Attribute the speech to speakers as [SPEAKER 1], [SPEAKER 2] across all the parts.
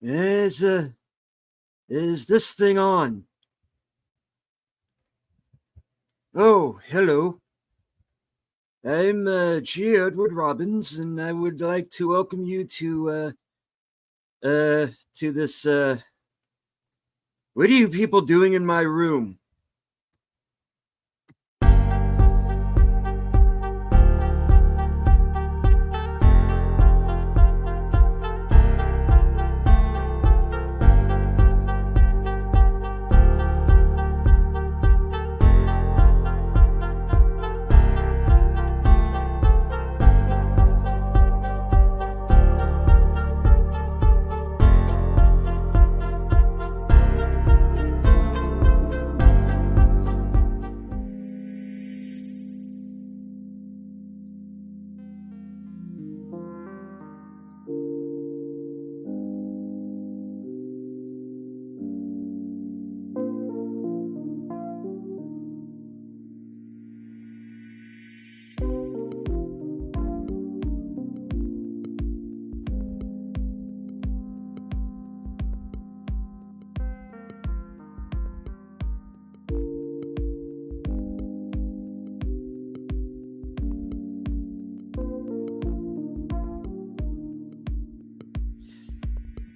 [SPEAKER 1] Is this thing on? Oh, hello. I'm G. Edward Robbins, and I would like to welcome you to this. What are you people doing in my room?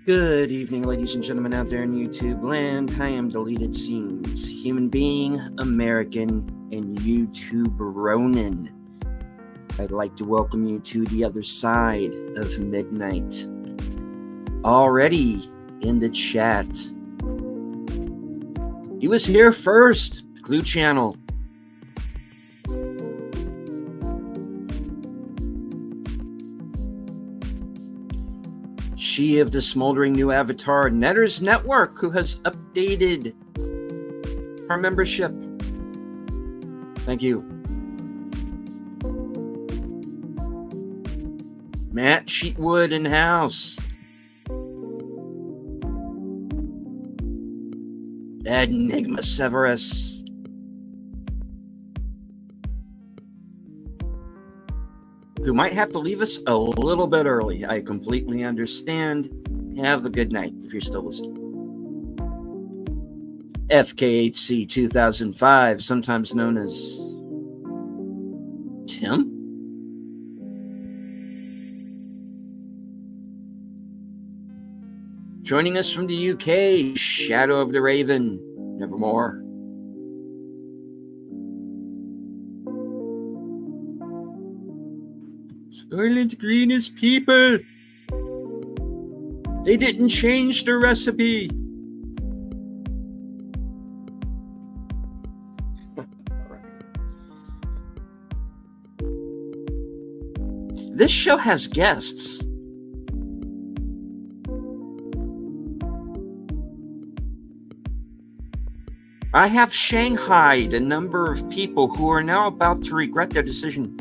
[SPEAKER 1] Good evening, ladies and gentlemen out there in YouTube land. I am Deleted Scenes, human being, American, and YouTube Ronin. I'd like to welcome you to the other side of midnight. Already in the chat. He was here first, the Clue Channel. She of the smoldering new avatar, Netters Network, who has updated her membership. Thank you. Matt Sheetwood in house. Enigma Severus. Who might have to leave us a little bit early. I completely understand. Have a good night if you're still listening. FKHC 2005, sometimes known as Tim? Joining us from the UK, Shadow of the Raven, Nevermore. Soylent Green is people. They didn't change the recipe. This show has guests. I have shanghaied a number of people who are now about to regret their decision.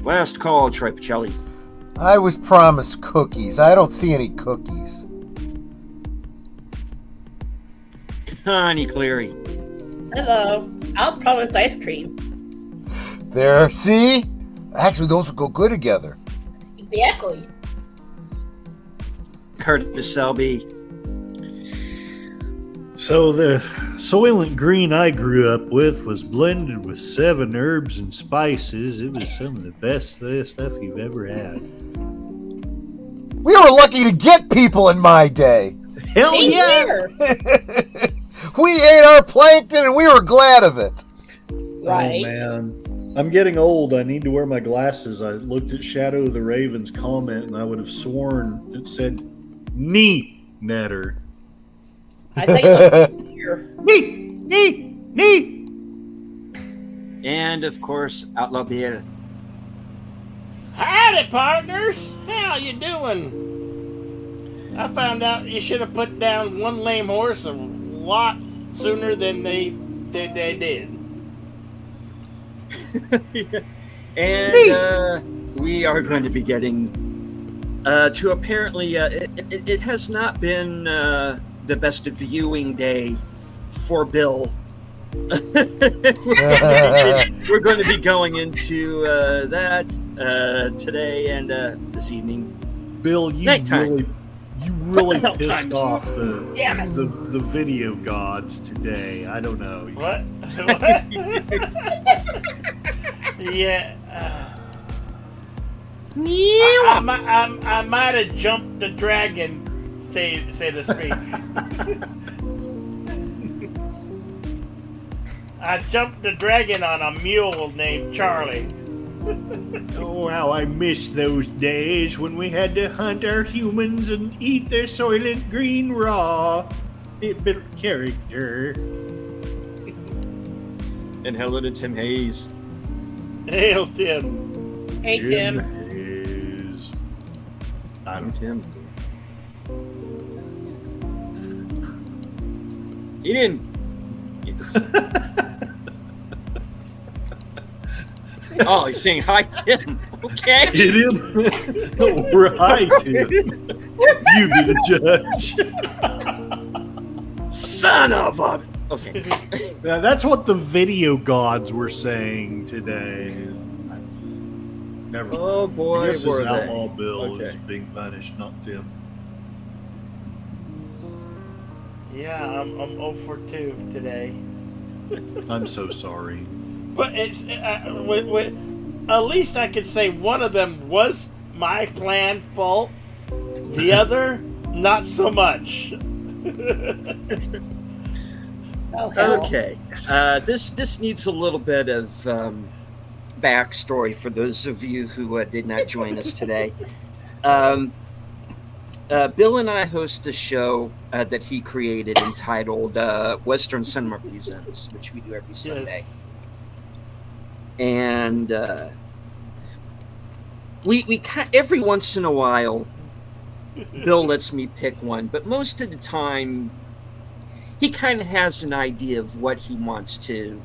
[SPEAKER 1] Last call, Troy Pacelli.
[SPEAKER 2] I was promised cookies. I don't see any cookies.
[SPEAKER 1] Connie Cleary.
[SPEAKER 3] Hello. I was promised ice cream.
[SPEAKER 2] There, see? Actually, those would go good together.
[SPEAKER 3] Exactly.
[SPEAKER 1] Curtis Selby.
[SPEAKER 4] So the Soylent Green I grew up with was blended with 7 herbs and spices. It was some of the best stuff you've ever had.
[SPEAKER 2] We were lucky to get people in my day.
[SPEAKER 4] Hell
[SPEAKER 3] Same
[SPEAKER 4] yeah!
[SPEAKER 3] here.
[SPEAKER 2] We ate our plankton and we were glad of it.
[SPEAKER 3] Right.
[SPEAKER 4] Oh man, I'm getting old. I need to wear my glasses. I looked at Shadow of the Raven's comment and I would have sworn it said "knee netter."
[SPEAKER 3] I think it's here.
[SPEAKER 4] Knee.
[SPEAKER 1] And, of course, Outlaw Bill.
[SPEAKER 5] Howdy, partners. How you doing? I found out you should have put down one lame horse a lot sooner than they did.
[SPEAKER 1] And we are going to be getting to apparently it has not been the best viewing day for Bill We're going to be going into that today and this evening.
[SPEAKER 4] Bill, you
[SPEAKER 1] Nighttime.
[SPEAKER 4] really
[SPEAKER 3] What the hell
[SPEAKER 4] pissed
[SPEAKER 3] time?
[SPEAKER 4] off the
[SPEAKER 3] Damn it.
[SPEAKER 4] the video gods today. I don't know.
[SPEAKER 5] What? What? Yeah. I might have jumped the dragon, say the speak. I jumped the dragon on a mule named Charlie.
[SPEAKER 4] Oh, how I miss those days when we had to hunt our humans and eat their soylent green raw. A bit of character.
[SPEAKER 1] And hello to Tim Hayes.
[SPEAKER 5] Hail Tim.
[SPEAKER 3] Hey, Tim.
[SPEAKER 4] Is... I
[SPEAKER 1] I'm
[SPEAKER 4] don't
[SPEAKER 1] Tim. He didn't. Oh, he's saying hi, Tim. Okay.
[SPEAKER 4] Hit him. Right, Tim. You be the judge.
[SPEAKER 1] Son of a. Okay.
[SPEAKER 4] Now, that's what the video gods were saying today. Never.
[SPEAKER 1] Oh boy,
[SPEAKER 4] I guess
[SPEAKER 1] were
[SPEAKER 4] it's
[SPEAKER 1] they.
[SPEAKER 4] Outlaw Bill is
[SPEAKER 1] Okay.
[SPEAKER 4] being punished, not Tim.
[SPEAKER 5] Yeah, I'm 0 for 2 today.
[SPEAKER 4] I'm so sorry.
[SPEAKER 5] But it's at least I could say one of them was my planned fault. The other, not so much.
[SPEAKER 3] Oh, hell.
[SPEAKER 1] Okay. This needs a little bit of backstory for those of you who did not join us today. Bill and I host a show that he created entitled Western Cinema Presents, which we do every Sunday. And we every once in a while, Bill lets me pick one, but most of the time, he kind of has an idea of what he wants to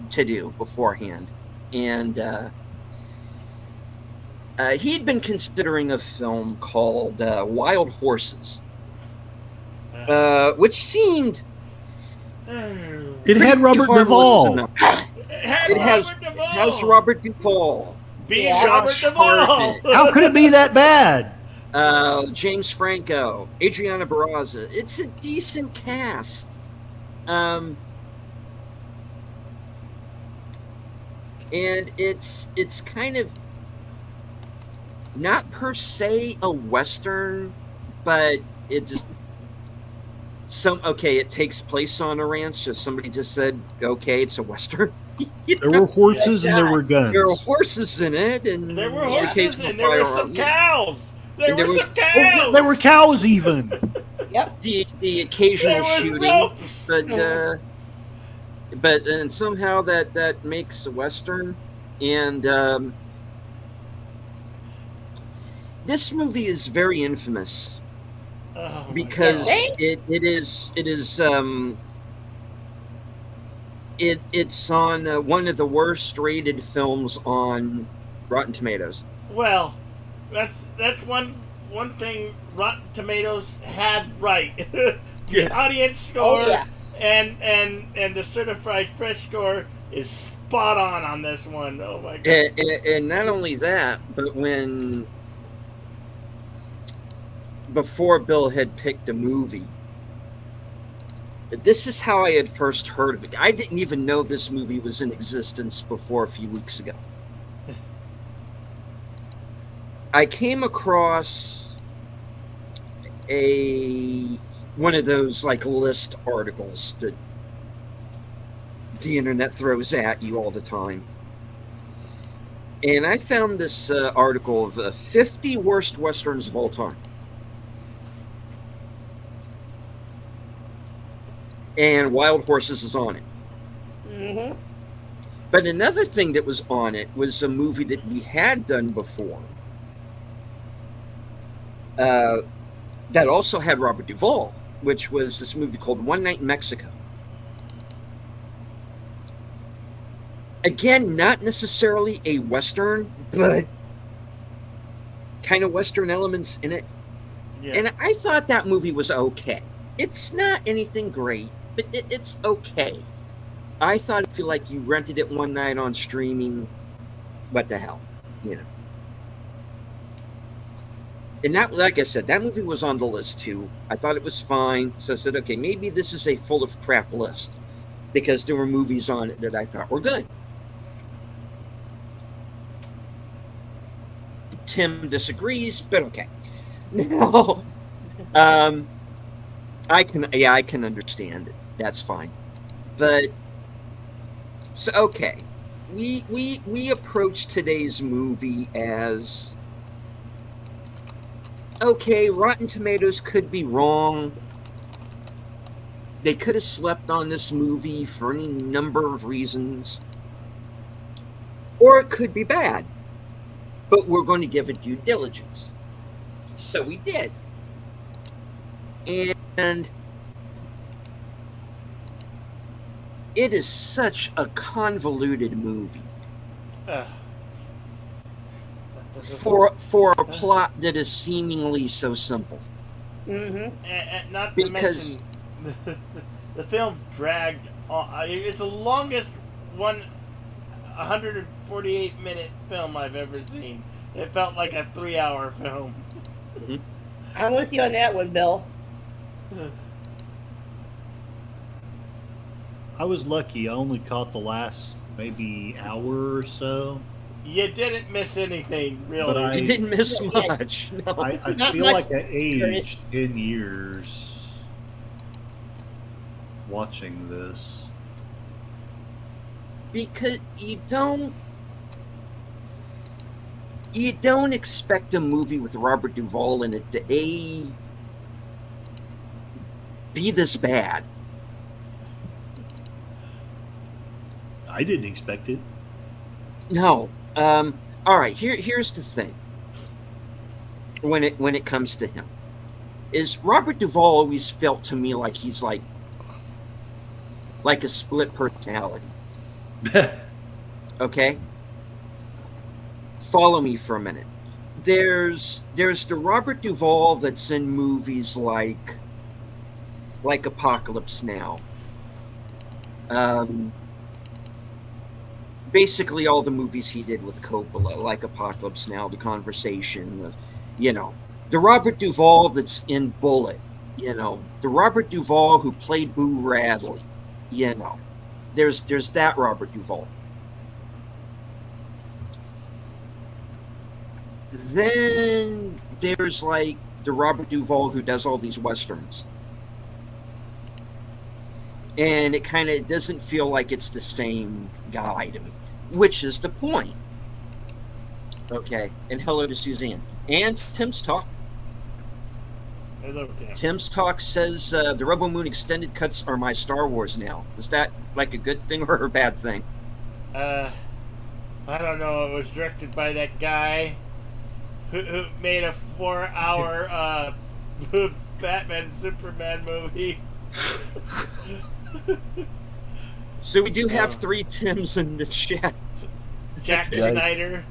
[SPEAKER 1] do beforehand, and he'd been considering a film called Wild Horses, which seemed
[SPEAKER 4] It had Robert
[SPEAKER 1] harmless
[SPEAKER 4] Duvall.
[SPEAKER 1] enough.
[SPEAKER 5] It
[SPEAKER 1] has Robert Duvall,
[SPEAKER 5] Being
[SPEAKER 3] Yeah.
[SPEAKER 5] Robert
[SPEAKER 1] Josh
[SPEAKER 5] Duvall.
[SPEAKER 1] Hartnett.
[SPEAKER 4] How could it be that bad?
[SPEAKER 1] James Franco, Adriana Barraza. It's a decent cast. And it's kind of not per se a Western, but it just it takes place on a ranch, so somebody just said, okay, it's a Western. You
[SPEAKER 4] There
[SPEAKER 1] know?
[SPEAKER 4] were horses and there were guns.
[SPEAKER 1] There were horses in it, and
[SPEAKER 5] There were
[SPEAKER 1] the
[SPEAKER 5] horses
[SPEAKER 1] occasional
[SPEAKER 5] and there were
[SPEAKER 1] firearm.
[SPEAKER 5] some cows. There
[SPEAKER 1] And there
[SPEAKER 5] were
[SPEAKER 1] were-
[SPEAKER 5] some cows.
[SPEAKER 4] There were cows even.
[SPEAKER 3] Yep.
[SPEAKER 1] The occasional
[SPEAKER 5] There was
[SPEAKER 1] shooting,
[SPEAKER 5] ropes.
[SPEAKER 1] but and somehow that makes a Western, and this movie is very infamous
[SPEAKER 5] Oh, my
[SPEAKER 1] because
[SPEAKER 5] God.
[SPEAKER 1] it's on one of the worst rated films on Rotten Tomatoes.
[SPEAKER 5] Well, that's one thing Rotten Tomatoes had right. The audience score
[SPEAKER 3] Oh, yeah.
[SPEAKER 5] and the certified fresh score is spot on this one. Oh my God.
[SPEAKER 1] And not only that, but before Bill had picked a movie, this is how I had first heard of it. I didn't even know this movie was in existence before a few weeks ago. I came across one of those like list articles that the internet throws at you all the time. And I found this article of 50 worst Westerns of all time. And Wild Horses is on it.
[SPEAKER 3] Mm-hmm.
[SPEAKER 1] But another thing that was on it was a movie that we had done before. That also had Robert Duvall, which was this movie called One Night in Mexico. Again, not necessarily a Western, but kind of Western elements in it.
[SPEAKER 5] Yeah.
[SPEAKER 1] And I thought that movie was okay. It's not anything great, but it's okay. I thought, if you like, you rented it one night on streaming, what the hell, you know. And that, like I said, that movie was on the list too. I thought it was fine, so I said, okay, maybe this is a full of crap list, because there were movies on it that I thought were good. Tim disagrees, but okay. No, I can understand it. That's fine, but so okay, we approach today's movie as, okay, Rotten Tomatoes could be wrong. They could have slept on this movie for any number of reasons, or it could be bad. But we're going to give it due diligence. So we did. And it is such a convoluted movie for a plot that is seemingly so simple.
[SPEAKER 3] Mm-hmm.
[SPEAKER 5] And not
[SPEAKER 1] Because-
[SPEAKER 5] to mention, the film dragged on. It's the longest 148-minute film I've ever seen. It felt like a 3-hour film.
[SPEAKER 3] I'm with you on that one, Bill.
[SPEAKER 4] I was lucky. I only caught the last maybe hour or so.
[SPEAKER 5] You didn't miss anything, really.
[SPEAKER 4] But
[SPEAKER 1] You didn't miss much. No.
[SPEAKER 4] I
[SPEAKER 3] Not
[SPEAKER 4] feel
[SPEAKER 3] much.
[SPEAKER 4] like I aged 10 years watching this.
[SPEAKER 1] Because you don't expect a movie with Robert Duvall in it to be this bad.
[SPEAKER 4] I didn't expect it.
[SPEAKER 1] No. All right. Here's the thing. When it comes to him, is Robert Duvall always felt to me like he's like a split personality. Okay. Follow me for a minute. There's the Robert Duvall that's in movies like Apocalypse Now. Basically all the movies he did with Coppola, like Apocalypse Now, The Conversation, the Robert Duvall that's in Bullet, the Robert Duvall who played Boo Radley, there's that Robert Duvall. Then there's like the Robert Duvall who does all these westerns. And it kind of doesn't feel like it's the same guy to me, which is the point. Okay, and hello to Suzanne. And Tim's Talk.
[SPEAKER 5] Hello, Tim.
[SPEAKER 1] Tim's Talk says the Rebel Moon extended cuts are my Star Wars now. Is that like a good thing or a bad thing?
[SPEAKER 5] I don't know. It was directed by that guy who made a 4-hour Batman Superman movie.
[SPEAKER 1] So we do have 3 Tims in the chat.
[SPEAKER 5] Jack
[SPEAKER 2] Yikes.
[SPEAKER 5] Snyder.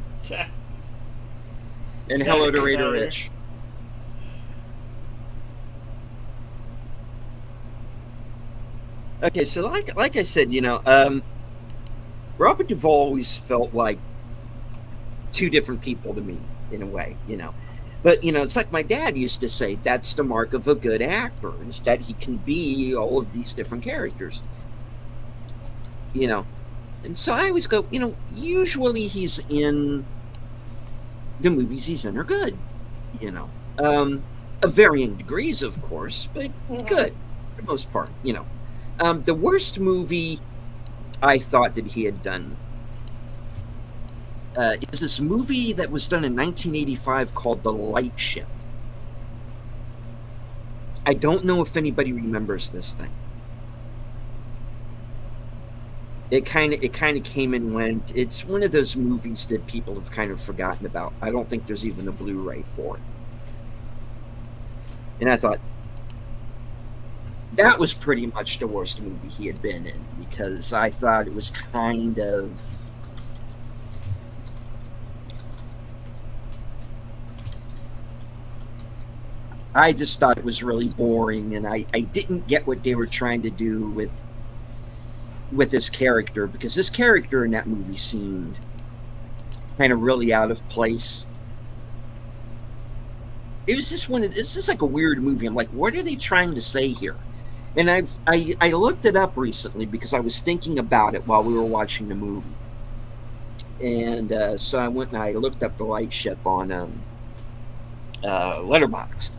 [SPEAKER 1] And hello to
[SPEAKER 5] Jack
[SPEAKER 1] Raider
[SPEAKER 5] Snyder.
[SPEAKER 1] Rich. Okay, so like I said, Robert Duvall always felt like 2 different people to me in a way, But it's like my dad used to say, that's the mark of a good actor, is that he can be all of these different characters. And so I always go, usually he's in the movies he's in are good, of varying degrees, of course, but good for the most part, The worst movie I thought that he had done is this movie that was done in 1985 called The Light Ship. I don't know if anybody remembers this thing. It kind of came and went. It's one of those movies that people have kind of forgotten about. I don't think there's even a Blu-ray for it. And I thought that was pretty much the worst movie he had been in, because I thought it was kind of I just thought it was really boring, and I didn't get what they were trying to do with this character, because this character in that movie seemed kind of really out of place. It was just it's just like a weird movie. I'm like, what are they trying to say here? And I looked it up recently because I was thinking about it while we were watching the movie. And so I went and I looked up The Light Ship on Letterboxd.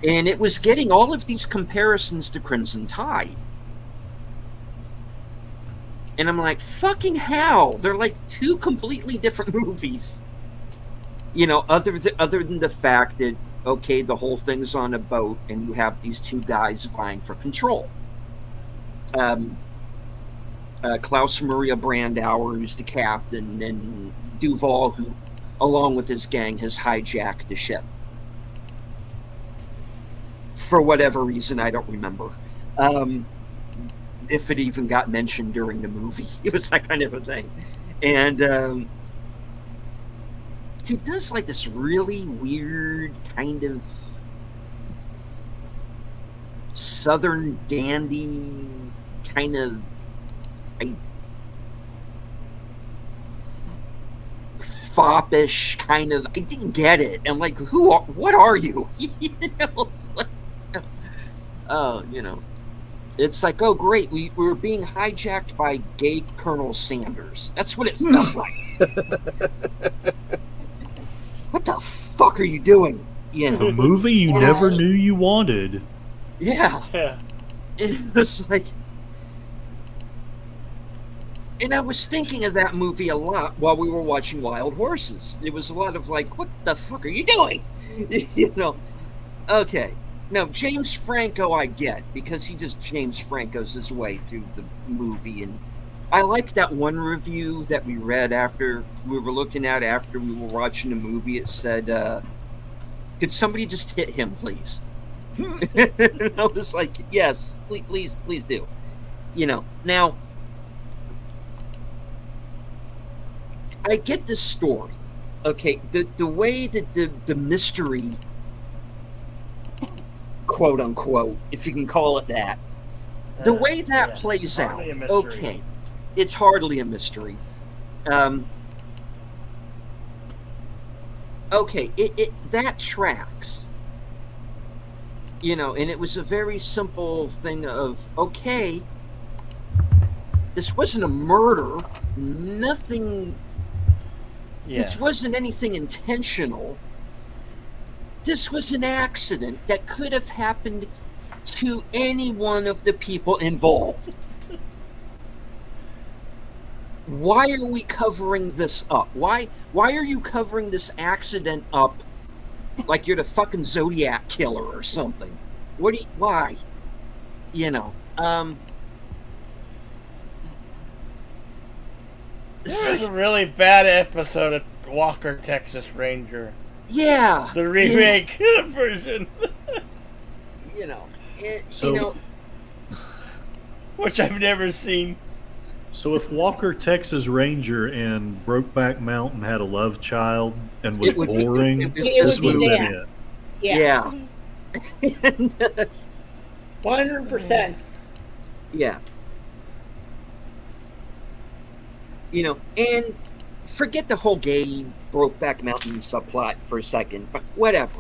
[SPEAKER 1] And it was getting all of these comparisons to Crimson Tide. And I'm like, fucking hell. They're like two completely different movies. You know, other than the fact that, okay, the whole thing's on a boat and you have these two guys vying for control. Klaus Maria Brandauer, who's the captain, and Duvall, who, along with his gang, has hijacked the ship. For whatever reason, I don't remember. If it even got mentioned during the movie. It was that kind of a thing. And he does like this really weird kind of southern dandy kind of foppish kind of. I didn't get it. I'm like, what are you? You know, it's like, oh, you know, it's like, oh great, we were being hijacked by gay Colonel Sanders. That's what it felt like. What the fuck are you doing? You know,
[SPEAKER 4] A movie you never knew you wanted.
[SPEAKER 1] yeah.
[SPEAKER 5] Yeah.
[SPEAKER 1] It was like, and I was thinking of that movie a lot while we were watching Wild Horses. It was a lot of like, what the fuck are you doing? You know, okay. Now, James Franco I get, because he just James Franco's his way through the movie. And I like that one review that we read after we were looking at after we were watching the movie. It said, could somebody just hit him, please? And I was like, yes, please do. You know, now, I get the story. Okay, the way that the mystery, quote unquote, if you can call it that, the way that
[SPEAKER 5] yeah,
[SPEAKER 1] plays out,
[SPEAKER 5] hardly a mystery.
[SPEAKER 1] okay, it's hardly a mystery. Okay, it that tracks. You know, and it was a very simple thing of, okay, this wasn't a murder, nothing.
[SPEAKER 5] Yeah.
[SPEAKER 1] This wasn't anything intentional. This was an accident that could have happened to any one of the people involved. Why are we covering this up? Why are you covering this accident up like you're the fucking Zodiac killer or something? Why? You know,
[SPEAKER 5] There was a really bad episode of Walker, Texas Ranger.
[SPEAKER 1] yeah.
[SPEAKER 5] The remake version.
[SPEAKER 1] You know,
[SPEAKER 4] So-
[SPEAKER 1] you know,
[SPEAKER 5] Which I've never seen.
[SPEAKER 4] So if Walker, Texas Ranger and Brokeback Mountain had a love child and was
[SPEAKER 1] It would be-
[SPEAKER 4] boring,
[SPEAKER 1] it was-
[SPEAKER 4] this
[SPEAKER 3] it would
[SPEAKER 4] would
[SPEAKER 3] be
[SPEAKER 4] have
[SPEAKER 3] that.
[SPEAKER 4] been it.
[SPEAKER 3] Yeah.
[SPEAKER 1] And,
[SPEAKER 3] 100%.
[SPEAKER 1] yeah. You know, and forget the whole gay Brokeback Mountain subplot for a second. But whatever.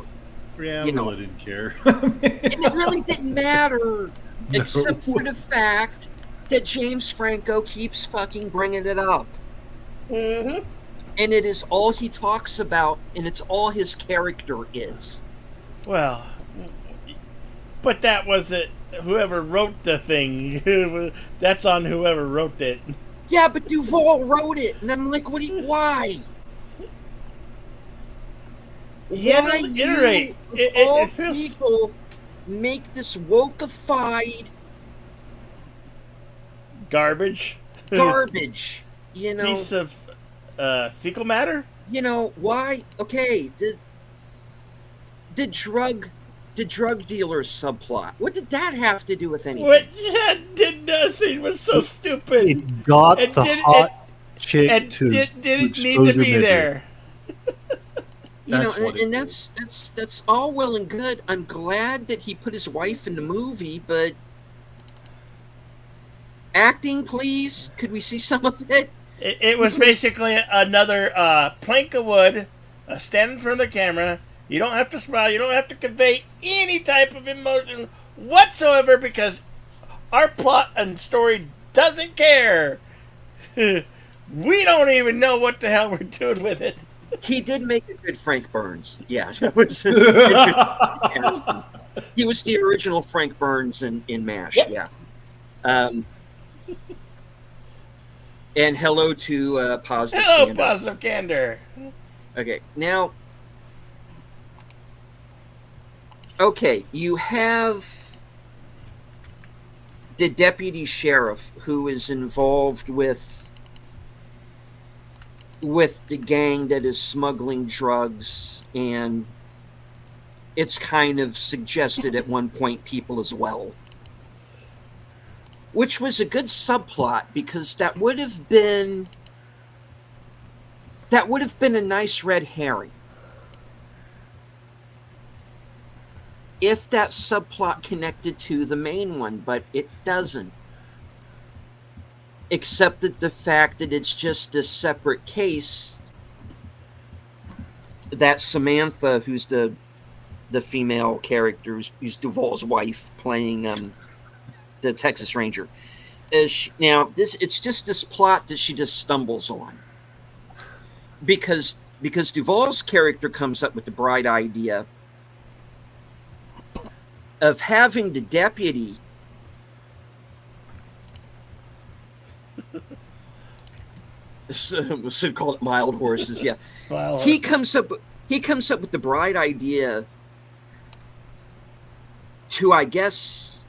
[SPEAKER 4] Yeah, I
[SPEAKER 1] You know.
[SPEAKER 4] really didn't care.
[SPEAKER 1] And it really didn't matter, except for the fact that James Franco keeps fucking bringing it up.
[SPEAKER 3] Mm-hmm.
[SPEAKER 1] And it is all he talks about, and it's all his character is.
[SPEAKER 5] Well, but that wasn't whoever wrote the thing. That's on whoever wrote it.
[SPEAKER 1] Yeah, but Duvall wrote it, and I'm like, why?
[SPEAKER 5] Yeah,
[SPEAKER 1] Why
[SPEAKER 5] no, iterate.
[SPEAKER 1] you,
[SPEAKER 5] It-
[SPEAKER 1] of
[SPEAKER 5] it
[SPEAKER 1] all
[SPEAKER 5] feels-
[SPEAKER 1] people, make this wokeified
[SPEAKER 5] Garbage.
[SPEAKER 1] garbage? You know,
[SPEAKER 5] Piece of fecal matter?
[SPEAKER 1] you know why? Okay, the drug dealer subplot. What did that have to do with anything?
[SPEAKER 5] What? Yeah, did nothing. Was so stupid.
[SPEAKER 4] It got
[SPEAKER 5] It
[SPEAKER 4] the
[SPEAKER 5] did-
[SPEAKER 4] hot chick
[SPEAKER 5] And
[SPEAKER 4] to
[SPEAKER 5] didn't need
[SPEAKER 4] expose
[SPEAKER 5] to
[SPEAKER 4] her
[SPEAKER 5] be
[SPEAKER 4] nigger.
[SPEAKER 5] there.
[SPEAKER 1] You know,
[SPEAKER 4] That's what
[SPEAKER 1] and
[SPEAKER 4] it is.
[SPEAKER 1] that's all well and good. I'm glad that he put his wife in the movie, but acting, please. Could we see some of it?
[SPEAKER 5] It was basically another plank of wood, standing in front of the camera. You don't have to smile. You don't have to convey any type of emotion whatsoever because our plot and story doesn't care. We don't even know what the hell we're doing with it.
[SPEAKER 1] He did make a good Frank Burns. Yeah, that was interesting. He was the original Frank Burns in MASH.
[SPEAKER 3] Yep.
[SPEAKER 1] Yeah. And hello to Positive
[SPEAKER 5] Hello,
[SPEAKER 1] Candor.
[SPEAKER 5] Positive Candor.
[SPEAKER 1] Okay, now. Okay, you have the deputy sheriff who is involved with the gang that is smuggling drugs, and it's kind of suggested at one point people as well. Which was a good subplot because that would have been a nice red herring. If that subplot connected to the main one, but it doesn't. Except that the fact that it's just a separate case that Samantha, who's the female character, who's Duvall's wife, playing the Texas Ranger, it's just this plot that she just stumbles on. Because Duvall's character comes up with the bright idea of having the deputy Sid called it mild horses, yeah.
[SPEAKER 5] Well,
[SPEAKER 1] He comes up with the bright idea to, I guess,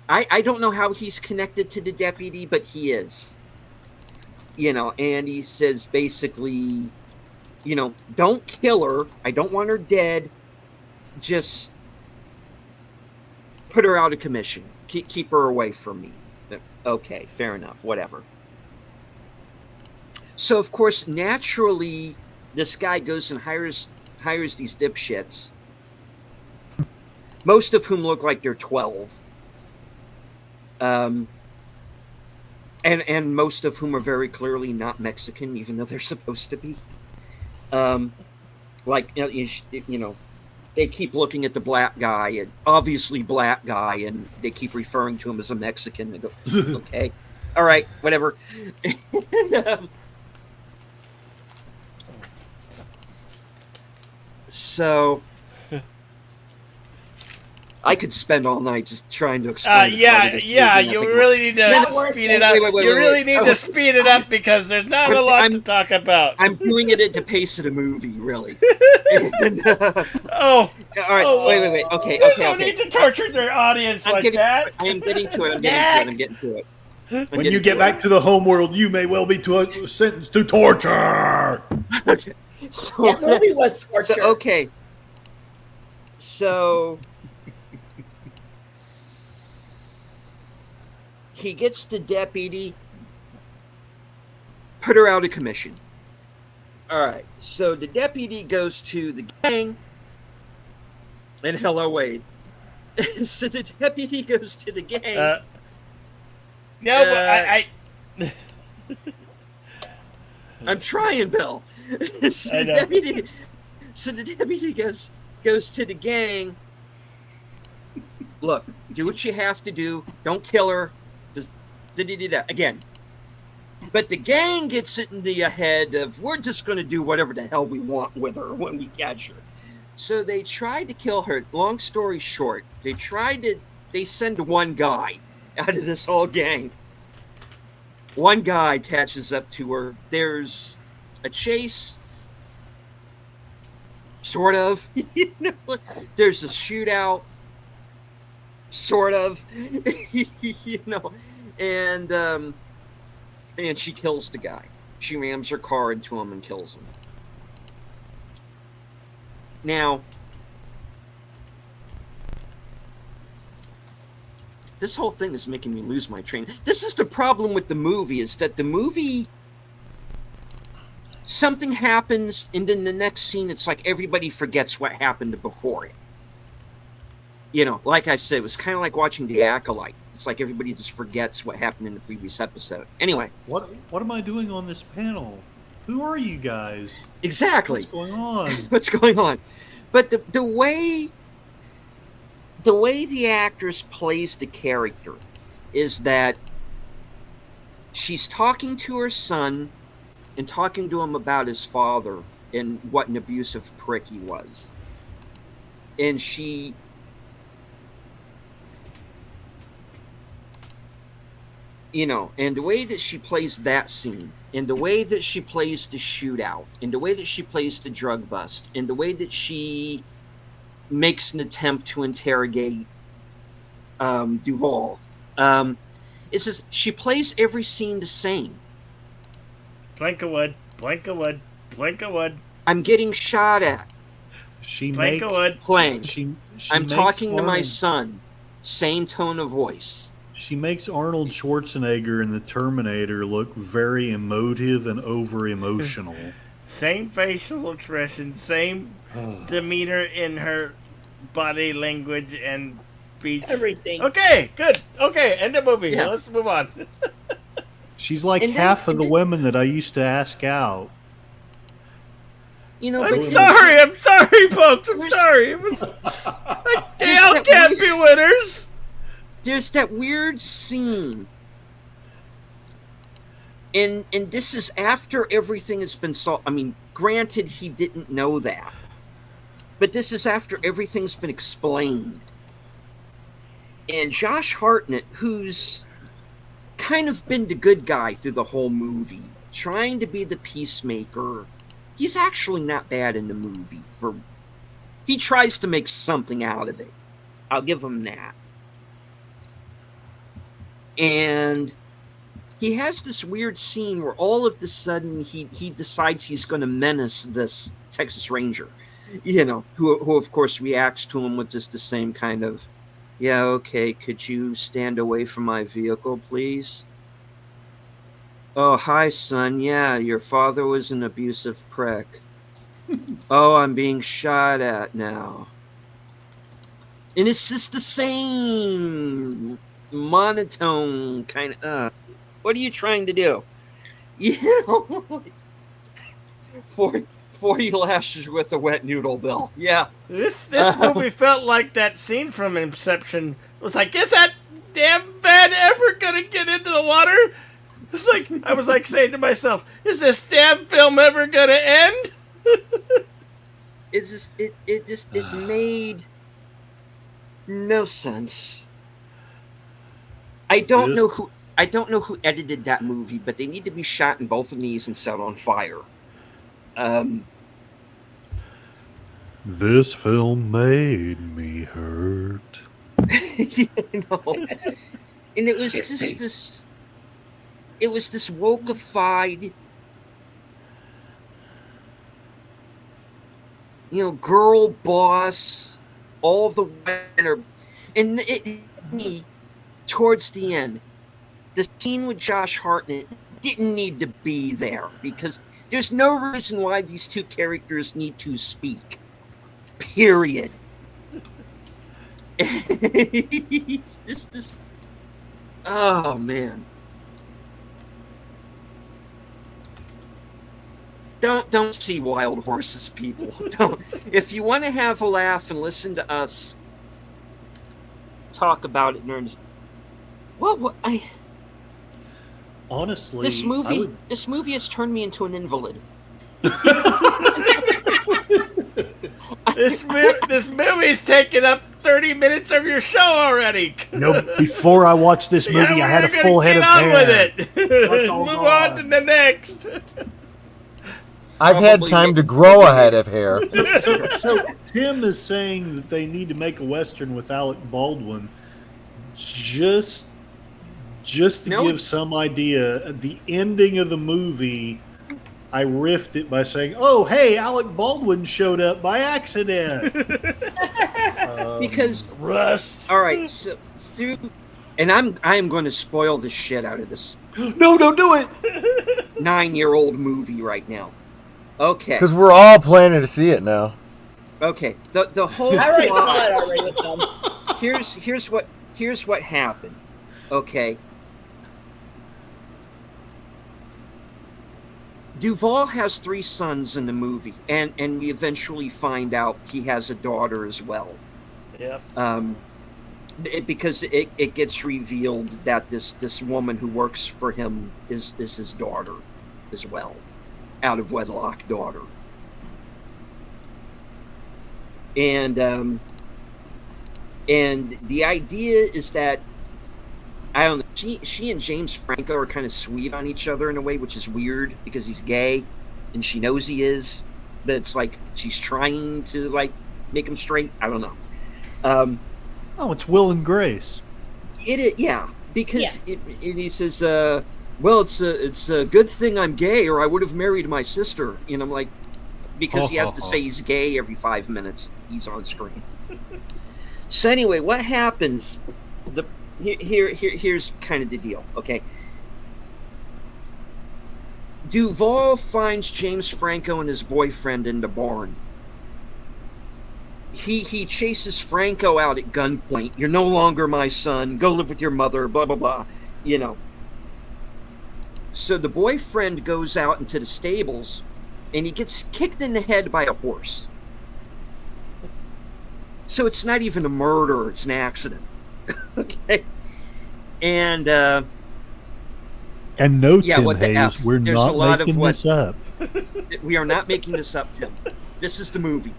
[SPEAKER 1] I don't know how he's connected to the deputy, but he is. You know, and he says basically, you know, don't kill her. I don't want her dead. Just put her out of commission. Keep her away from me. Okay, fair enough. Whatever. So, of course, naturally, this guy goes and hires these dipshits, most of whom look like they're 12. And most of whom are very clearly not Mexican, even though they're supposed to be. Like, you know, they keep looking at the black guy, and obviously black guy, and they keep referring to him as a Mexican. They go, okay, all right, whatever. And, so I could spend all night just trying to explain.
[SPEAKER 5] You really need to speed it up. You really need to speed it up because there's not a lot to talk about.
[SPEAKER 1] I'm doing it at the pace of the movie, really. And,
[SPEAKER 5] all right.
[SPEAKER 1] Wait. Okay.
[SPEAKER 5] You don't need to torture their audience that.
[SPEAKER 1] I am getting to it. I'm getting to it.
[SPEAKER 4] When you get back to the home world, you may well be sentenced to torture.
[SPEAKER 1] Okay. So,
[SPEAKER 3] That movie was torture.
[SPEAKER 1] okay. So he gets the deputy, put her out of commission. All right. So the deputy goes to the gang. And hello, Wade. So the deputy goes to the gang. I'm trying, Bill. So
[SPEAKER 5] I know.
[SPEAKER 1] the deputy goes to the gang. Look, do what you have to do. Don't kill her. Just again. But the gang gets it in the head of we're just going to do whatever the hell we want with her when we catch her. So they tried to kill her. Long story short, they send one guy out of this whole gang. One guy catches up to her. There's a chase, sort of. You know, there's a shootout, sort of. You know, and she kills the guy. She rams her car into him and kills him. Now, this whole thing is making me lose my train. This is the problem with the movie, is that the movie something happens, and then the next scene, it's like everybody forgets what happened before it. You know, like I said, it was kind of like watching The Acolyte. It's like everybody just forgets what happened in the previous episode. Anyway.
[SPEAKER 4] What am I doing on this panel? Who are you guys?
[SPEAKER 1] Exactly.
[SPEAKER 4] What's going on?
[SPEAKER 1] What's going on? But the way the actress plays the character is that she's talking to her son and talking to him about his father and what an abusive prick he was. And she... You know, and the way that she plays that scene, and the way that she plays the shootout, and the way that she plays the drug bust, and the way that she makes an attempt to interrogate Duvall, it's just, she plays every scene the same.
[SPEAKER 5] Plank of wood, plank of wood, plank of wood.
[SPEAKER 1] I'm getting shot at.
[SPEAKER 4] She
[SPEAKER 5] Plank
[SPEAKER 4] makes
[SPEAKER 5] of wood.
[SPEAKER 1] Playing.
[SPEAKER 4] she
[SPEAKER 1] I'm
[SPEAKER 4] makes
[SPEAKER 1] talking to my
[SPEAKER 4] Arnold-
[SPEAKER 1] son. Same tone of voice.
[SPEAKER 4] She makes Arnold Schwarzenegger in the Terminator look very emotive and over emotional.
[SPEAKER 5] Same facial expression, same demeanor in her body language and speech.
[SPEAKER 3] Everything.
[SPEAKER 5] Okay, good. Okay, end the movie.
[SPEAKER 1] Yeah.
[SPEAKER 5] Let's move on.
[SPEAKER 4] She's like
[SPEAKER 1] And then-
[SPEAKER 4] half of
[SPEAKER 1] and
[SPEAKER 4] the
[SPEAKER 1] then-
[SPEAKER 4] women that I used to ask out.
[SPEAKER 1] You know,
[SPEAKER 5] I'm
[SPEAKER 1] but
[SPEAKER 5] sorry, folks. I'm
[SPEAKER 1] There's-
[SPEAKER 5] sorry. It was, like, they
[SPEAKER 1] There's
[SPEAKER 5] all
[SPEAKER 1] that
[SPEAKER 5] can't
[SPEAKER 1] weird-
[SPEAKER 5] be winners.
[SPEAKER 1] there's that weird scene, and this is after everything has been solved. I mean, granted, he didn't know that, but this is after everything's been explained. And Josh Hartnett, who's kind of been the good guy through the whole movie, trying to be the peacemaker, he's actually not bad in the movie. He tries to make something out of it. I'll give him that. And he has this weird scene where all of a sudden he decides he's going to menace this Texas Ranger, you know, who of course reacts to him with just the same kind of, yeah, okay, could you stand away from my vehicle, please? Oh, hi, son. Yeah, your father was an abusive prick. Oh, I'm being shot at now. And it's just the same monotone kind of, what are you trying to do? You know, 40 lashes with a wet noodle, Bill. Yeah.
[SPEAKER 5] This movie felt like that scene from Inception. It was like, is that damn bed ever gonna get into the water? It's like, I was like saying to myself, is this damn film ever gonna end?
[SPEAKER 1] It's just, it made no sense. I don't know who edited that movie, but they need to be shot in both knees and set on fire.
[SPEAKER 4] This film made me hurt.
[SPEAKER 1] You know, and it was just this. It was this wokeified, you know, girl boss, all the winner, and me towards the end. The scene with Josh Hartnett didn't need to be there because there's no reason why these two characters need to speak. Period. It's just this. Oh man. Don't see Wild Horses, people. Don't. If you want to have a laugh and listen to us talk about it, nerds.
[SPEAKER 4] Honestly,
[SPEAKER 1] This
[SPEAKER 4] I
[SPEAKER 1] movie
[SPEAKER 4] would-
[SPEAKER 1] this movie has turned me into an invalid.
[SPEAKER 5] This movie's taking up 30 minutes of your show already.
[SPEAKER 4] No, before I watched this movie, I had a full head of hair.
[SPEAKER 5] With it.
[SPEAKER 4] That's all
[SPEAKER 5] Move on to
[SPEAKER 4] gone.
[SPEAKER 5] the next.
[SPEAKER 2] I've had
[SPEAKER 1] Probably
[SPEAKER 2] time
[SPEAKER 1] make-
[SPEAKER 2] to grow a head of hair.
[SPEAKER 4] So Tim is saying that they need to make a Western with Alec Baldwin just to
[SPEAKER 1] No.
[SPEAKER 4] give some idea. At the ending of the movie, I riffed it by saying, "Oh, hey, Alec Baldwin showed up by accident."
[SPEAKER 1] Because
[SPEAKER 5] Rust.
[SPEAKER 1] all right, so through, and I am going to spoil the shit out of this
[SPEAKER 4] No, don't do it.
[SPEAKER 1] 9-year-old movie right now. Okay.
[SPEAKER 2] Because we're all planning to see it now.
[SPEAKER 1] Okay. The whole
[SPEAKER 3] I already
[SPEAKER 1] plot.
[SPEAKER 3] saw it already with them.
[SPEAKER 1] Here's what happened. Okay. Duvall has 3 sons in the movie, and we eventually find out he has a daughter as well.
[SPEAKER 5] Yep.
[SPEAKER 1] Because it gets revealed that this woman who works for him is his daughter as well, out of wedlock daughter. And the idea is that, I don't know, she and James Franco are kind of sweet on each other in a way, which is weird because he's gay and she knows he is, but it's like she's trying to like make him straight. I don't know.
[SPEAKER 4] Oh, it's Will and Grace.
[SPEAKER 1] Yeah, because he says, well, it's a good thing I'm gay, or I would have married my sister. And I'm like, because he has to say he's gay every 5 minutes he's on screen. So anyway, what happens? Here's kind of the deal. Okay, Duvall finds James Franco and his boyfriend in the barn. He chases Franco out at gunpoint. You're no longer my son. Go live with your mother. Blah blah blah. You know. So the boyfriend goes out into the stables, and he gets kicked in the head by a horse. So it's not even a murder; it's an accident. Okay. And
[SPEAKER 4] no,
[SPEAKER 1] yeah,
[SPEAKER 4] Tim
[SPEAKER 1] what the
[SPEAKER 4] Hayes,
[SPEAKER 1] F?
[SPEAKER 4] we're
[SPEAKER 1] There's
[SPEAKER 4] not
[SPEAKER 1] a lot
[SPEAKER 4] making
[SPEAKER 1] of what,
[SPEAKER 4] this up.
[SPEAKER 1] We are not making this up, Tim. This is the movie.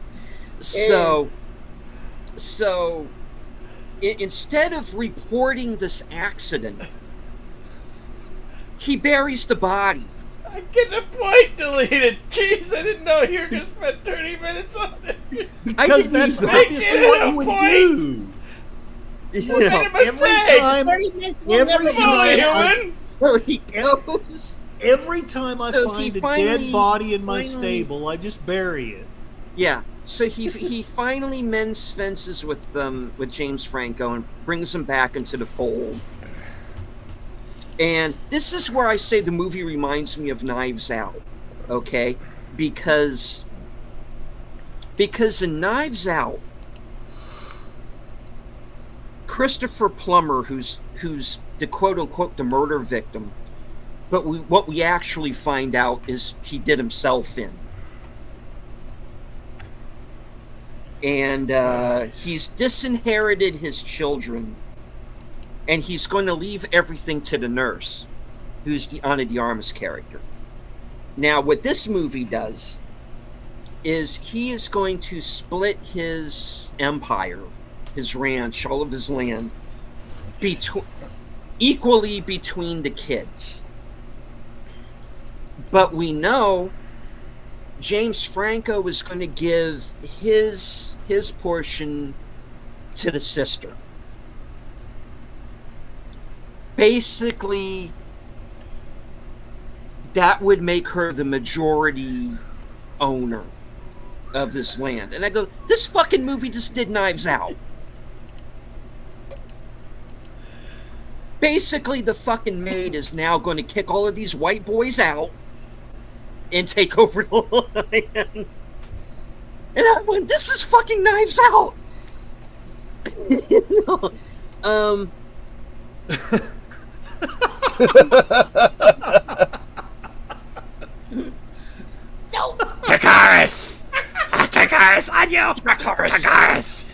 [SPEAKER 1] So instead of reporting this accident, he buries the body.
[SPEAKER 5] I get the point deleted. Jeez, I didn't know you were going to spend 30 minutes on it.
[SPEAKER 4] Because that's
[SPEAKER 1] either.
[SPEAKER 4] obviously what you would do.
[SPEAKER 1] You
[SPEAKER 5] Made a
[SPEAKER 1] know,
[SPEAKER 5] mistake.
[SPEAKER 1] so he goes.
[SPEAKER 4] Every time I
[SPEAKER 1] So
[SPEAKER 4] find
[SPEAKER 1] he
[SPEAKER 4] a
[SPEAKER 1] finally-
[SPEAKER 4] dead body in my
[SPEAKER 1] finally-
[SPEAKER 4] stable, I just bury it.
[SPEAKER 1] Yeah. So he finally mends fences with James Franco and brings him back into the fold. And this is where I say the movie reminds me of Knives Out, okay? Because in Knives Out, Christopher Plummer, who's the quote unquote the murder victim, but what we actually find out is he did himself in. And he's disinherited his children, and he's going to leave everything to the nurse, who's the Ana de Armas character. Now, what this movie does is he is going to split his empire, his ranch, all of his land, equally between the kids. But we know James Franco is going to give his portion to the sister. Basically, that would make her the majority owner of this land. And I go, this fucking movie just did Knives Out. Basically, the fucking maid is now going to kick all of these white boys out and take over the land. And I went, this is fucking Knives Out. You know?
[SPEAKER 5] Dracarys! Dracarys on you! Dracarys!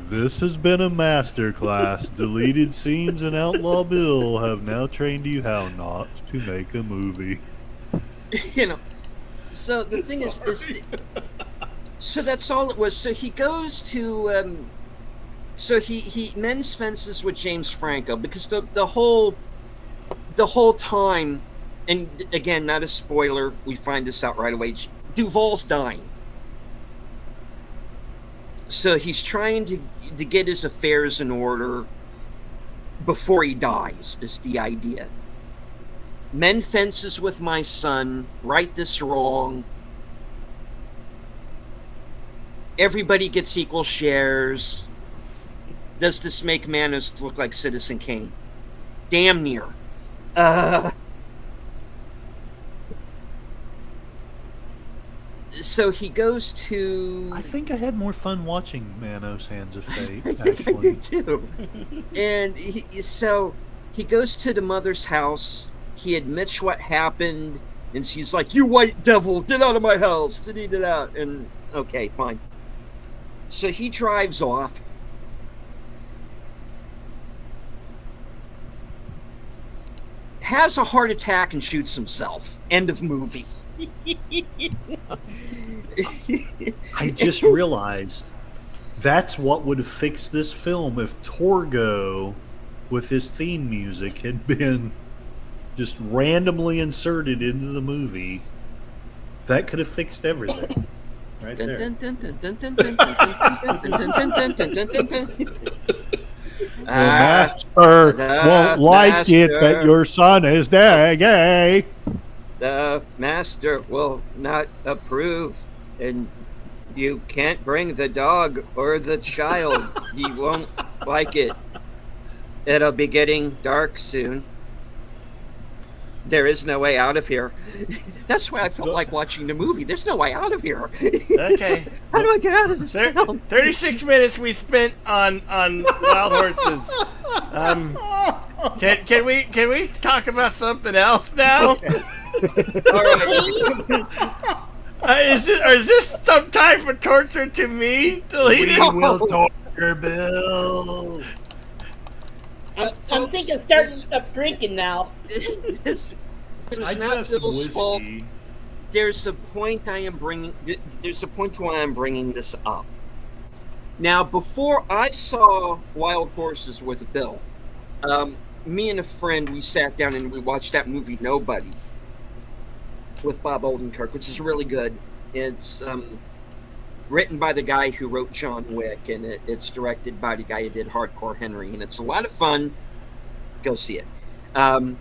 [SPEAKER 4] This has been a masterclass. Deleted scenes and Outlaw Bill have now trained you how not to make a movie.
[SPEAKER 1] You know, so the thing is so that's all it was. So he goes to so he mends fences with James Franco because the whole time, and again, not a spoiler, we find this out right away, Duvall's dying. So he's trying to get his affairs in order before he dies, is the idea. Mend fences with my son, right this wrong. Everybody gets equal shares. Does this make Manos look like Citizen Kane? Damn near. So he goes to.
[SPEAKER 4] I think I had more fun watching Manos Hands of Fate.
[SPEAKER 1] I think I
[SPEAKER 4] actually.
[SPEAKER 1] did too. And so he goes to the mother's house. He admits what happened, and she's like, "You white devil, get out of my house!" Delete it out. And okay, fine. So he drives off. Has a heart attack and shoots himself. End of movie.
[SPEAKER 4] I just realized that's what would have fixed this film if Torgo, with his theme music, had been just randomly inserted into the movie. That could have fixed everything. Right there. The master won't like it that your son is gay.
[SPEAKER 1] The master will not approve, and you can't bring the dog or the child. He won't like it. It'll be getting dark soon. There is no way out of here. That's why I felt like watching the movie. There's no way out of here.
[SPEAKER 5] Okay.
[SPEAKER 1] How do I get out of this town?
[SPEAKER 5] 36 minutes we spent on Wild Horses. Can we talk about something else now?
[SPEAKER 1] All right.
[SPEAKER 5] Is this some type of torture to me? Deleted?
[SPEAKER 4] We will torture Bill.
[SPEAKER 3] I'm thinking of starting drinking now.
[SPEAKER 1] This
[SPEAKER 4] I
[SPEAKER 1] is
[SPEAKER 4] do
[SPEAKER 1] not
[SPEAKER 4] have some
[SPEAKER 1] Bill's fault.
[SPEAKER 4] whiskey.
[SPEAKER 1] There's a point I am bringing. There's a point why I'm bringing this up. Now, before I saw Wild Horses with Bill, me and a friend, we sat down and we watched that movie Nobody with Bob Odenkirk, which is really good. It's written by the guy who wrote John Wick, and it's directed by the guy who did Hardcore Henry, and it's a lot of fun. Go see it. Well,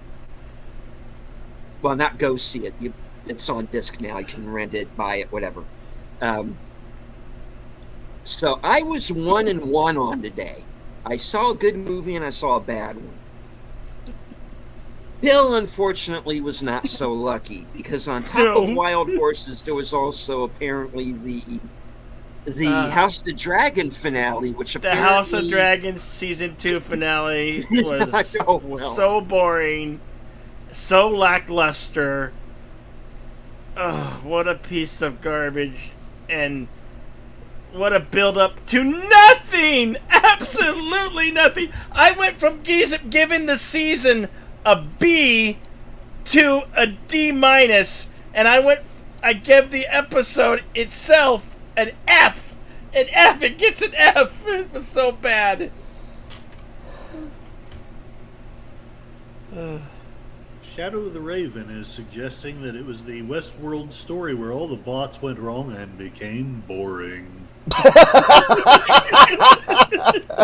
[SPEAKER 1] not go see it. It's on disc now. You can rent it, buy it, whatever. So I was 1-1 on today. I saw a good movie and I saw a bad one. Bill, unfortunately, was not so lucky because on top of Wild Horses, there was also apparently the House of the Dragon finale, which
[SPEAKER 5] The
[SPEAKER 1] apparently
[SPEAKER 5] House of Dragons season 2 finale
[SPEAKER 1] did
[SPEAKER 5] was
[SPEAKER 1] not go well.
[SPEAKER 5] so boring, so lackluster. Ugh, what a piece of garbage, and what a build-up to nothing! Absolutely nothing! I went from giving the season a B to a D-, and I gave the episode itself an F! An F! It gets an F! It was so bad.
[SPEAKER 4] Shadow of the Raven is suggesting that it was the Westworld story where all the plots went wrong and became boring.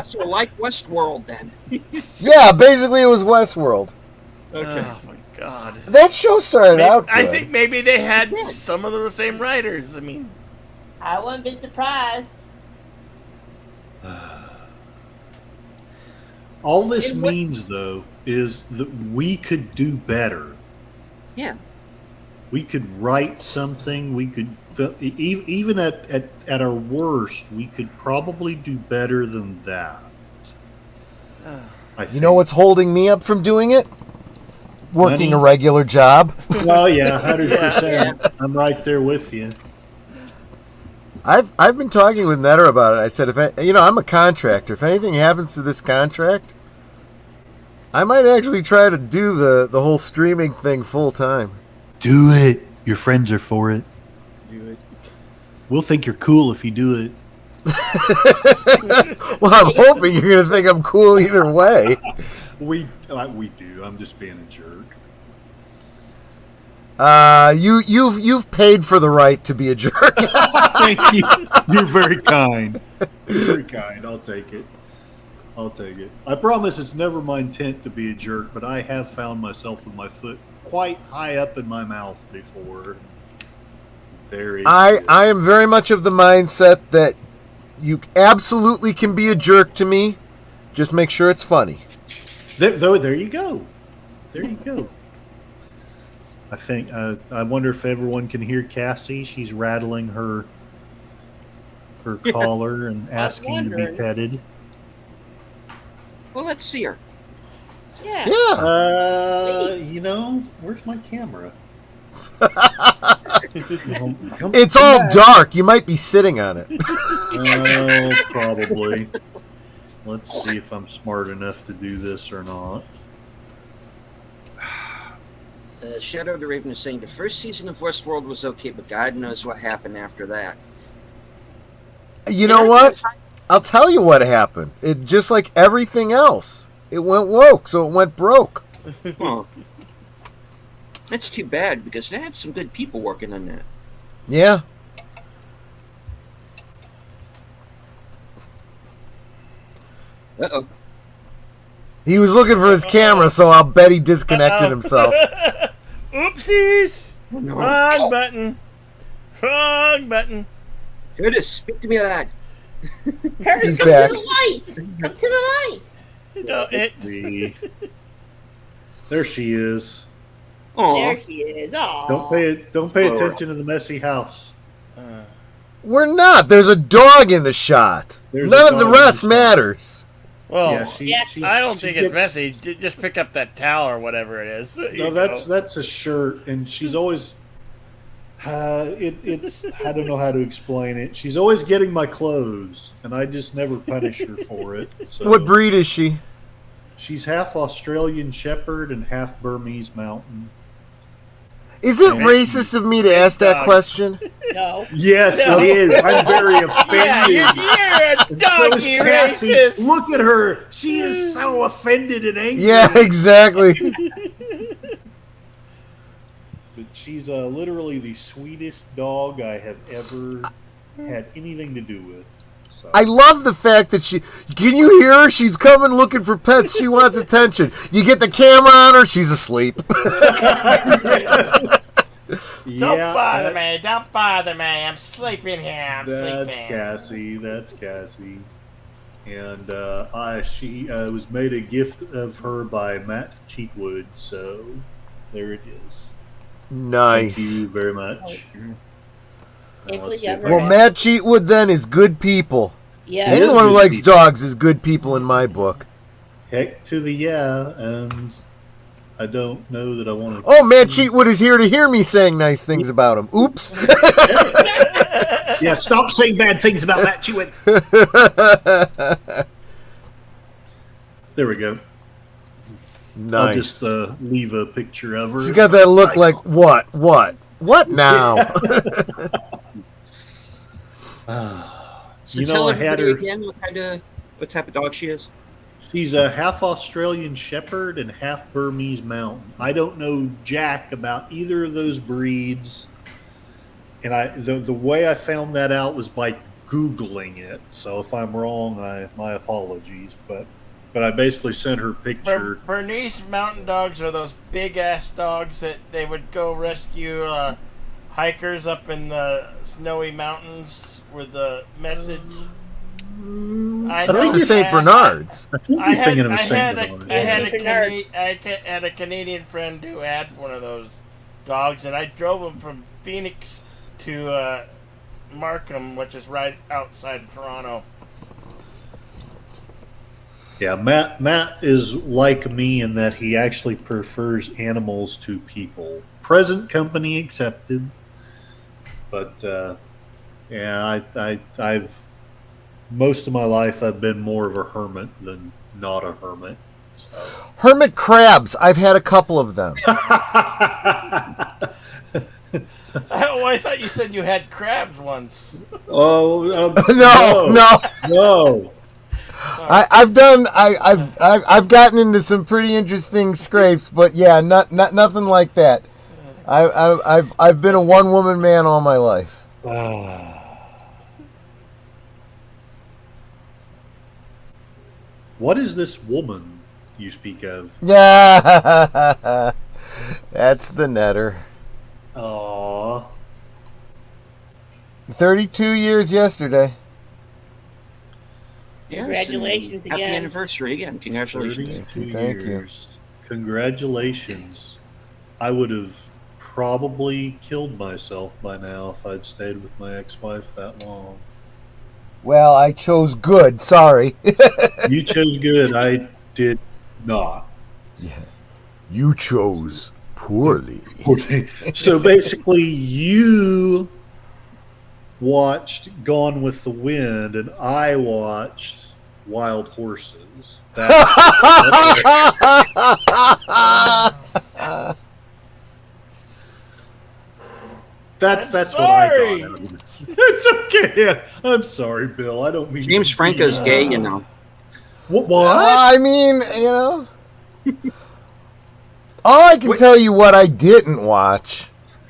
[SPEAKER 1] So like Westworld then.
[SPEAKER 2] Yeah, basically it was Westworld.
[SPEAKER 1] Okay.
[SPEAKER 5] Oh my god.
[SPEAKER 2] That show started out good.
[SPEAKER 5] I think maybe they had some of the same writers. I mean,
[SPEAKER 3] I wouldn't be surprised.
[SPEAKER 4] All this means, though, is that we could do better.
[SPEAKER 1] Yeah.
[SPEAKER 4] We could write something. We could, even at our worst, we could probably do better than that.
[SPEAKER 2] You know what's holding me up from doing it? Working
[SPEAKER 4] Money?
[SPEAKER 2] a regular job.
[SPEAKER 4] Well, yeah, 100%. I'm right there with you.
[SPEAKER 2] I've been talking with Netter about it. I said, I'm a contractor. If anything happens to this contract, I might actually try to do the whole streaming thing full time.
[SPEAKER 4] Do it. Your friends are for it. Do it. We'll think you're cool if you do it.
[SPEAKER 2] Well, I'm hoping you're going to think I'm cool either way.
[SPEAKER 4] We do. I'm just being a jerk.
[SPEAKER 2] You've paid for the right to be a jerk.
[SPEAKER 4] Thank you. You're very kind. You're very kind. I'll take it. I promise it's never my intent to be a jerk, but I have found myself with my foot quite high up in my mouth before.
[SPEAKER 2] I am very much of the mindset that you absolutely can be a jerk to me. Just make sure it's funny.
[SPEAKER 4] There you go. There you go. I think I wonder if everyone can hear Cassie. She's rattling her collar and asking to be
[SPEAKER 3] wondering.
[SPEAKER 4] petted.
[SPEAKER 1] Well, let's see her.
[SPEAKER 3] Yeah.
[SPEAKER 2] Yeah.
[SPEAKER 4] Where's my camera?
[SPEAKER 2] It's all dark. You might be sitting on it.
[SPEAKER 4] Oh, probably. Let's see if I'm smart enough to do this or not.
[SPEAKER 1] Shadow the Raven is saying the first season of Westworld was okay, but God knows what happened after that.
[SPEAKER 2] You know what? I'll tell you what happened. It just like everything else. It went woke, so it went broke.
[SPEAKER 1] Well, that's too bad because they had some good people working on that.
[SPEAKER 2] Yeah.
[SPEAKER 1] Uh-oh.
[SPEAKER 2] He was looking for his camera, so I'll bet he disconnected himself.
[SPEAKER 5] Oopsies!
[SPEAKER 1] Oh, no.
[SPEAKER 5] Wrong button. Wrong button.
[SPEAKER 1] Curtis, speak to me, lad.
[SPEAKER 3] Curtis,
[SPEAKER 2] He's
[SPEAKER 3] come
[SPEAKER 2] back.
[SPEAKER 3] to the light. Come to the light.
[SPEAKER 5] No, it,
[SPEAKER 4] There she is.
[SPEAKER 1] Oh,
[SPEAKER 3] There she is. Aw.
[SPEAKER 4] Don't pay
[SPEAKER 1] Lower.
[SPEAKER 4] attention to the messy house.
[SPEAKER 2] We're not. There's a dog in the shot.
[SPEAKER 4] There's
[SPEAKER 2] None
[SPEAKER 4] a
[SPEAKER 2] of the
[SPEAKER 4] dog in
[SPEAKER 2] rest
[SPEAKER 4] the shot.
[SPEAKER 2] matters.
[SPEAKER 5] well,
[SPEAKER 3] Yeah.
[SPEAKER 5] I don't
[SPEAKER 4] she
[SPEAKER 5] think it's
[SPEAKER 4] gets-
[SPEAKER 5] messy. Just pick up that towel or whatever it is.
[SPEAKER 4] No,
[SPEAKER 5] You
[SPEAKER 4] that's a shirt, and she's always. It's I don't know how to explain it. She's always getting my clothes, and I just never punish her for it. So.
[SPEAKER 2] What breed is she?
[SPEAKER 4] She's half Australian Shepherd and half Burmese Mountain.
[SPEAKER 2] Is it
[SPEAKER 5] Yeah.
[SPEAKER 2] racist of me to ask that
[SPEAKER 5] Dog.
[SPEAKER 2] question?
[SPEAKER 3] No.
[SPEAKER 4] Yes,
[SPEAKER 5] No.
[SPEAKER 4] it is. I'm very
[SPEAKER 5] Yeah,
[SPEAKER 4] offended.
[SPEAKER 5] you're a
[SPEAKER 4] So is
[SPEAKER 5] doggy
[SPEAKER 4] Cassie.
[SPEAKER 5] racist.
[SPEAKER 4] Look at her. She is so offended and angry.
[SPEAKER 2] Yeah, exactly.
[SPEAKER 4] But she's literally the sweetest dog I have ever had anything to do with. So.
[SPEAKER 2] I love the fact that she. Can you hear her? She's coming looking for pets. She wants attention. You get the camera on her, she's asleep.
[SPEAKER 5] Don't bother me. Don't bother me. I'm sleeping here. I'm
[SPEAKER 4] That's
[SPEAKER 5] sleeping.
[SPEAKER 4] Cassie. That's Cassie. And she was made a gift of her by Matt Cheatwood. So there it is.
[SPEAKER 2] Nice.
[SPEAKER 4] Thank you very much.
[SPEAKER 3] Can't
[SPEAKER 4] Let's
[SPEAKER 3] believe
[SPEAKER 4] see
[SPEAKER 3] you
[SPEAKER 4] if I
[SPEAKER 3] ever
[SPEAKER 2] Well,
[SPEAKER 3] had-
[SPEAKER 2] Matt Cheatwood then is good people.
[SPEAKER 3] Yeah.
[SPEAKER 4] It is
[SPEAKER 2] Anyone who
[SPEAKER 4] good
[SPEAKER 2] likes
[SPEAKER 4] people.
[SPEAKER 2] dogs is good people in my book.
[SPEAKER 4] Heck to the yeah, and I don't know that I want to.
[SPEAKER 2] Oh, Matt Cheatwood is here to hear me saying nice things about him. Oops.
[SPEAKER 4] Yeah, stop saying bad things about Matt Cheatwood. There we go. I'll
[SPEAKER 2] Nice.
[SPEAKER 4] just leave a picture of her.
[SPEAKER 2] She's got that look like, what? What now?
[SPEAKER 1] So
[SPEAKER 4] You know,
[SPEAKER 1] tell
[SPEAKER 4] I had
[SPEAKER 1] everybody
[SPEAKER 4] her-
[SPEAKER 1] again what type of dog she is.
[SPEAKER 4] She's a half Australian Shepherd and half Burmese Mountain. I don't know jack about either of those breeds, and the way I found that out was by Googling it. So if I'm wrong, my apologies. But I basically sent her picture.
[SPEAKER 5] Bernese mountain dogs are those big ass dogs that they would go rescue hikers up in the snowy mountains with the message.
[SPEAKER 2] I think you're St. Bernards.
[SPEAKER 4] I think you're thinking of a Saint Bernard.
[SPEAKER 5] I had a
[SPEAKER 3] Bernard.
[SPEAKER 5] had a Canadian friend who had one of those dogs, and I drove him from Phoenix to Markham, which is right outside of Toronto.
[SPEAKER 4] Yeah, Matt is like me in that he actually prefers animals to people. Present company accepted. But yeah, I've most of my life I've been more of a hermit than not a hermit. So.
[SPEAKER 2] Hermit crabs. I've had a couple of them.
[SPEAKER 5] Oh, I thought you said you had crabs once.
[SPEAKER 4] Oh
[SPEAKER 2] No. I've gotten into some pretty interesting scrapes, but yeah, not nothing like that. I've been a one woman man all my life.
[SPEAKER 4] What is this woman you speak of?
[SPEAKER 2] Yeah, that's the netter.
[SPEAKER 4] Aww.
[SPEAKER 2] 32 years yesterday.
[SPEAKER 1] Yes,
[SPEAKER 3] Congratulations
[SPEAKER 1] and happy
[SPEAKER 3] again.
[SPEAKER 1] anniversary again. Congratulations.
[SPEAKER 4] 32
[SPEAKER 2] Thank you.
[SPEAKER 4] years. Congratulations. I would have probably killed myself by now if I'd stayed with my ex-wife that long.
[SPEAKER 2] Well, I chose good. Sorry.
[SPEAKER 4] You chose good. I did not.
[SPEAKER 2] Yeah. You chose poorly.
[SPEAKER 4] So basically, you watched Gone with the Wind, and I watched Wild Horses. That's what I got. It's okay. I'm sorry, Bill. I don't mean
[SPEAKER 1] James
[SPEAKER 4] to
[SPEAKER 1] Franco's
[SPEAKER 4] be-
[SPEAKER 1] gay, you know.
[SPEAKER 4] What?
[SPEAKER 2] I mean, all I can tell you what I didn't watch.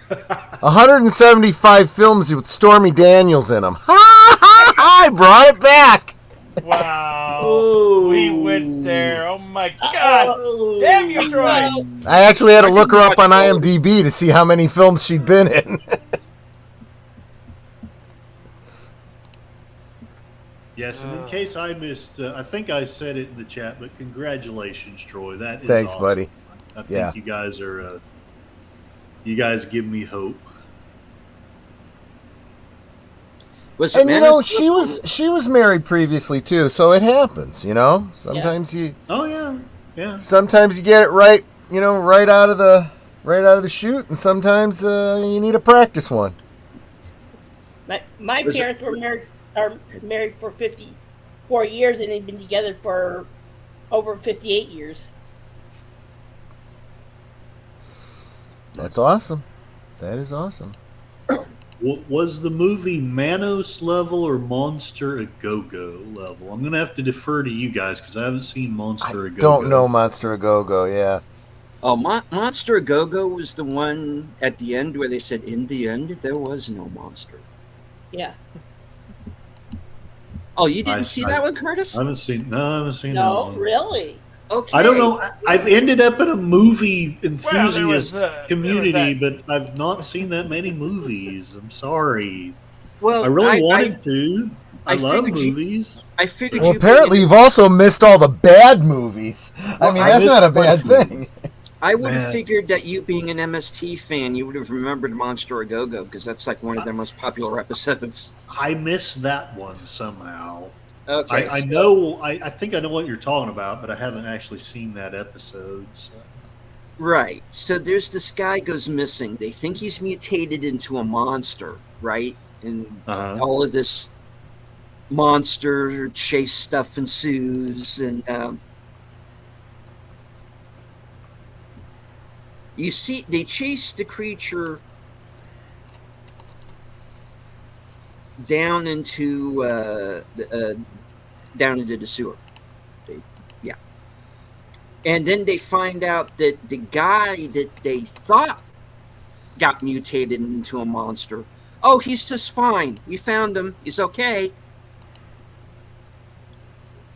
[SPEAKER 2] 175 films with Stormy Daniels in them. I brought it back.
[SPEAKER 5] Wow.
[SPEAKER 4] Oh.
[SPEAKER 5] We went there. Oh my God. Damn you, Troy.
[SPEAKER 2] I actually had to look her up on IMDb to see how many films she'd been in.
[SPEAKER 4] Yes, and in case I missed, I think I said it in the chat, but congratulations, Troy. That is
[SPEAKER 2] Thanks,
[SPEAKER 4] awesome.
[SPEAKER 2] buddy.
[SPEAKER 4] I think
[SPEAKER 2] Yeah.
[SPEAKER 4] you guys are, you guys give me hope.
[SPEAKER 1] Was it
[SPEAKER 2] And
[SPEAKER 1] Man-
[SPEAKER 2] she was married previously too, so it happens. Sometimes
[SPEAKER 4] Oh yeah, yeah.
[SPEAKER 2] sometimes you get it right. Right out of the chute, and sometimes you need a practice one.
[SPEAKER 3] My
[SPEAKER 1] Was it-
[SPEAKER 3] parents are married for 54 years, and they've been together for over 58 years.
[SPEAKER 2] That's awesome. That is awesome.
[SPEAKER 4] Was the movie Manos level or Monster a Go-Go level? I'm gonna have to defer to you guys because I haven't seen Monster a Go-Go.
[SPEAKER 2] Don't know Monster a Go-Go. Yeah.
[SPEAKER 1] Oh, Monster a Go-Go was the one at the end where they said, in the end, there was no monster.
[SPEAKER 3] Yeah.
[SPEAKER 1] Oh, you didn't
[SPEAKER 4] I-
[SPEAKER 1] see
[SPEAKER 4] I-
[SPEAKER 1] that one, Curtis?
[SPEAKER 4] I haven't seen that
[SPEAKER 3] No,
[SPEAKER 4] one.
[SPEAKER 3] really.
[SPEAKER 1] Okay.
[SPEAKER 4] I don't know. I've ended up in a movie
[SPEAKER 5] Well,
[SPEAKER 4] enthusiast
[SPEAKER 5] there
[SPEAKER 4] community,
[SPEAKER 5] was
[SPEAKER 4] but I've not seen that many movies. I'm sorry.
[SPEAKER 1] Well,
[SPEAKER 4] I really wanted to. I love
[SPEAKER 1] figured you-
[SPEAKER 4] movies.
[SPEAKER 1] I figured
[SPEAKER 2] Well,
[SPEAKER 1] you.
[SPEAKER 2] apparently you've also missed all the bad movies. I mean,
[SPEAKER 1] I
[SPEAKER 2] that's
[SPEAKER 4] missed
[SPEAKER 2] not a bad
[SPEAKER 4] quite a few.
[SPEAKER 2] thing.
[SPEAKER 1] I would have
[SPEAKER 4] Man.
[SPEAKER 1] figured that you being an MST fan, you would have remembered Monster a Go-Go because that's like one of their most popular episodes.
[SPEAKER 4] I missed that one somehow.
[SPEAKER 1] Okay.
[SPEAKER 4] I
[SPEAKER 1] so-
[SPEAKER 4] know. I think I know what you're talking about, but I haven't actually seen that episode. So.
[SPEAKER 1] Right. So there's this guy goes missing. They think he's mutated into a monster, right? And
[SPEAKER 4] Uh-huh.
[SPEAKER 1] all of this monster chase stuff ensues, and you see they chase the creature down into the sewer. Yeah. And then they find out that the guy that they thought got mutated into a monster, oh, he's just fine. We found him. He's okay.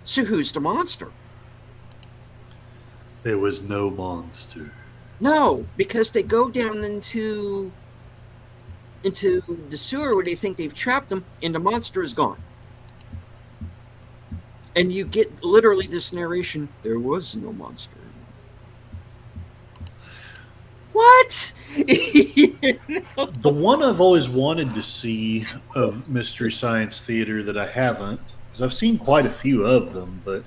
[SPEAKER 1] So who's the monster?
[SPEAKER 4] There was no monster.
[SPEAKER 1] No, because they go down into the sewer where they think they've trapped him, and the monster is gone. And you get literally this narration: there was no monster. What?
[SPEAKER 4] The one I've always wanted to see of Mystery Science Theater that I haven't, because I've seen quite a few of them, but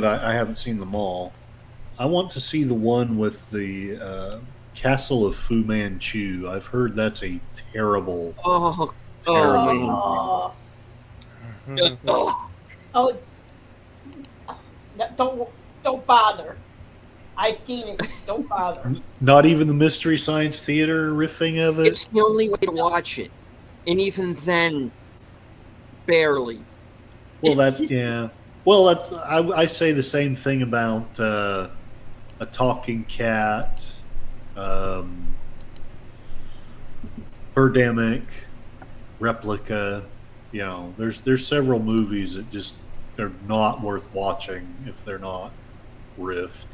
[SPEAKER 4] I haven't seen them all. I want to see the one with the Castle of Fu Manchu. I've heard that's a terrible,
[SPEAKER 1] Oh,
[SPEAKER 4] terrible
[SPEAKER 1] man.
[SPEAKER 3] Oh, oh, don't bother. I've seen it. Don't bother.
[SPEAKER 4] Not even the Mystery Science Theater riffing of it.
[SPEAKER 1] It's the only way to watch it, and even then, barely.
[SPEAKER 4] Well, yeah. Well, that's I say the same thing about a talking cat, Birdemic, Replica. You know, there's several movies that just they're not worth watching if they're not riffed.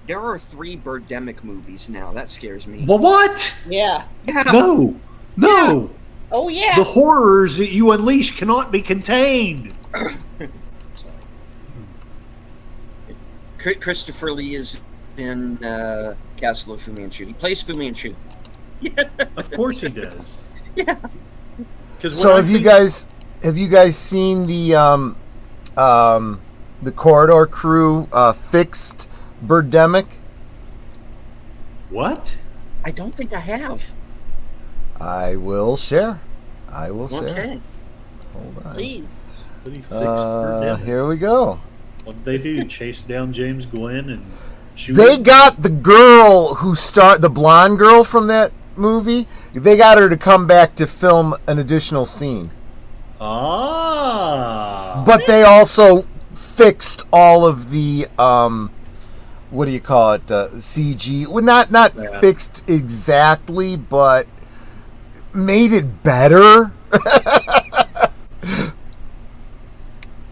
[SPEAKER 1] There are 3 Birdemic movies now. That scares me.
[SPEAKER 4] Well, what?
[SPEAKER 3] Yeah.
[SPEAKER 1] Yeah.
[SPEAKER 4] No.
[SPEAKER 3] Oh, yeah.
[SPEAKER 4] The horrors that you unleash cannot be contained.
[SPEAKER 1] Christopher Lee is in Castle of Fu Manchu. He plays Fu Manchu.
[SPEAKER 4] Of course he does.
[SPEAKER 1] Yeah.
[SPEAKER 2] So have you guys seen the Corridor Crew fixed Birdemic?
[SPEAKER 4] What?
[SPEAKER 1] I don't think I have.
[SPEAKER 2] I will share. Hold
[SPEAKER 1] Okay.
[SPEAKER 2] on.
[SPEAKER 3] Please.
[SPEAKER 4] But he fixed Birdemic.
[SPEAKER 2] Here we go.
[SPEAKER 4] What did they do? Chase down James Glenn and shoot
[SPEAKER 2] They
[SPEAKER 4] him?
[SPEAKER 2] got the girl the blonde girl from that movie. They got her to come back to film an additional scene.
[SPEAKER 4] Ah.
[SPEAKER 2] But they also fixed all of the what do you call it? CG. Well, not
[SPEAKER 4] Yeah.
[SPEAKER 2] fixed exactly, but made it better.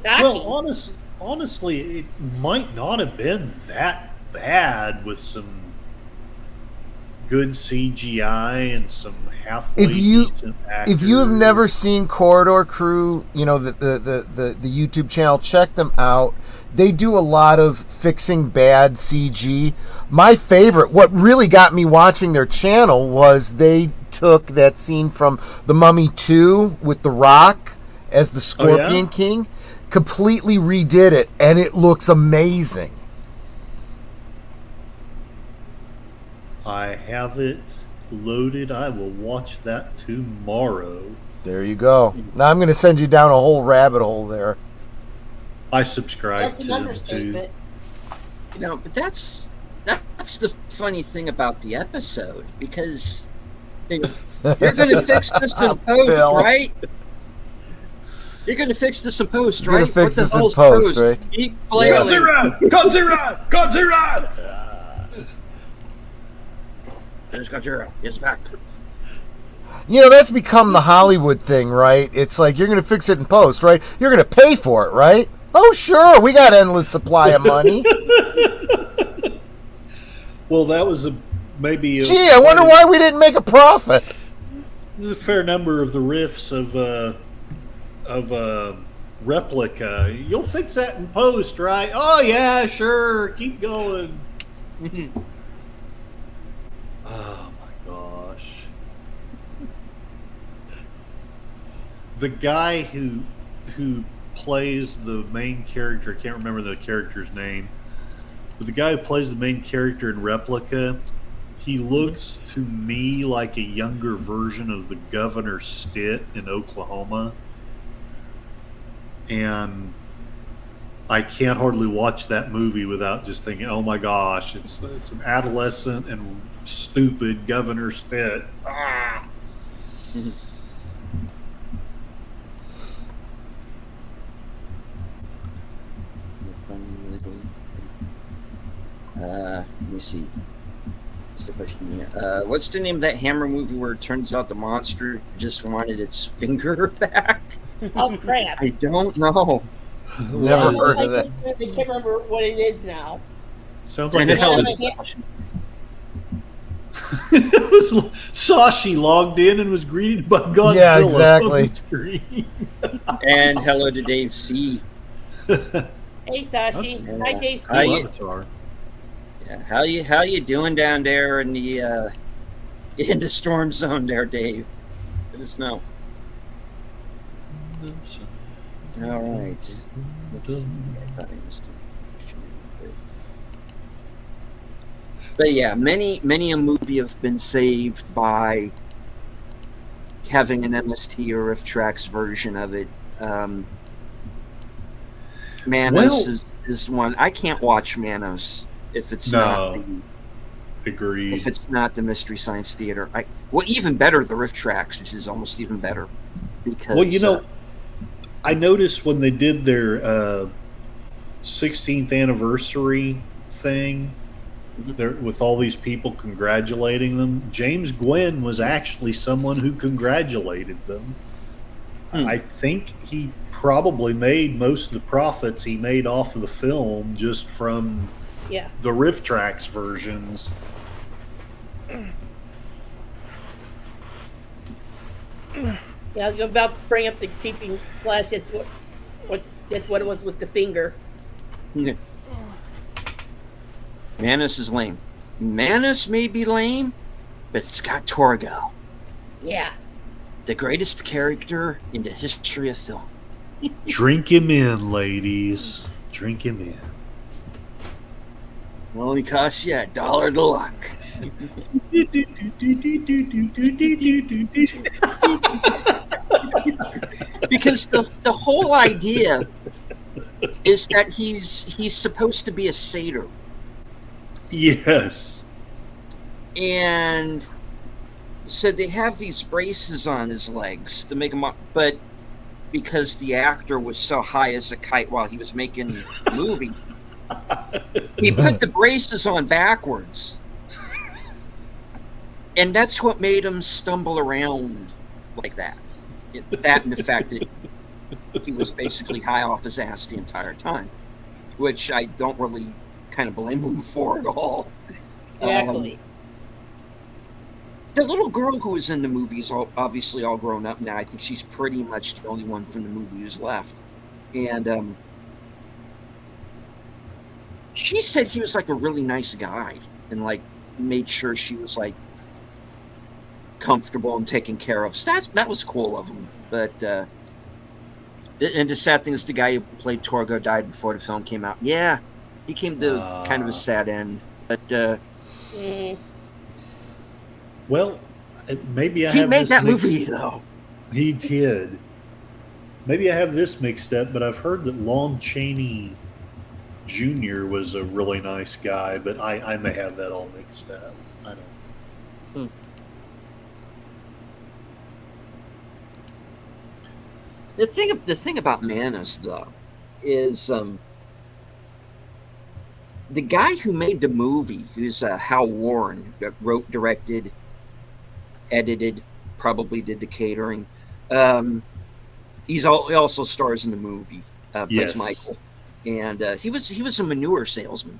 [SPEAKER 3] Shocking.
[SPEAKER 4] Well, honestly, it might not have been that bad with some good CGI and some halfway
[SPEAKER 2] If you-
[SPEAKER 4] decent
[SPEAKER 2] If you have
[SPEAKER 4] actors.
[SPEAKER 2] never seen Corridor Crew, the YouTube channel, check them out. They do a lot of fixing bad CG. My favorite, what really got me watching their channel, was they took that scene from The Mummy 2 with The Rock as the Scorpion King, completely redid it, and it looks amazing.
[SPEAKER 4] I have it loaded. I will watch that tomorrow.
[SPEAKER 2] There you go. Now I'm going to send you down a whole rabbit hole there.
[SPEAKER 4] I subscribe
[SPEAKER 3] That's
[SPEAKER 4] to
[SPEAKER 3] an
[SPEAKER 4] them too.
[SPEAKER 3] understatement.
[SPEAKER 1] But that's the funny thing about the episode, because you're going to fix this in post,
[SPEAKER 2] Bill.
[SPEAKER 1] right? You're going to fix this in post,
[SPEAKER 2] You're
[SPEAKER 1] right?
[SPEAKER 2] gonna fix
[SPEAKER 1] What the
[SPEAKER 2] this in
[SPEAKER 1] hell's
[SPEAKER 2] post, right?
[SPEAKER 1] Keep flailing.
[SPEAKER 4] Godzilla!
[SPEAKER 1] There's Godzilla. It's back.
[SPEAKER 2] That's become the Hollywood thing, right? It's like, you're going to fix it in post, right? You're going to pay for it, right? Oh, sure, we got endless supply of money.
[SPEAKER 4] Well, that was maybe.
[SPEAKER 2] Gee, I wonder why we didn't make a profit.
[SPEAKER 4] There's a fair number of the riffs of Replica. You'll fix that in post, right? Oh yeah, sure. Keep going. Oh my gosh. The guy who plays the main character, I can't remember the character's name, but the guy who plays the main character in Replica, he looks to me like a younger version of the Governor Stitt in Oklahoma. And I can't hardly watch that movie without just thinking, oh my gosh, it's an adolescent and stupid Governor Stitt. Ah!
[SPEAKER 1] Let me see. What's the question here? What's the name of that Hammer movie where it turns out the monster just wanted its finger back?
[SPEAKER 3] Oh crap!
[SPEAKER 1] I don't know.
[SPEAKER 2] Never heard of that.
[SPEAKER 3] I can't remember what it is now.
[SPEAKER 4] Sounds like
[SPEAKER 1] And
[SPEAKER 4] a
[SPEAKER 1] it's hell
[SPEAKER 4] it was Sashi logged in and was greeted by Godzilla.
[SPEAKER 2] Yeah, exactly.
[SPEAKER 4] On the screen.
[SPEAKER 1] And hello to Dave C.
[SPEAKER 3] Hey Sashi,
[SPEAKER 1] Okay.
[SPEAKER 3] hi Dave.
[SPEAKER 1] Hi.
[SPEAKER 4] Cool avatar.
[SPEAKER 1] Yeah, how you doing down there in the storm zone there, Dave? Let us know. All right. Let's see. I thought I was doing a question, but yeah, many a movie have been saved by having an MST or RiffTrax version of it. Manos is one. I can't watch Manos if it's not
[SPEAKER 4] Agreed.
[SPEAKER 1] if it's not the Mystery Science Theater. Even better, the RiffTrax, which is almost even better. Because
[SPEAKER 4] Well, I noticed when they did their 16th anniversary thing, with all these people congratulating them, James Glenn was actually someone who congratulated them. I think he probably made most of the profits he made off of the film just from
[SPEAKER 3] Yeah.
[SPEAKER 4] the RiffTrax versions.
[SPEAKER 3] Yeah, I was about to bring up the keeping flash. That's what it was with the finger.
[SPEAKER 1] Yeah. Manus is lame. Manus may be lame, but it's got Torgo,
[SPEAKER 3] Yeah.
[SPEAKER 1] the greatest character in the history of film.
[SPEAKER 4] Drink him in, ladies. Drink him in.
[SPEAKER 1] It only costs you $1 to luck. Because the whole idea is that he's supposed to be a satyr.
[SPEAKER 4] Yes.
[SPEAKER 1] And so they have these braces on his legs to make him up, but because the actor was so high as a kite while he was making the movie, he put the braces on backwards. And that's what made him stumble around like that. That and the fact that he was basically high off his ass the entire time, which I don't really kind of blame him for at all.
[SPEAKER 3] Exactly.
[SPEAKER 1] The little girl who was in the movie is obviously all grown up now. I think she's pretty much the only one from the movie who's left. And she said he was like a really nice guy and like made sure she was like comfortable and taken care of. So that was cool of him. But and the sad thing is the guy who played Torgo died before the film came out. Yeah, he came to kind of a sad end. But
[SPEAKER 4] well, maybe I
[SPEAKER 1] he
[SPEAKER 4] have
[SPEAKER 1] made
[SPEAKER 4] this
[SPEAKER 1] that
[SPEAKER 4] mixed-
[SPEAKER 1] movie though.
[SPEAKER 4] He did. Maybe I have this mixed up, but I've heard that Lon Chaney Jr. was a really nice guy, but I may have that all mixed up. I don't.
[SPEAKER 1] The thing about Manus though is the guy who made the movie, who's Hal Warren, that wrote, directed, edited, probably did the catering. He also stars in the movie. Plays
[SPEAKER 4] Yes.
[SPEAKER 1] Michael, and he was a manure salesman.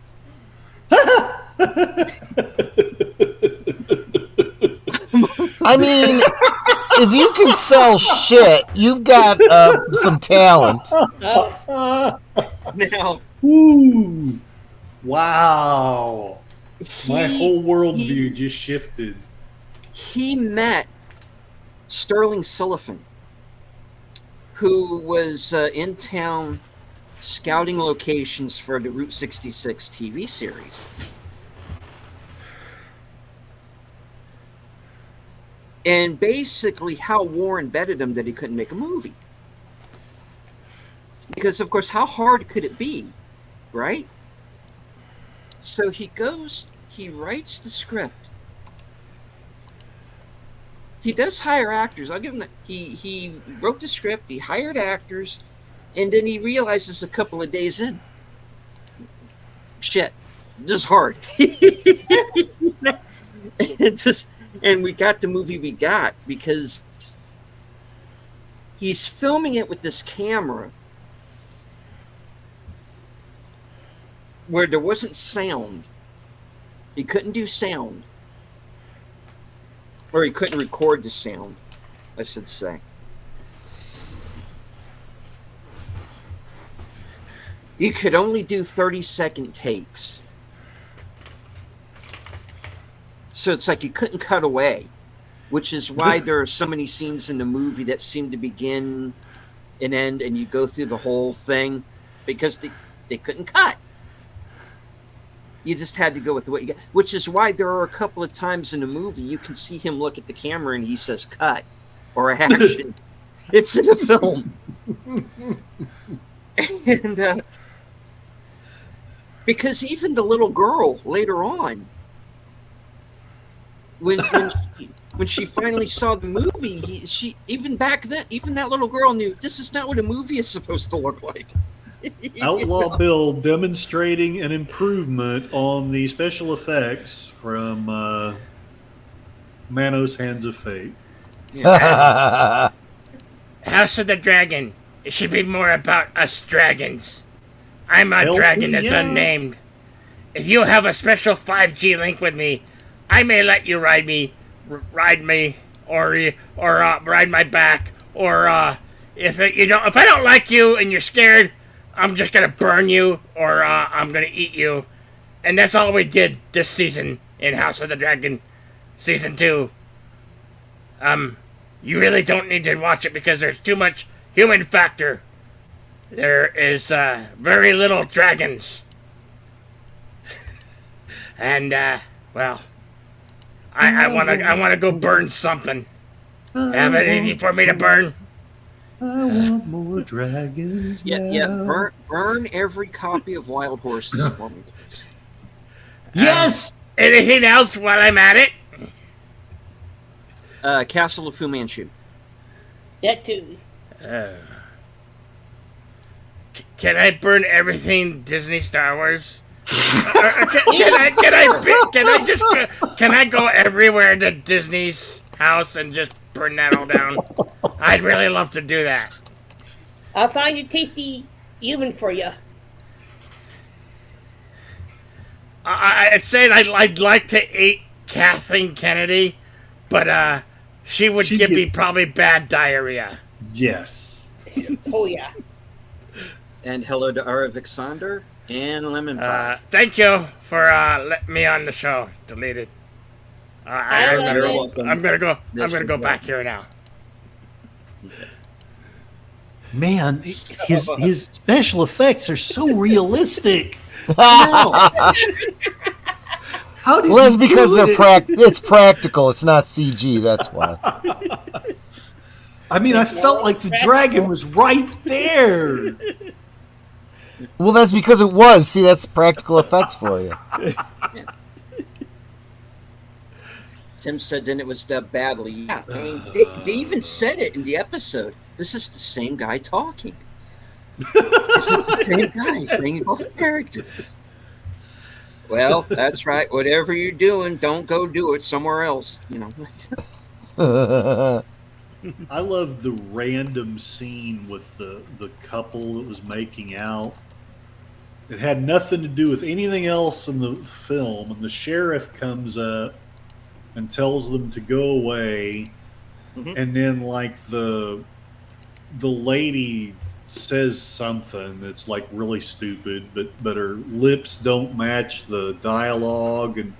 [SPEAKER 2] I mean, if you can sell shit, you've got some talent.
[SPEAKER 1] Now,
[SPEAKER 4] Ooh. Wow. My
[SPEAKER 1] he-
[SPEAKER 4] whole worldview just shifted.
[SPEAKER 1] he met Sterling Sullivan, who was in town scouting locations for the Route 66 TV series. And basically, Hal Warren betted him that he couldn't make a movie. Because, of course, how hard could it be, right? So he writes the script. He does hire actors. I'll give him that. He wrote the script, he hired actors, and then he realizes a couple of days in, shit, this is hard. And we got the movie we got because he's filming it with this camera where there wasn't sound. He couldn't do sound. Or he couldn't record the sound, I should say. You could only do 30-second takes. So it's like you couldn't cut away, which is why there are so many scenes in the movie that seem to begin and end, and you go through the whole thing because they couldn't cut. You just had to go with what you got, which is why there are a couple of times in the movie you can see him look at the camera and he says cut or action. It's in the film. And because even the little girl later on, when she finally saw the movie, she even back then, even that little girl knew this is not what a movie is supposed to look like.
[SPEAKER 4] Outlaw Bill demonstrating an improvement on the special effects from Manos Hands of Fate.
[SPEAKER 5] House of the Dragon. It should be more about us dragons. I'm a dragon that's
[SPEAKER 4] yeah.
[SPEAKER 5] unnamed. If you have a special 5G link with me, I may let you ride me, or ride my back, or if I don't like you and you're scared, I'm just gonna burn you, or I'm gonna eat you, And that's all we did this season in House of the Dragon Season 2. You really don't need to watch it because there's too much human factor. There is very little dragons. And well, I wanna go burn something. Have anything for me to burn?
[SPEAKER 4] I want more dragons.
[SPEAKER 1] Yeah.
[SPEAKER 4] now.
[SPEAKER 1] Burn every copy of Wild Horses for me, please.
[SPEAKER 4] Yes.
[SPEAKER 5] Anything else while I'm at it?
[SPEAKER 1] Castle of Fu Manchu.
[SPEAKER 3] That too.
[SPEAKER 5] Can I burn everything Disney Star Wars? Can I go everywhere to Disney's house and just burn that all down? I'd really love to do that.
[SPEAKER 3] I'll find a tasty human for you.
[SPEAKER 5] I said I'd like to eat Kathleen Kennedy, but she would give me probably bad diarrhea.
[SPEAKER 4] Yes.
[SPEAKER 3] Oh yeah.
[SPEAKER 1] And hello to Aravic and Lemon Pie.
[SPEAKER 5] Thank you for letting me on the show. Deleted. I'm gonna go back here now.
[SPEAKER 4] Man, his special effects are so realistic.
[SPEAKER 1] No.
[SPEAKER 4] How does
[SPEAKER 2] Well, that's
[SPEAKER 4] he
[SPEAKER 2] because
[SPEAKER 4] do
[SPEAKER 2] they're
[SPEAKER 4] it?
[SPEAKER 2] it's practical. It's not CG. That's why.
[SPEAKER 4] I mean, I felt like the dragon was right there.
[SPEAKER 2] Well, that's because it was. See, that's practical effects for you.
[SPEAKER 1] Tim said then it was dubbed badly. Yeah, I mean, they even said it in the episode. This is the same guy talking. This is the same guy saying both characters. Well, that's right. Whatever you're doing, don't go do it somewhere else. You know.
[SPEAKER 4] I love the random scene with the couple that was making out. It had nothing to do with anything else in the film, and the sheriff comes up and tells them to go away, and then like the lady says something that's like really stupid, but her lips don't match the dialogue, and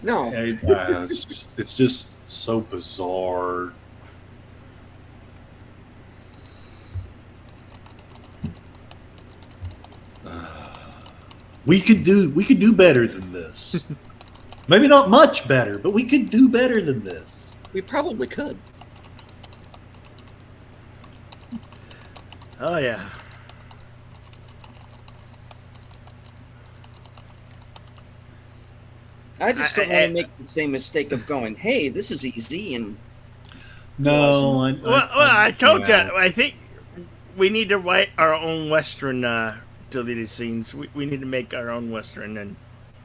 [SPEAKER 1] No.
[SPEAKER 4] it's just so bizarre. We could do better than this. Maybe not much better, but we could do better than this.
[SPEAKER 1] We probably could.
[SPEAKER 5] Oh yeah.
[SPEAKER 1] I just don't want to make the same mistake of going, hey, this is easy, and
[SPEAKER 4] No,
[SPEAKER 5] I told you. I think we need to write our own Western deleted scenes. We need to make our own Western and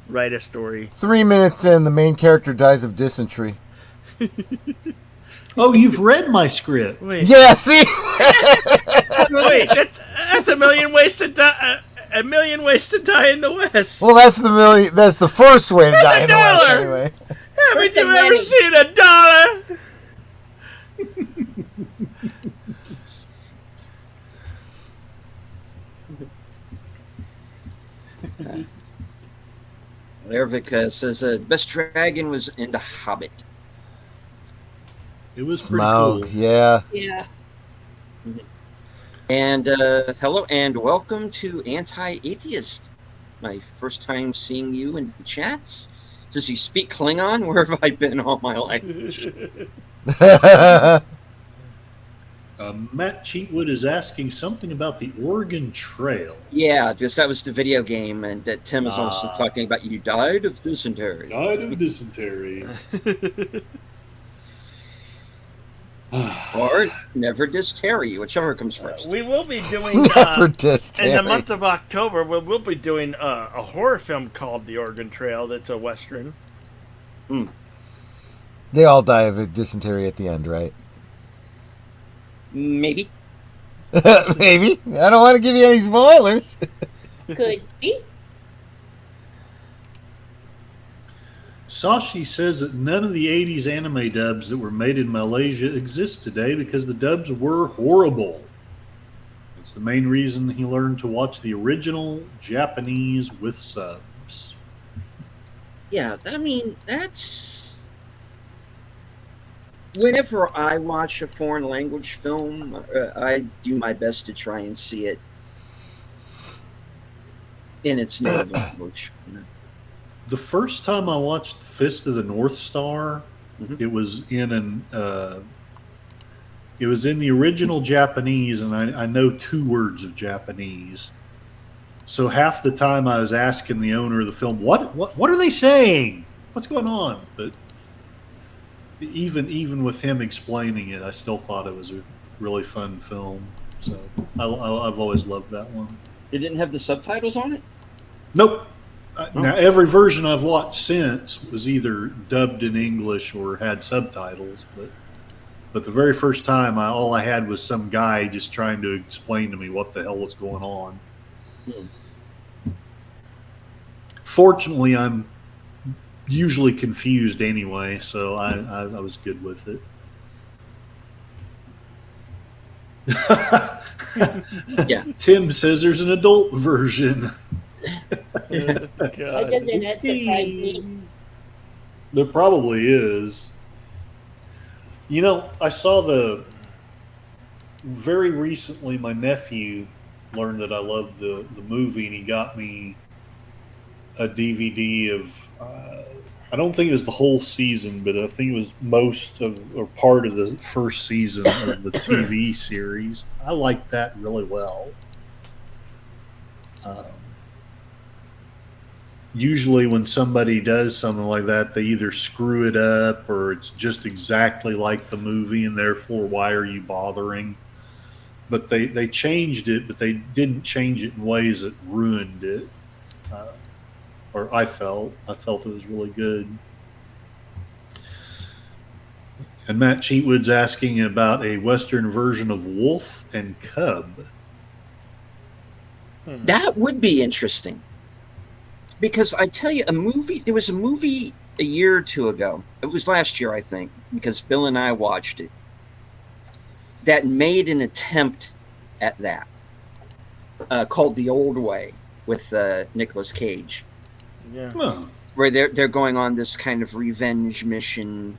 [SPEAKER 5] write a story.
[SPEAKER 2] 3 minutes in, the main character dies of dysentery.
[SPEAKER 4] Oh, you've read my script.
[SPEAKER 5] Wait,
[SPEAKER 2] Yeah, see?
[SPEAKER 5] wait, that's a million ways to die. A million ways to die in the West.
[SPEAKER 2] Well, that's the first way to die in the West,
[SPEAKER 5] $1.
[SPEAKER 2] anyway.
[SPEAKER 5] Haven't you ever seen $1?
[SPEAKER 1] Ervik says best dragon was in the Hobbit.
[SPEAKER 4] It was pretty
[SPEAKER 2] Smaug,
[SPEAKER 4] cool.
[SPEAKER 2] yeah.
[SPEAKER 3] Yeah.
[SPEAKER 1] And hello and welcome to Anti-Atheist. My first time seeing you in the chats. Does he speak Klingon? Where have I been all my life?
[SPEAKER 4] Matt Cheatwood is asking something about the Oregon Trail.
[SPEAKER 1] Yeah, because that was the video game, and that Tim is also talking about you died of dysentery.
[SPEAKER 4] Died of dysentery.
[SPEAKER 1] Or never dysentery, whichever comes first.
[SPEAKER 5] We will be doing
[SPEAKER 2] Never
[SPEAKER 5] in
[SPEAKER 2] dysentery.
[SPEAKER 5] the month of October. We'll be doing a horror film called The Oregon Trail. That's a Western.
[SPEAKER 2] They all die of dysentery at the end, right?
[SPEAKER 1] Maybe.
[SPEAKER 2] Maybe. I don't want to give you any spoilers.
[SPEAKER 3] Could be.
[SPEAKER 4] Sashi says that none of the 80s anime dubs that were made in Malaysia exist today because the dubs were horrible. It's the main reason he learned to watch the original Japanese with subs.
[SPEAKER 1] Yeah, I mean, that's whenever I watch a foreign language film, I do my best to try and see it in its native language.
[SPEAKER 4] The first time I watched Fist of the North Star,
[SPEAKER 1] Mhm.
[SPEAKER 4] it was in it was in the original Japanese, and I know 2 words of Japanese. So half the time I was asking the owner of the film, what are they saying? What's going on? But even with him explaining it, I still thought it was a really fun film. So I've always loved that one.
[SPEAKER 1] It didn't have the subtitles on it?
[SPEAKER 4] Nope. Now every version I've watched since was either dubbed in English or had subtitles, but the very first time, all I had was some guy just trying to explain to me what the hell was going on. Fortunately, I'm usually confused anyway, so I was good with it.
[SPEAKER 1] Yeah.
[SPEAKER 4] Tim says there's an adult version.
[SPEAKER 3] I didn't that surprise me.
[SPEAKER 4] There probably is. You know, I saw very recently my nephew learned that I loved the movie, and he got me a DVD of I don't think it was the whole season, but I think it was most of or part of the first season of the TV series. I liked that really well. Usually when somebody does something like that, they either screw it up or it's just exactly like the movie, and therefore why are you bothering? But they changed it, but they didn't change it in ways that ruined it. Or I felt it was really good. And Matt Cheatwood's asking about a Western version of Wolf and Cub.
[SPEAKER 1] That would be interesting. Because I tell you, there was a movie a year or two ago. It was last year, I think, because Bill and I watched it, that made an attempt at that, called The Old Way with Nicolas Cage.
[SPEAKER 5] Yeah.
[SPEAKER 4] Huh.
[SPEAKER 1] Where they're going on this kind of revenge mission.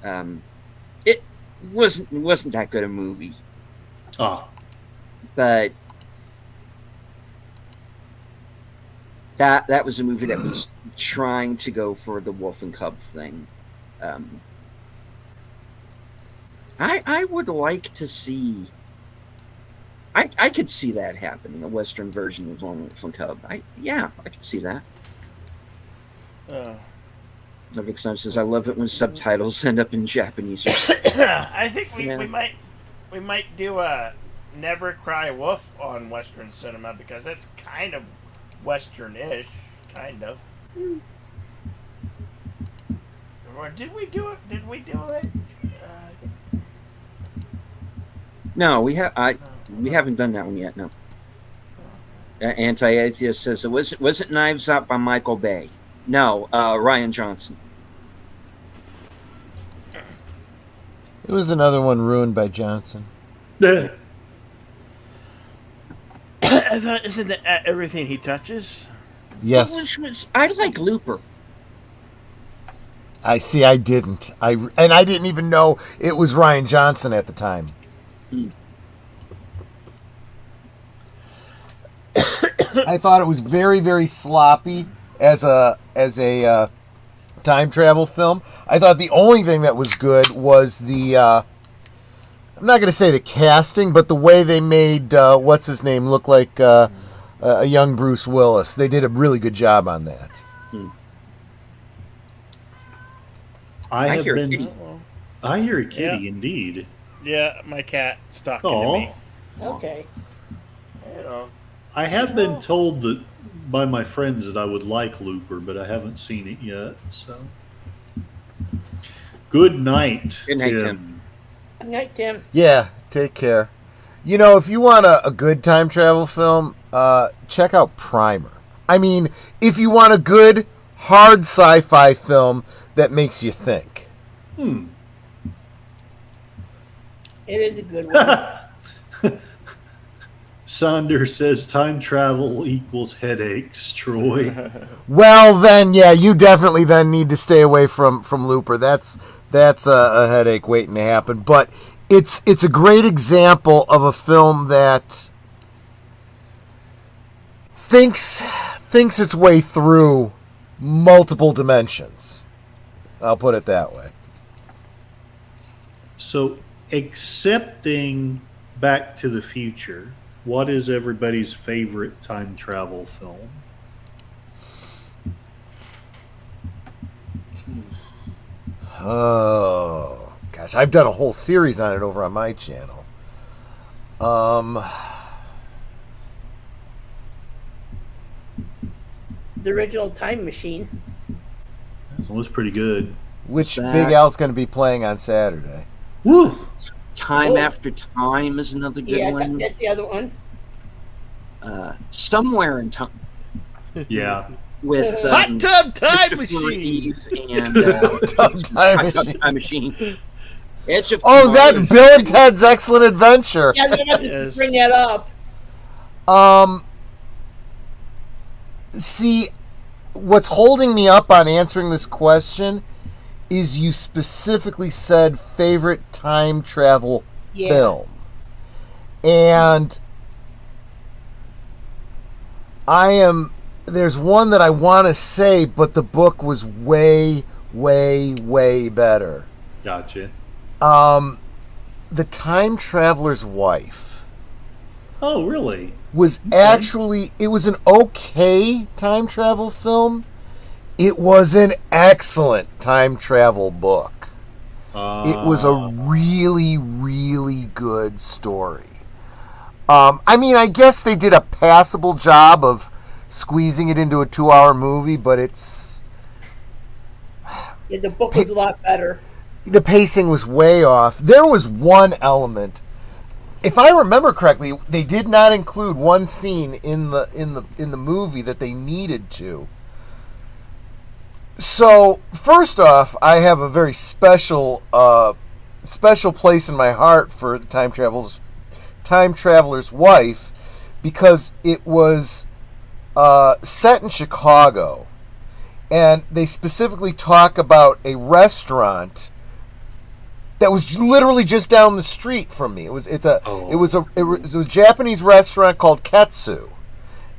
[SPEAKER 1] It wasn't that good a movie, but that was a movie that was trying to go for the wolf and cub thing. I would like to see. I could see that happening, a Western version of Wolf and Cub. I could see that. Vic Sun says, "I love it when subtitles end up in Japanese."
[SPEAKER 5] I think we
[SPEAKER 1] Yeah.
[SPEAKER 5] might do a Never Cry Wolf on Western cinema, because that's kind of Western-ish, kind of. Or did we do it?
[SPEAKER 1] No, we haven't done that one yet. No. Anti-atheist says, "Was it Knives Out by Michael Bay?" No, Ryan Johnson.
[SPEAKER 2] It was another one ruined by Johnson.
[SPEAKER 4] Yeah.
[SPEAKER 5] I thought, isn't that Everything He Touches?
[SPEAKER 2] Yes.
[SPEAKER 1] I like Looper.
[SPEAKER 2] I see. I didn't. I didn't even know it was Ryan Johnson at the time. I thought it was very, very sloppy as a time travel film. I thought the only thing that was good was the I'm not going to say the casting, but the way they made what's his name look like a young Bruce Willis. They did a really good job on that.
[SPEAKER 4] I
[SPEAKER 1] hear a kitty.
[SPEAKER 4] hear a kitty, indeed.
[SPEAKER 5] Yeah, my cat's talking
[SPEAKER 4] Aw.
[SPEAKER 5] to me.
[SPEAKER 3] Okay.
[SPEAKER 5] You know.
[SPEAKER 4] I have been told that by my friends that I would like Looper, but I haven't seen it yet. So, good night,
[SPEAKER 1] Good night,
[SPEAKER 4] Tim.
[SPEAKER 1] Tim.
[SPEAKER 3] Good night, Tim.
[SPEAKER 2] Yeah, take care. You know, if you want a good time travel film, check out Primer. I mean, if you want a good, hard sci-fi film that makes you think.
[SPEAKER 3] It is a good one.
[SPEAKER 4] Saunders says time travel equals headaches, Troy.
[SPEAKER 2] Well, then, yeah, you definitely then need to stay away from Looper. That's a headache waiting to happen. But it's a great example of a film that thinks its way through multiple dimensions. I'll put it that way.
[SPEAKER 4] So, accepting Back to the Future, what is everybody's favorite time travel film?
[SPEAKER 2] Oh, gosh, I've done a whole series on it over on my channel.
[SPEAKER 3] The original Time Machine.
[SPEAKER 4] It was pretty good.
[SPEAKER 2] Which
[SPEAKER 1] That-
[SPEAKER 2] Big Al's going to be playing on Saturday.
[SPEAKER 4] Woo!
[SPEAKER 1] Time
[SPEAKER 3] Oh.
[SPEAKER 1] After Time is another good
[SPEAKER 3] Yeah,
[SPEAKER 1] one.
[SPEAKER 3] that's the other one.
[SPEAKER 1] Somewhere in Time
[SPEAKER 4] Yeah.
[SPEAKER 1] with
[SPEAKER 5] Hot Tub Time
[SPEAKER 1] Christopher
[SPEAKER 5] Machine.
[SPEAKER 1] Reeve and
[SPEAKER 2] Time
[SPEAKER 1] Hot
[SPEAKER 2] Machine.
[SPEAKER 1] Tub Time Machine. Edge of
[SPEAKER 2] Oh,
[SPEAKER 1] Tomorrow
[SPEAKER 2] that's
[SPEAKER 1] is-
[SPEAKER 2] Bill and Ted's Excellent Adventure.
[SPEAKER 3] Yeah, they're about to
[SPEAKER 5] Yes.
[SPEAKER 3] bring that up.
[SPEAKER 2] See, what's holding me up on answering this question is you specifically said favorite time travel
[SPEAKER 3] Yeah.
[SPEAKER 2] film. And there's one that I want to say, but the book was way, way, way better.
[SPEAKER 4] Gotcha.
[SPEAKER 2] The Time Traveler's Wife
[SPEAKER 4] Oh, really?
[SPEAKER 2] was actually, it was an okay time travel film. It was an excellent time travel book. It was a really, really good story. I mean, I guess they did a passable job of squeezing it into a 2-hour movie, but
[SPEAKER 3] Yeah, the book was a lot better.
[SPEAKER 2] the pacing was way off. There was one element, if I remember correctly, they did not include one scene in the movie that they needed to. So, first off, I have a very special place in my heart for the Time Traveler's Wife, because it was set in Chicago, and they specifically talk about a restaurant that was literally just down the street from me. It was a Japanese restaurant called Ketsu,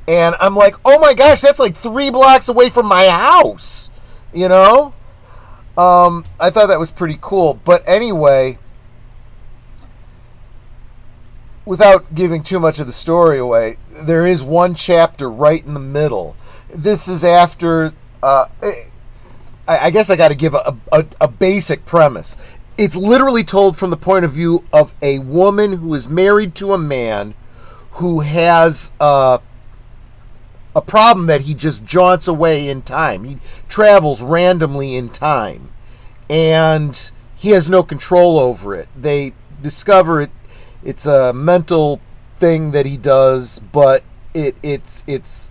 [SPEAKER 2] and I'm like, oh my gosh, that's like 3 blocks away from my house, you know. I thought that was pretty cool. But anyway, without giving too much of the story away, there is one chapter right in the middle. This is after. I guess I got to give a basic premise. It's literally told from the point of view of a woman who is married to a man who has a problem that he just jaunts away in time. He travels randomly in time, and he has no control over it. They discover it's a mental thing that he does, but it's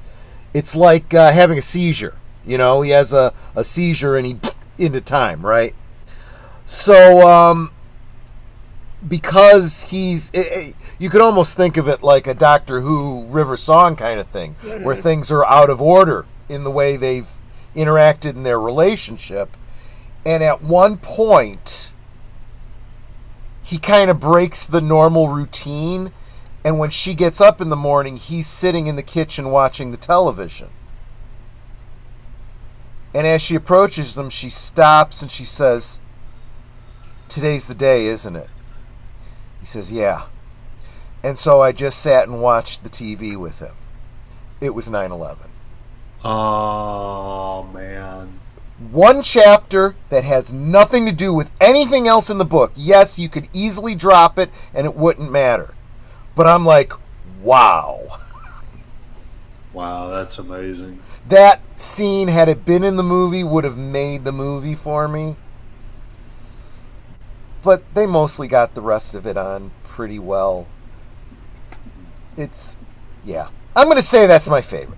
[SPEAKER 2] like having a seizure. You know, he has a seizure and he into time, right? So, because you could almost think of it like a Doctor Who River Song kind of thing, where things are out of order in the way they've interacted in their relationship. And at one point, he kind of breaks the normal routine. And when she gets up in the morning, he's sitting in the kitchen watching the television. And as she approaches them, she stops and she says, "Today's the day, isn't it?" He says, "Yeah." And so I just sat and watched the TV with him. It was 9/11.
[SPEAKER 4] Oh, man.
[SPEAKER 2] One chapter that has nothing to do with anything else in the book. Yes, you could easily drop it and it wouldn't matter. But I'm like, wow.
[SPEAKER 4] Wow, that's amazing.
[SPEAKER 2] That scene, had it been in the movie, would have made the movie for me. But they mostly got the rest of it on pretty well. Yeah. I'm going to say that's my favorite.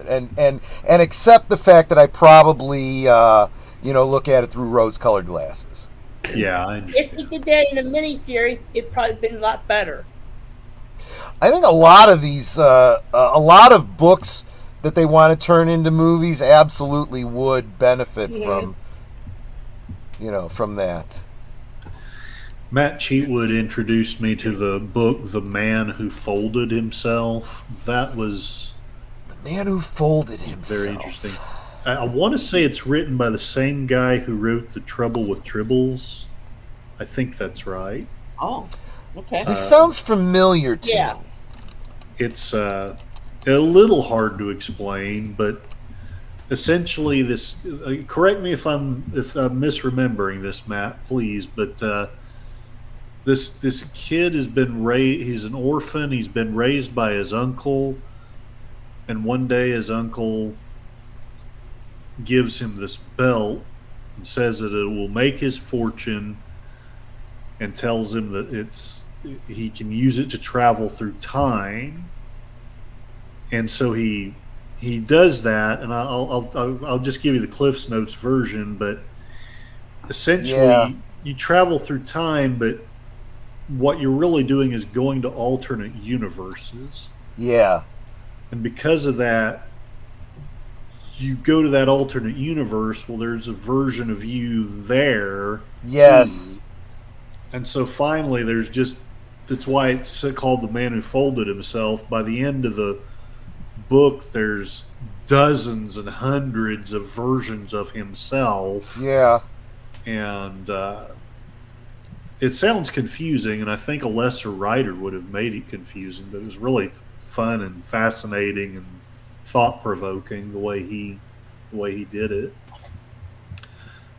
[SPEAKER 2] And accept the fact that I probably, look at it through rose-colored glasses.
[SPEAKER 4] Yeah, I
[SPEAKER 3] If
[SPEAKER 4] understand.
[SPEAKER 3] he did that in a miniseries, it'd probably been a lot better.
[SPEAKER 2] I think a lot of these, a lot of books that they want to turn into movies absolutely would benefit from, from that.
[SPEAKER 4] Matt Cheatwood introduced me to the book The Man Who Folded Himself. That was
[SPEAKER 2] The Man Who Folded Himself.
[SPEAKER 4] very interesting. I want to say it's written by the same guy who wrote The Trouble with Tribbles. I think that's right.
[SPEAKER 1] Oh, okay.
[SPEAKER 2] This sounds familiar to
[SPEAKER 3] Yeah.
[SPEAKER 2] me.
[SPEAKER 4] It's a little hard to explain, but essentially, this. Correct me if I'm misremembering this, Matt, please. But this kid has been raised. He's an orphan. He's been raised by his uncle, and one day his uncle gives him this belt and says that it will make his fortune, and tells him that he can use it to travel through time. And so he does that, and I'll just give you the Cliff's Notes version. But essentially, you travel through time, but what you're really doing is going to alternate universes.
[SPEAKER 2] Yeah.
[SPEAKER 4] And because of that, you go to that alternate universe. Well, there's a version of you there.
[SPEAKER 2] Yes.
[SPEAKER 4] too. And so finally, that's why it's called The Man Who Folded Himself. By the end of the book, there's dozens and hundreds of versions of himself.
[SPEAKER 2] Yeah.
[SPEAKER 4] And it sounds confusing, and I think a lesser writer would have made it confusing, but it was really fun and fascinating and thought-provoking the way he did it.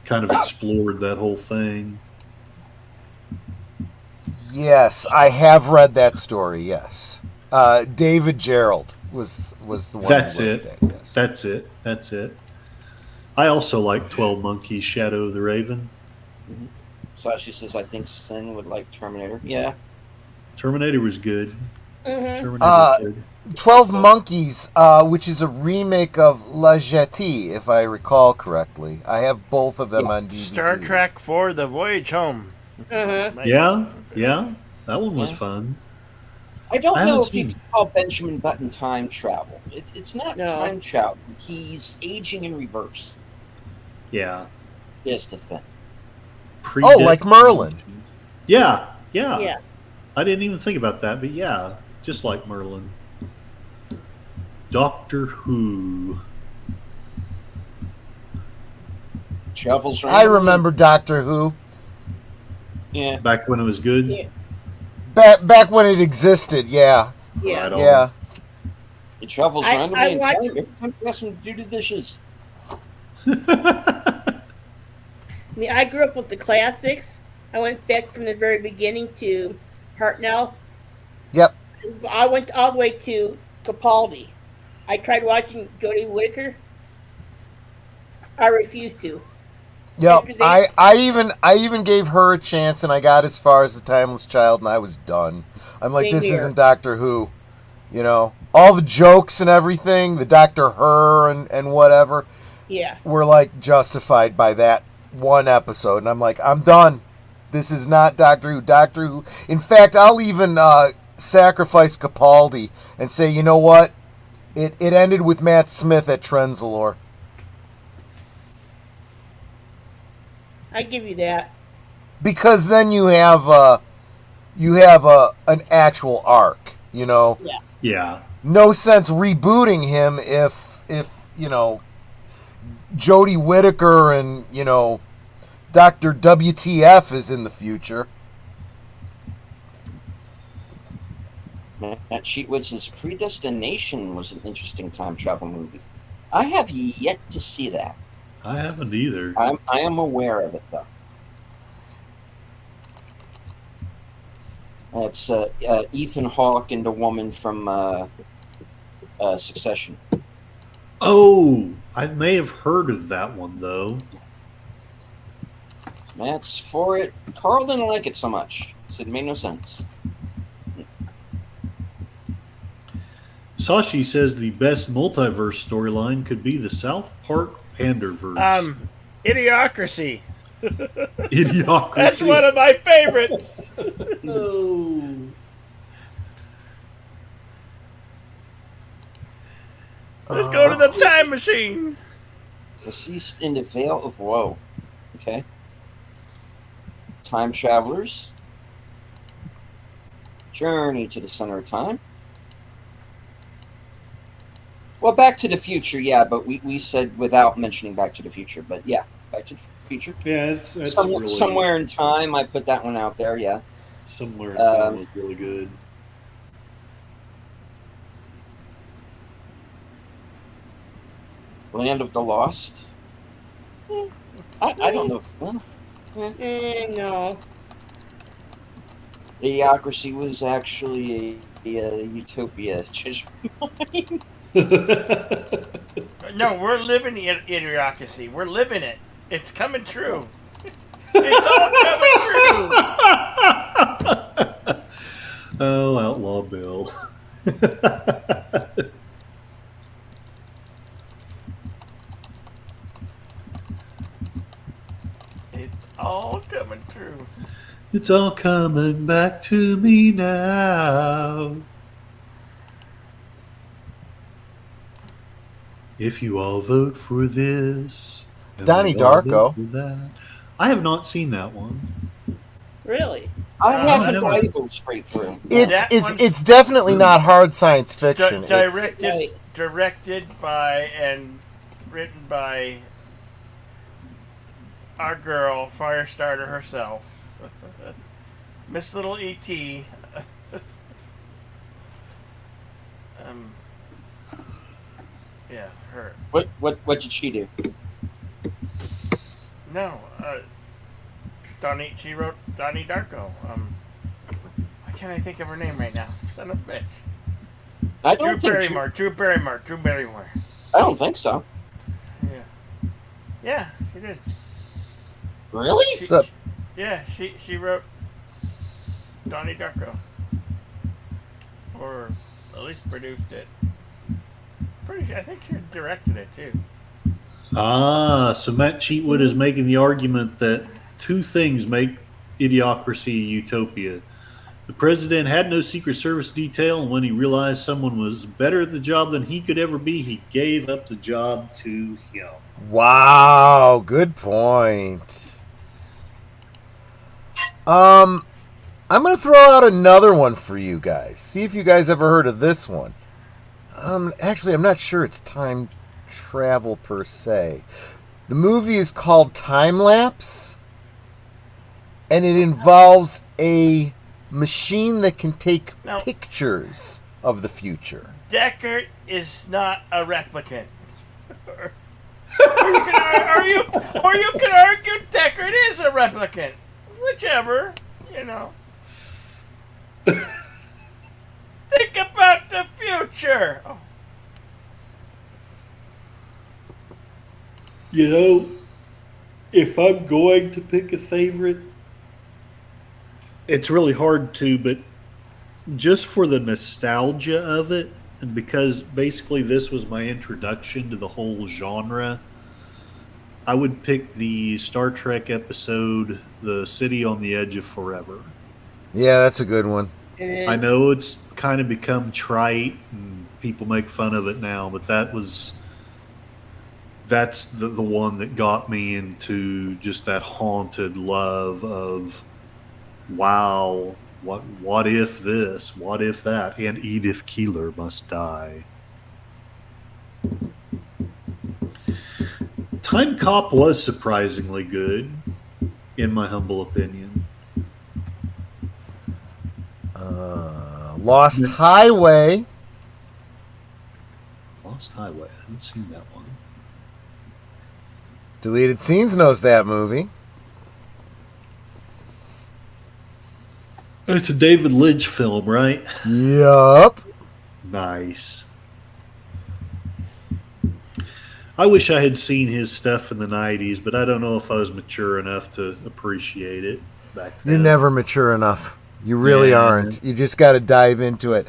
[SPEAKER 4] Kind of explored that whole thing.
[SPEAKER 2] Yes, I have read that story. Yes, David Gerald was the one.
[SPEAKER 4] That's
[SPEAKER 2] who wrote
[SPEAKER 4] it.
[SPEAKER 2] That, yes.
[SPEAKER 4] That's it. I also like 12 Monkeys, Shadow of the Raven.
[SPEAKER 1] Sashi says, I think Sin would like Terminator. Yeah.
[SPEAKER 4] Terminator was good.
[SPEAKER 3] Mm-hmm.
[SPEAKER 4] Terminator was good.
[SPEAKER 2] 12 Monkeys, which is a remake of La Jetée, if I recall correctly. I have both of them on DVD.
[SPEAKER 5] Star Trek for the Voyage Home.
[SPEAKER 3] Mm-hmm.
[SPEAKER 4] Yeah, that one was fun.
[SPEAKER 1] I don't
[SPEAKER 4] I
[SPEAKER 1] know
[SPEAKER 4] haven't
[SPEAKER 1] if you
[SPEAKER 4] seen-
[SPEAKER 1] can call Benjamin Button time travel. It's not
[SPEAKER 3] No.
[SPEAKER 1] time travel. He's aging in reverse.
[SPEAKER 4] Yeah.
[SPEAKER 1] Is the thing.
[SPEAKER 2] Oh, like Merlin.
[SPEAKER 4] Yeah.
[SPEAKER 3] Yeah.
[SPEAKER 4] I didn't even think about that, but yeah, just like Merlin. Doctor Who.
[SPEAKER 1] Travels around.
[SPEAKER 2] I remember Doctor Who.
[SPEAKER 1] Yeah.
[SPEAKER 4] Back when it was good.
[SPEAKER 3] Yeah.
[SPEAKER 2] Back when it existed, yeah.
[SPEAKER 3] Yeah.
[SPEAKER 4] Right on.
[SPEAKER 2] Yeah.
[SPEAKER 1] He travels
[SPEAKER 3] I-
[SPEAKER 1] randomly
[SPEAKER 3] I
[SPEAKER 1] in
[SPEAKER 3] watched-
[SPEAKER 1] time. Every time he asks him to do the dishes.
[SPEAKER 3] I mean, I grew up with the classics. I went back from the very beginning to Hartnell.
[SPEAKER 2] Yep.
[SPEAKER 3] I went all the way to Capaldi. I tried watching Jodie Whittaker. I refused to.
[SPEAKER 2] Yep.
[SPEAKER 3] After they-
[SPEAKER 2] I even gave her a chance, and I got as far as The Timeless Child, and I was done. I'm like,
[SPEAKER 3] Same
[SPEAKER 2] this
[SPEAKER 3] here.
[SPEAKER 2] isn't Doctor Who. You know, all the jokes and everything, the Doctor Her and whatever,
[SPEAKER 3] Yeah.
[SPEAKER 2] were like justified by that one episode, and I'm like, I'm done. This is not Doctor Who. Doctor Who. In fact, I'll even sacrifice Capaldi and say, you know what? It ended with Matt Smith at Trenzalore.
[SPEAKER 3] I give you that.
[SPEAKER 2] Because then you have an actual arc, you know.
[SPEAKER 4] Yeah.
[SPEAKER 2] No sense rebooting him if you know, Jodie Whittaker and, you know, Dr. WTF is in the future.
[SPEAKER 1] Matt Sheetwood says Predestination was an interesting time travel movie. I have yet to see that.
[SPEAKER 4] I haven't either.
[SPEAKER 1] I am aware of it though. It's Ethan Hawke and the woman from Succession.
[SPEAKER 4] Oh, I may have heard of that one though.
[SPEAKER 1] That's for it. Carl didn't like it so much. Said it made no sense.
[SPEAKER 4] Sashi says the best multiverse storyline could be the South Park Panderverse.
[SPEAKER 5] Idiocracy.
[SPEAKER 4] Idiocracy.
[SPEAKER 5] That's one of my favorites.
[SPEAKER 3] Oh.
[SPEAKER 5] Let's go to the time machine.
[SPEAKER 1] Deceased in the Veil of Woe. Okay. Time travelers. Journey to the center of time. Well, Back to the Future, yeah, but we said without mentioning Back to the Future. But yeah, Back to the Future.
[SPEAKER 4] Yeah, that's really,
[SPEAKER 1] somewhere in time. I put that one out there. Yeah.
[SPEAKER 4] Somewhere in time was really good.
[SPEAKER 1] Land of the Lost. I don't know. Well,
[SPEAKER 3] No.
[SPEAKER 1] Idiocracy was actually a utopia. Change my mind.
[SPEAKER 5] No, we're living idiocracy. We're living it. It's coming true. It's all coming true.
[SPEAKER 4] Oh, Outlaw Bill.
[SPEAKER 5] It's all coming true.
[SPEAKER 4] It's all coming back to me now. If you all vote for this, and
[SPEAKER 2] Donnie
[SPEAKER 4] we all
[SPEAKER 2] Darko.
[SPEAKER 4] vote for that. I have not seen that one.
[SPEAKER 3] Really?
[SPEAKER 1] I haven't
[SPEAKER 4] never-
[SPEAKER 1] either straight through.
[SPEAKER 5] That one-
[SPEAKER 2] It's definitely not hard science fiction. It's-
[SPEAKER 5] Directed by and written by our girl, Firestarter herself, Miss Little E.T. Yeah, her.
[SPEAKER 1] What did she do?
[SPEAKER 5] No, she wrote Donnie Darko. Why can't I think of her name right now? Son of a bitch.
[SPEAKER 1] I don't think
[SPEAKER 5] Drew Barrymore.
[SPEAKER 1] I don't think so.
[SPEAKER 5] Yeah, she did.
[SPEAKER 1] Really?
[SPEAKER 5] She,
[SPEAKER 2] So-
[SPEAKER 5] yeah, she wrote Donnie Darko, or at least produced it. Pretty sure, I think she directed it too.
[SPEAKER 4] So Matt Cheatwood is making the argument that two things make Idiocracy a utopia. The president had no Secret Service detail, and when he realized someone was better at the job than he could ever be, he gave up the job to him.
[SPEAKER 2] Wow, good point. I'm going to throw out another one for you guys. See if you guys ever heard of this one. Actually, I'm not sure it's time travel per se. The movie is called Time Lapse, and it involves a machine that can take
[SPEAKER 5] Now-
[SPEAKER 2] pictures of the future.
[SPEAKER 5] Deckard is not a replicant. or you can argue Deckard is a replicant. Whichever, you know. Think about the future. Oh.
[SPEAKER 4] You know, if I'm going to pick a favorite, it's really hard to, but just for the nostalgia of it, and because basically this was my introduction to the whole genre, I would pick the Star Trek episode, The City on the Edge of Forever.
[SPEAKER 2] Yeah, that's a good one.
[SPEAKER 4] I know it's kind of become trite and people make fun of it now, but that's the one that got me into just that haunted love of, wow, what if this, what if that, and Edith Keeler must die. Time Cop was surprisingly good, in my humble opinion.
[SPEAKER 2] Lost Highway.
[SPEAKER 4] Lost Highway, I haven't seen that one.
[SPEAKER 2] Deleted Scenes knows that movie.
[SPEAKER 4] It's a David Lynch film, right?
[SPEAKER 2] Yup.
[SPEAKER 4] Nice. I wish I had seen his stuff in the 90s, but I don't know if I was mature enough to appreciate it back then.
[SPEAKER 2] You're never mature enough. You really
[SPEAKER 4] Yeah.
[SPEAKER 2] aren't. You just got to dive into it.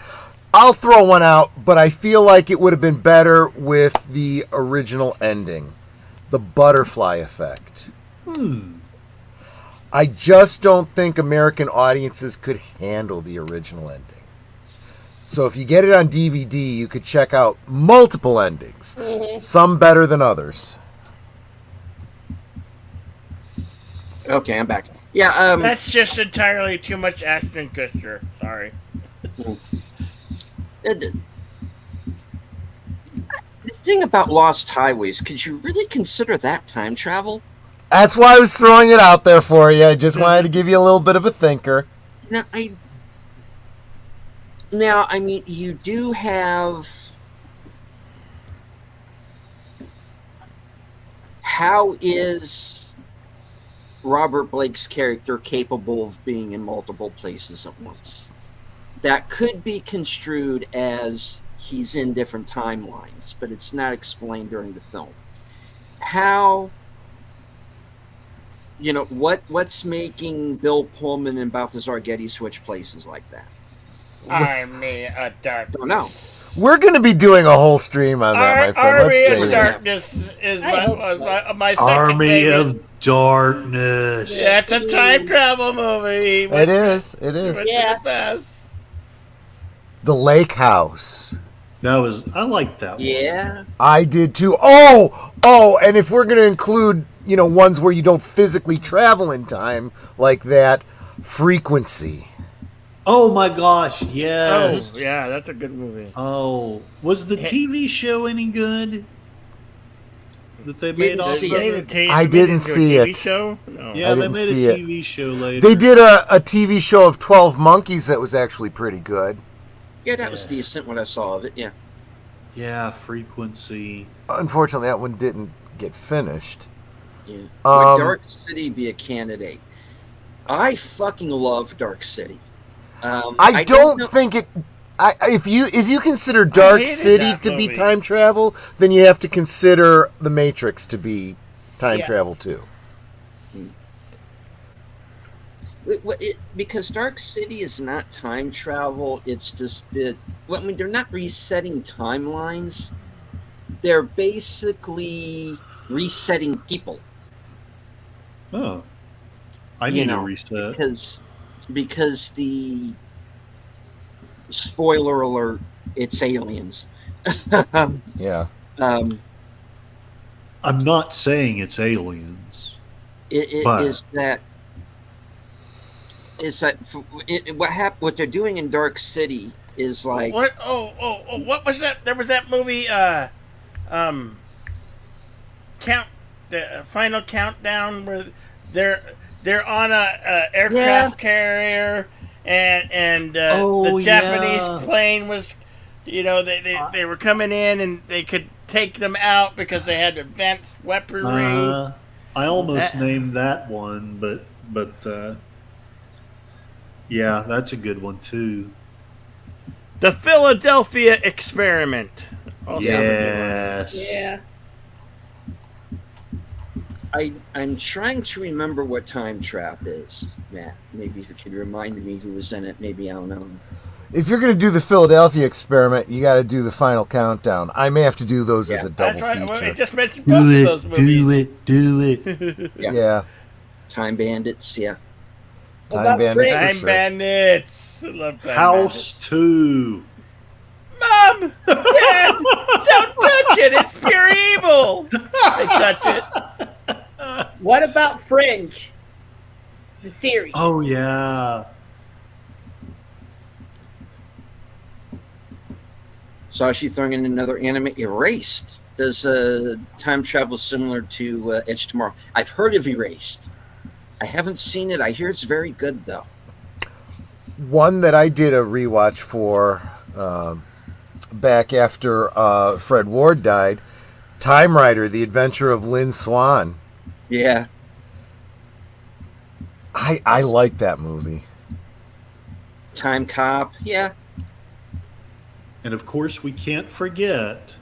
[SPEAKER 2] I'll throw one out, but I feel like it would have been better with the original ending. The Butterfly Effect. I just don't think American audiences could handle the original ending. So if you get it on DVD, you could check out multiple endings, some better than others.
[SPEAKER 1] Okay, I'm back. Yeah,
[SPEAKER 5] That's just entirely too much Ashton Kutcher. Sorry.
[SPEAKER 1] the thing about Lost Highways, could you really consider that time travel?
[SPEAKER 2] That's why I was throwing it out there for you. I just wanted to give you a little bit of a thinker.
[SPEAKER 1] Now, I mean, you do have. How is Robert Blake's character capable of being in multiple places at once? That could be construed as he's in different timelines, but it's not explained during the film. How, what's making Bill Pullman and Balthazar Getty switch places like that?
[SPEAKER 5] Army of Darkness.
[SPEAKER 1] Don't know.
[SPEAKER 2] We're going to be doing a whole stream on that, my friend.
[SPEAKER 5] Army
[SPEAKER 2] Let's
[SPEAKER 5] of
[SPEAKER 2] save it.
[SPEAKER 5] Darkness is my second
[SPEAKER 4] Army
[SPEAKER 5] favorite.
[SPEAKER 4] of Darkness.
[SPEAKER 5] Yeah, it's a time travel movie.
[SPEAKER 2] It is.
[SPEAKER 5] Went to
[SPEAKER 3] Yeah.
[SPEAKER 5] the past.
[SPEAKER 2] The Lake House.
[SPEAKER 4] I liked that one.
[SPEAKER 1] Yeah.
[SPEAKER 2] I did too. Oh, and if we're going to include, ones where you don't physically travel in time like that, Frequency.
[SPEAKER 4] Oh my gosh, yes.
[SPEAKER 5] Oh, yeah, that's a good movie.
[SPEAKER 4] Oh, was the TV show any good that they made
[SPEAKER 1] Didn't
[SPEAKER 4] off
[SPEAKER 1] see
[SPEAKER 4] of
[SPEAKER 1] it.
[SPEAKER 4] it?
[SPEAKER 2] I didn't see
[SPEAKER 5] TV
[SPEAKER 2] it.
[SPEAKER 5] Show? No.
[SPEAKER 4] Yeah,
[SPEAKER 2] I
[SPEAKER 4] they
[SPEAKER 2] didn't
[SPEAKER 4] made
[SPEAKER 2] see
[SPEAKER 4] a
[SPEAKER 2] it.
[SPEAKER 4] TV show later.
[SPEAKER 2] They did a TV show of 12 Monkeys that was actually pretty good.
[SPEAKER 1] Yeah, that was decent when I saw of it, yeah.
[SPEAKER 4] Yeah, Frequency.
[SPEAKER 2] Unfortunately, that one didn't get finished.
[SPEAKER 1] Yeah.
[SPEAKER 2] Um,
[SPEAKER 1] Would Dark City be a candidate? I fucking love Dark City.
[SPEAKER 2] I don't
[SPEAKER 1] know-
[SPEAKER 2] think it. If you consider Dark
[SPEAKER 5] hated
[SPEAKER 2] City
[SPEAKER 5] that
[SPEAKER 2] to be
[SPEAKER 5] movie.
[SPEAKER 2] time travel, then you have to consider The Matrix to be time
[SPEAKER 3] Yeah.
[SPEAKER 2] travel too.
[SPEAKER 1] because Dark City is not time travel. It's just that. Well, I mean, they're not resetting timelines. They're basically resetting people.
[SPEAKER 4] Oh. I
[SPEAKER 1] You
[SPEAKER 4] need
[SPEAKER 1] know,
[SPEAKER 4] a reset.
[SPEAKER 1] because the spoiler alert, it's aliens.
[SPEAKER 2] Yeah.
[SPEAKER 1] um,
[SPEAKER 4] I'm not saying it's aliens.
[SPEAKER 1] it
[SPEAKER 4] But-
[SPEAKER 1] is that what they're doing in Dark City is like
[SPEAKER 5] What? What was that? There was that movie. The Final Countdown, where they're on a aircraft carrier, and
[SPEAKER 4] Oh,
[SPEAKER 5] the Japanese
[SPEAKER 4] yeah.
[SPEAKER 5] plane was, they were coming in and they could take them out because they had advanced weaponry.
[SPEAKER 4] I almost named that one, but yeah, that's a good one too.
[SPEAKER 5] The Philadelphia Experiment. Also has a good one.
[SPEAKER 4] Yes.
[SPEAKER 3] Yeah.
[SPEAKER 1] I'm trying to remember what Time Trap is, Matt. Maybe if you could remind me who was in it, maybe I'll know.
[SPEAKER 2] If you're going to do the Philadelphia Experiment, you got to do the Final Countdown. I may have to do those as a double
[SPEAKER 5] That's right. Well,
[SPEAKER 2] feature.
[SPEAKER 5] it just mentioned both of those movies.
[SPEAKER 4] do it.
[SPEAKER 2] Yeah.
[SPEAKER 1] Time Bandits, yeah.
[SPEAKER 3] What
[SPEAKER 2] Time
[SPEAKER 3] about
[SPEAKER 2] Bandits for
[SPEAKER 5] Time
[SPEAKER 2] sure.
[SPEAKER 5] Bandits. I love Time
[SPEAKER 4] House 2.
[SPEAKER 5] Bandits. Mom! Dad! Don't touch it! It's pure evil! They touch it.
[SPEAKER 3] What about Fringe? The series.
[SPEAKER 4] Oh yeah.
[SPEAKER 1] Sashi throwing in another anime, Erased. Does time travel similar to Edge Tomorrow? I've heard of Erased. I haven't seen it. I hear it's very good, though.
[SPEAKER 2] One that I did a rewatch for back after Fred Ward died, Time Rider, The Adventure of Lynn Swan.
[SPEAKER 1] Yeah.
[SPEAKER 2] I like that movie.
[SPEAKER 1] Time Cop, yeah.
[SPEAKER 4] And of course, we can't forget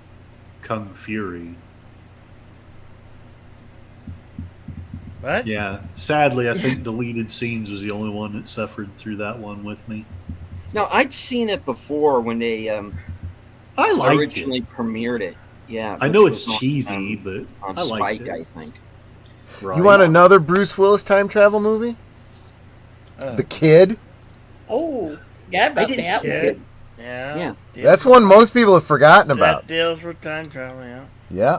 [SPEAKER 4] Kung Fury.
[SPEAKER 5] What?
[SPEAKER 4] Yeah. Sadly, I think Deleted Scenes was the only one that suffered through that one with me.
[SPEAKER 1] No, I'd seen it before when they
[SPEAKER 4] I liked
[SPEAKER 1] originally
[SPEAKER 4] it.
[SPEAKER 1] premiered it. Yeah.
[SPEAKER 4] I
[SPEAKER 1] which
[SPEAKER 4] know
[SPEAKER 1] was
[SPEAKER 4] it's cheesy, but
[SPEAKER 1] on
[SPEAKER 4] I liked
[SPEAKER 1] Spike,
[SPEAKER 4] it.
[SPEAKER 1] I think.
[SPEAKER 4] Right.
[SPEAKER 2] You want another Bruce Willis time travel movie? The Kid?
[SPEAKER 3] Oh, yeah,
[SPEAKER 1] I
[SPEAKER 3] about
[SPEAKER 1] didn't
[SPEAKER 3] that
[SPEAKER 1] see
[SPEAKER 3] one.
[SPEAKER 1] it.
[SPEAKER 5] Yeah.
[SPEAKER 2] That's one most people have forgotten about.
[SPEAKER 5] That deals with time travel, yeah.
[SPEAKER 2] Yeah.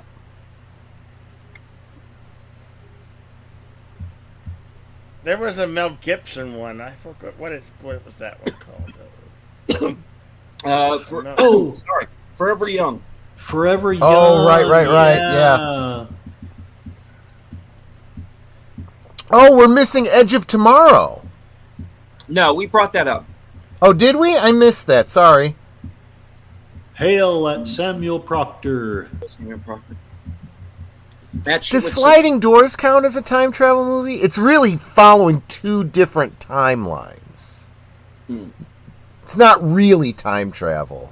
[SPEAKER 5] There was a Mel Gibson one. I forgot what was that one called?
[SPEAKER 1] Sorry, Forever Young.
[SPEAKER 4] Forever Young.
[SPEAKER 2] Oh, right, yeah. Oh, we're missing Edge of Tomorrow.
[SPEAKER 1] No, we brought that up.
[SPEAKER 2] Oh, did we? I missed that. Sorry.
[SPEAKER 4] Hail at Samuel Proctor.
[SPEAKER 2] Does Sliding Doors count as a time travel movie? It's really following two different timelines. It's not really time travel.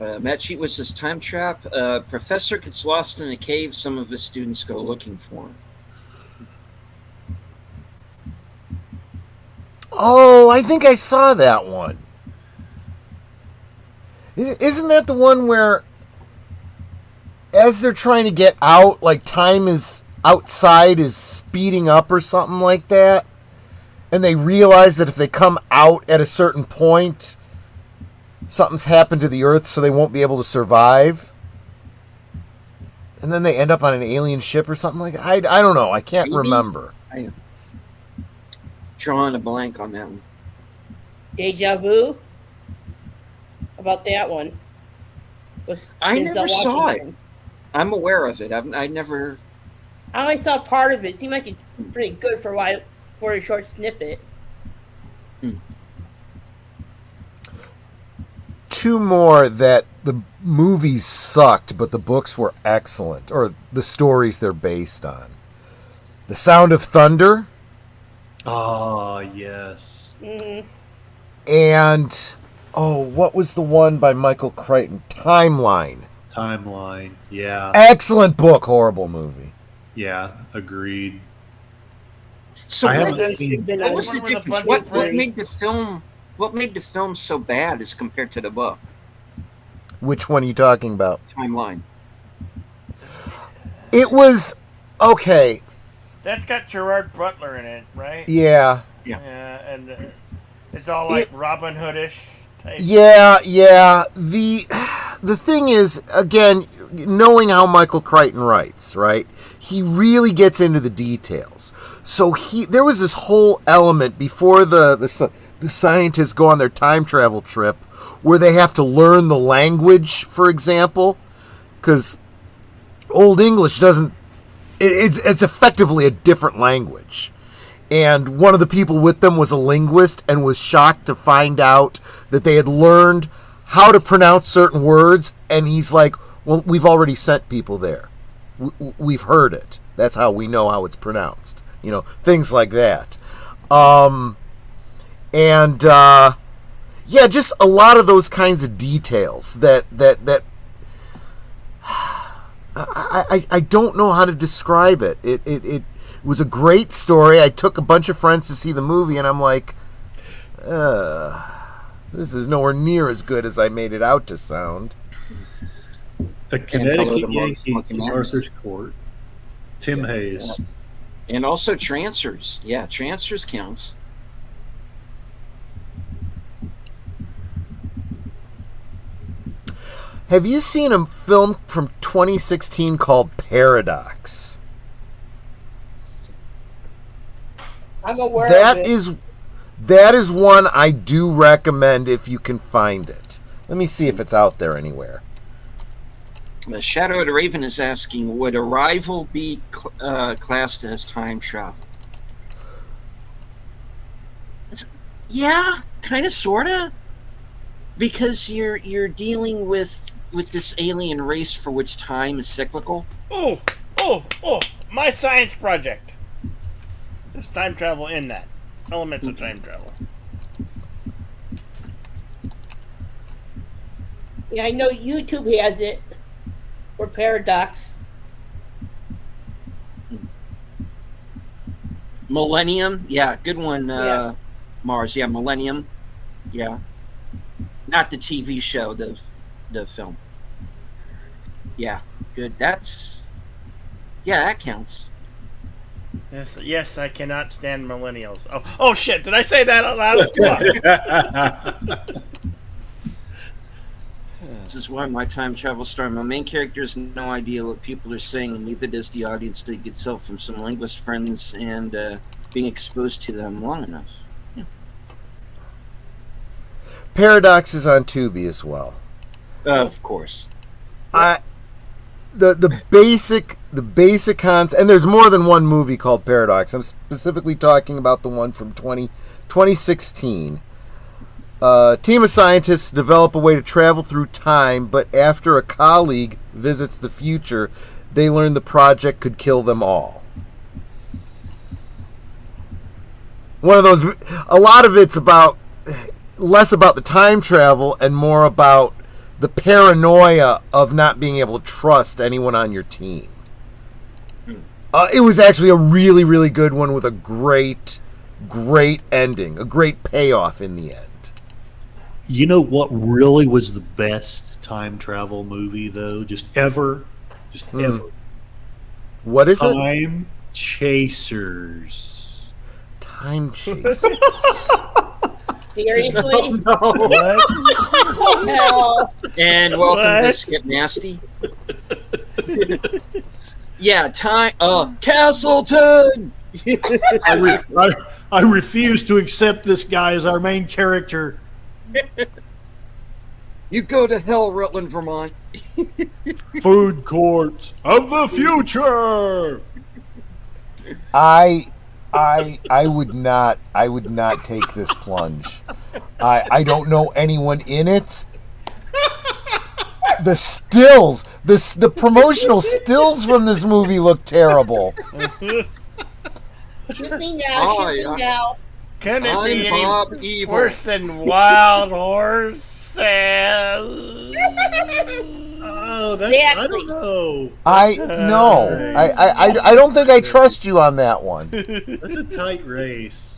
[SPEAKER 1] Matt Cheat was his time trap. Professor gets lost in a cave. Some of his students go looking for him.
[SPEAKER 2] Oh, I think I saw that one. Isn't that the one where, as they're trying to get out, like time is outside is speeding up or something like that? And they realize that if they come out at a certain point, something's happened to the Earth, so they won't be able to survive. And then they end up on an alien ship or something like that. I don't know. I can't remember.
[SPEAKER 1] I am drawing a blank on that one.
[SPEAKER 3] Deja Vu? About that one.
[SPEAKER 1] I
[SPEAKER 3] Denzel
[SPEAKER 1] never saw it.
[SPEAKER 3] Washington.
[SPEAKER 1] I'm aware of it. I never.
[SPEAKER 3] I only saw part of it. It seemed like it's pretty good for a short snippet.
[SPEAKER 2] Two more that the movies sucked, but the books were excellent, or the stories they're based on. The Sound of Thunder.
[SPEAKER 4] Ah, yes.
[SPEAKER 3] Mm-hmm.
[SPEAKER 2] And, what was the one by Michael Crichton? Timeline.
[SPEAKER 4] Timeline. Yeah.
[SPEAKER 2] Excellent book, horrible movie.
[SPEAKER 4] Yeah, agreed.
[SPEAKER 1] So
[SPEAKER 4] I
[SPEAKER 1] what,
[SPEAKER 4] haven't seen-
[SPEAKER 1] what was the
[SPEAKER 5] One with a
[SPEAKER 1] difference?
[SPEAKER 5] bunch of
[SPEAKER 1] What
[SPEAKER 5] friends.
[SPEAKER 1] made the film? What made the film so bad as compared to the book?
[SPEAKER 2] Which one are you talking about?
[SPEAKER 1] Timeline.
[SPEAKER 2] It was, okay,
[SPEAKER 5] That's got Gerard Butler in it, right?
[SPEAKER 2] yeah.
[SPEAKER 5] Yeah, and it's all like
[SPEAKER 2] It-
[SPEAKER 5] Robin Hoodish type.
[SPEAKER 2] Yeah. The thing is, again, knowing how Michael Crichton writes, right? He really gets into the details. So there was this whole element before the scientists go on their time travel trip where they have to learn the language, for example, because Old English doesn't. It's effectively a different language. And one of the people with them was a linguist and was shocked to find out that they had learned how to pronounce certain words. And he's like, well, we've already sent people there. We've heard it. That's how we know how it's pronounced. Things like that. Just a lot of those kinds of details that I don't know how to describe it. It was a great story. I took a bunch of friends to see the movie, and I'm like, this is nowhere near as good as I made it out to sound.
[SPEAKER 4] A
[SPEAKER 1] Hello
[SPEAKER 4] Connecticut
[SPEAKER 1] to
[SPEAKER 4] Yankee
[SPEAKER 1] Monkey
[SPEAKER 4] to
[SPEAKER 1] Max.
[SPEAKER 4] Arthur's Court. Tim Hayes.
[SPEAKER 1] And also Trancers. Yeah, Trancers counts.
[SPEAKER 2] Have you seen a film from 2016 called Paradox?
[SPEAKER 3] I'm aware of
[SPEAKER 2] That
[SPEAKER 3] it.
[SPEAKER 2] is one I do recommend if you can find it. Let me see if it's out there anywhere.
[SPEAKER 1] Shadow of the Raven is asking, would Arrival be classed as time travel? Yeah, kind of, sorta. Because you're dealing with this alien race for which time is cyclical.
[SPEAKER 5] Oh, my science project. There's time travel in that. Elements of time travel.
[SPEAKER 3] Yeah, I know YouTube has it. Or Paradox.
[SPEAKER 1] Millennium, yeah, good one,
[SPEAKER 3] Yeah.
[SPEAKER 1] Mars. Yeah, Millennium. Yeah. Not the TV show, the film. Yeah, good. That counts.
[SPEAKER 5] Yes, I cannot stand millennials. Oh shit! Did I say that out loud?
[SPEAKER 1] This is why my time travel story. My main character has no idea what people are saying, and neither does the audience to get self from some linguist friends and being exposed to them long enough.
[SPEAKER 2] Paradox is on Tubi as well.
[SPEAKER 1] Of course.
[SPEAKER 2] The basic concept, and there's more than one movie called Paradox. I'm specifically talking about the one from 2016. A team of scientists develop a way to travel through time, but after a colleague visits the future, they learn the project could kill them all. One of those. A lot of it's about less about the time travel and more about the paranoia of not being able to trust anyone on your team. It was actually a really, really good one with a great ending, a great payoff in the end.
[SPEAKER 4] You know what really was the best time travel movie, though? Just ever? Ever.
[SPEAKER 2] What is it?
[SPEAKER 4] Time Chasers.
[SPEAKER 2] Time Chasers.
[SPEAKER 3] Seriously?
[SPEAKER 4] What?
[SPEAKER 3] What the hell?
[SPEAKER 1] And welcome to
[SPEAKER 5] What?
[SPEAKER 1] Skip Nasty. Yeah, time. Castleton.
[SPEAKER 4] I refuse to accept this guy as our main character.
[SPEAKER 1] You go to hell, Rutland, Vermont.
[SPEAKER 4] Food courts of the future.
[SPEAKER 2] I would not take this plunge. I don't know anyone in it. The stills, the promotional stills from this movie look terrible.
[SPEAKER 3] Shoot me now,
[SPEAKER 1] Oh,
[SPEAKER 3] shoot me
[SPEAKER 1] yeah.
[SPEAKER 3] now.
[SPEAKER 5] Couldn't it
[SPEAKER 1] I'm
[SPEAKER 5] be
[SPEAKER 1] Bob
[SPEAKER 5] any
[SPEAKER 1] Evil.
[SPEAKER 5] worse than Wild Horses?
[SPEAKER 4] Oh, that's I
[SPEAKER 3] Exactly.
[SPEAKER 4] don't know.
[SPEAKER 2] I don't think I trust you on that one.
[SPEAKER 4] That's a tight race.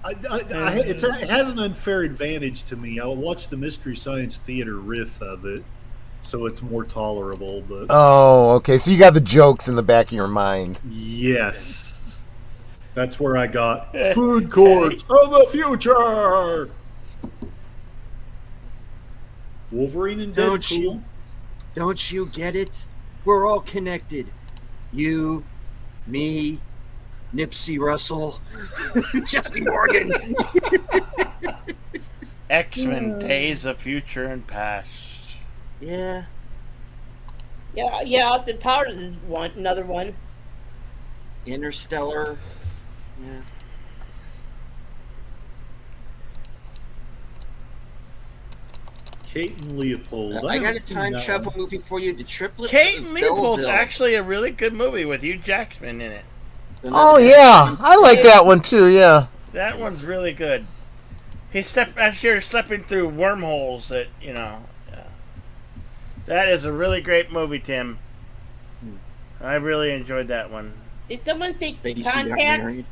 [SPEAKER 4] It has an unfair advantage to me. I'll watch the Mystery Science Theater riff of it, so it's more tolerable. But
[SPEAKER 2] Oh, okay. So you got the jokes in the back of your mind.
[SPEAKER 4] yes, that's where I got food courts of the future. Wolverine and
[SPEAKER 1] Don't
[SPEAKER 4] Deadpool.
[SPEAKER 1] Don't you get it? We're all connected. You, me, Nipsey Russell, Jesse Morgan.
[SPEAKER 5] X-Men Days of Future and Past.
[SPEAKER 1] Yeah.
[SPEAKER 3] Yeah, Austin Powers is another one.
[SPEAKER 1] Interstellar. Yeah.
[SPEAKER 4] Kate and Leopold.
[SPEAKER 1] I got a
[SPEAKER 4] haven't seen
[SPEAKER 1] time
[SPEAKER 4] that
[SPEAKER 1] travel
[SPEAKER 4] one.
[SPEAKER 1] movie for you. The Triplets
[SPEAKER 5] Kate
[SPEAKER 1] of
[SPEAKER 5] and Leopold's
[SPEAKER 1] Belleville.
[SPEAKER 5] actually a really good movie with Hugh Jackman in it.
[SPEAKER 2] Oh yeah, I like that one too. Yeah.
[SPEAKER 5] That one's really good. You're stepping through wormholes that, That is a really great movie, Tim. I really enjoyed that one.
[SPEAKER 3] Did someone say
[SPEAKER 1] Lady C got
[SPEAKER 3] Contact?
[SPEAKER 1] married.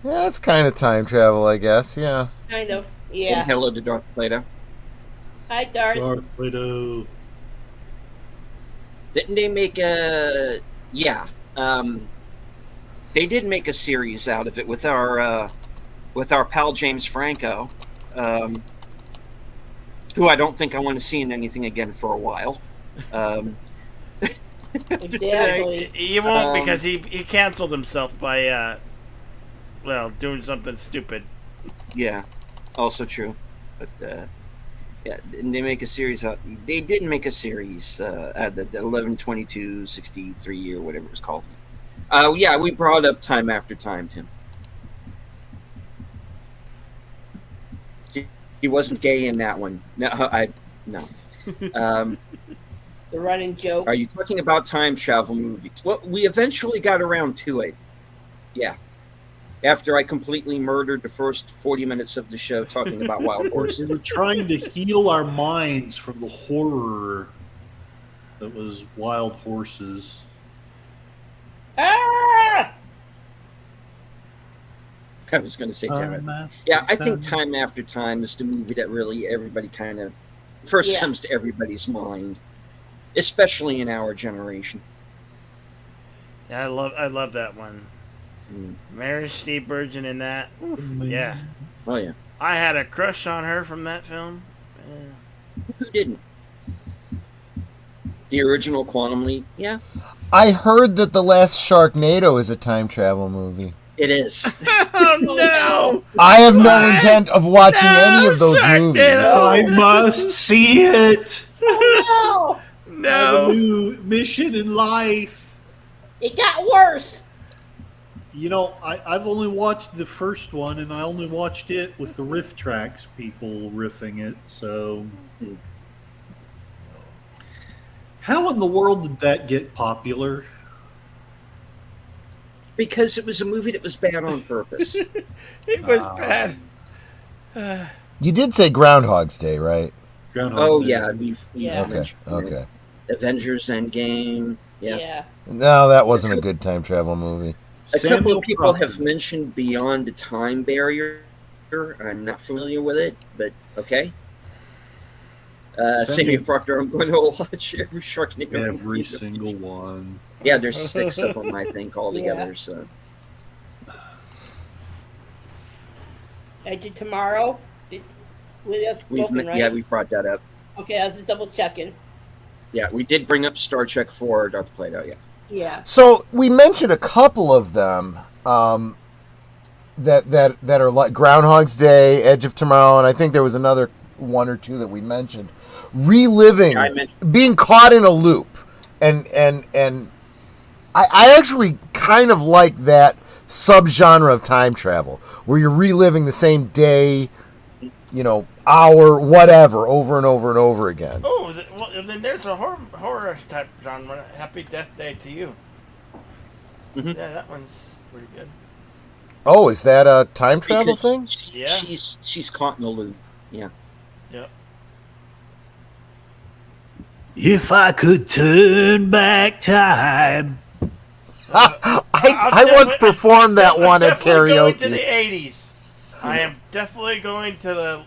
[SPEAKER 2] Yeah, it's kind of time travel, I guess. Yeah.
[SPEAKER 3] Kind of.
[SPEAKER 1] And
[SPEAKER 3] Yeah.
[SPEAKER 1] hello to Darth Plato.
[SPEAKER 3] Hi, Darth.
[SPEAKER 4] Darth Plato.
[SPEAKER 1] Didn't they make a? Yeah. They did make a series out of it with our pal James Franco, who I don't think I want to see in anything again for a while.
[SPEAKER 3] Exactly.
[SPEAKER 5] He won't because he canceled himself by, doing something stupid.
[SPEAKER 1] Yeah, also true. But yeah, and they make a series out. They didn't make a series at the 11/22/63 or whatever it was called. Yeah, we brought up Time After Time, Tim. He wasn't gay in that one. No.
[SPEAKER 3] The running joke.
[SPEAKER 1] Are you talking about time travel movies? Well, we eventually got around to it. Yeah. After I completely murdered the first 40 minutes of the show talking about wild
[SPEAKER 4] We
[SPEAKER 1] horses.
[SPEAKER 4] were trying to heal our minds from the horror that was Wild Horses.
[SPEAKER 3] Ah!
[SPEAKER 1] I was going to say Time.
[SPEAKER 4] After
[SPEAKER 1] Yeah, I think Time After Time is the movie that really everybody kind of first
[SPEAKER 3] Yeah.
[SPEAKER 1] comes to everybody's mind, especially in our generation.
[SPEAKER 5] Yeah, I love that one.
[SPEAKER 1] Mm.
[SPEAKER 5] Mary Steenburgen in that. Yeah.
[SPEAKER 1] Oh yeah.
[SPEAKER 5] I had a crush on her from that film.
[SPEAKER 1] Who didn't? The original Quantum Leap. Yeah,
[SPEAKER 2] I heard that the last Sharknado is a time travel movie.
[SPEAKER 1] it is.
[SPEAKER 5] Oh no!
[SPEAKER 2] I have no
[SPEAKER 5] What?
[SPEAKER 2] intent of watching
[SPEAKER 5] No,
[SPEAKER 2] any of those
[SPEAKER 5] Sharknado!
[SPEAKER 2] movies.
[SPEAKER 4] I must see it.
[SPEAKER 3] Oh
[SPEAKER 4] I have a
[SPEAKER 5] No!
[SPEAKER 4] new mission in life.
[SPEAKER 3] no! It got worse.
[SPEAKER 4] You know, I've only watched the first one, and I only watched it with the riff tracks people riffing it. So, how in the world did that get popular?
[SPEAKER 1] Because it was a movie that was bad on purpose.
[SPEAKER 5] It was
[SPEAKER 4] Ah.
[SPEAKER 5] bad.
[SPEAKER 2] You did say Groundhog's Day, right?
[SPEAKER 4] Groundhog
[SPEAKER 1] Oh
[SPEAKER 4] Day.
[SPEAKER 1] yeah, we've
[SPEAKER 3] Yeah.
[SPEAKER 2] Okay.
[SPEAKER 1] mentioned it.
[SPEAKER 2] Okay.
[SPEAKER 1] Avengers Endgame. Yeah.
[SPEAKER 3] Yeah.
[SPEAKER 2] No, that wasn't a good time travel movie.
[SPEAKER 1] A couple
[SPEAKER 4] Samuel
[SPEAKER 1] of people
[SPEAKER 4] Crockett.
[SPEAKER 1] have mentioned Beyond the Time Barrier. I'm not familiar with it, but okay. Samuel Proctor, I'm going to watch every Sharknado.
[SPEAKER 4] Every
[SPEAKER 1] movie.
[SPEAKER 4] single one.
[SPEAKER 1] Yeah, there's 6 of them, I think, altogether.
[SPEAKER 3] Yeah.
[SPEAKER 1] So
[SPEAKER 3] Edge of Tomorrow. That's spoken, right?
[SPEAKER 1] yeah, we've brought that up.
[SPEAKER 3] Okay, I was just double checking.
[SPEAKER 1] Yeah, we did bring up Star Trek 4, Darth Plato. Yeah.
[SPEAKER 3] Yeah.
[SPEAKER 2] So we mentioned a couple of them that are like Groundhog's Day, Edge of Tomorrow, and I think there was another one or two that we mentioned. Reliving,
[SPEAKER 1] I mentioned-
[SPEAKER 2] being caught in a loop, and I actually kind of like that subgenre of time travel where you're reliving the same day, hour, whatever, over and over and over again.
[SPEAKER 5] Oh, well, then there's a horror type genre. Happy Death Day to You.
[SPEAKER 1] Mhm.
[SPEAKER 5] Yeah, that one's pretty good.
[SPEAKER 2] Oh, is that a time travel
[SPEAKER 1] Because
[SPEAKER 2] thing?
[SPEAKER 5] Yeah.
[SPEAKER 1] She's caught in a loop. Yeah.
[SPEAKER 5] Yep.
[SPEAKER 4] If I could turn back time.
[SPEAKER 2] I once performed that
[SPEAKER 5] I'm
[SPEAKER 2] one at
[SPEAKER 5] definitely going to the
[SPEAKER 2] karaoke.
[SPEAKER 5] 80s. I am definitely going to the,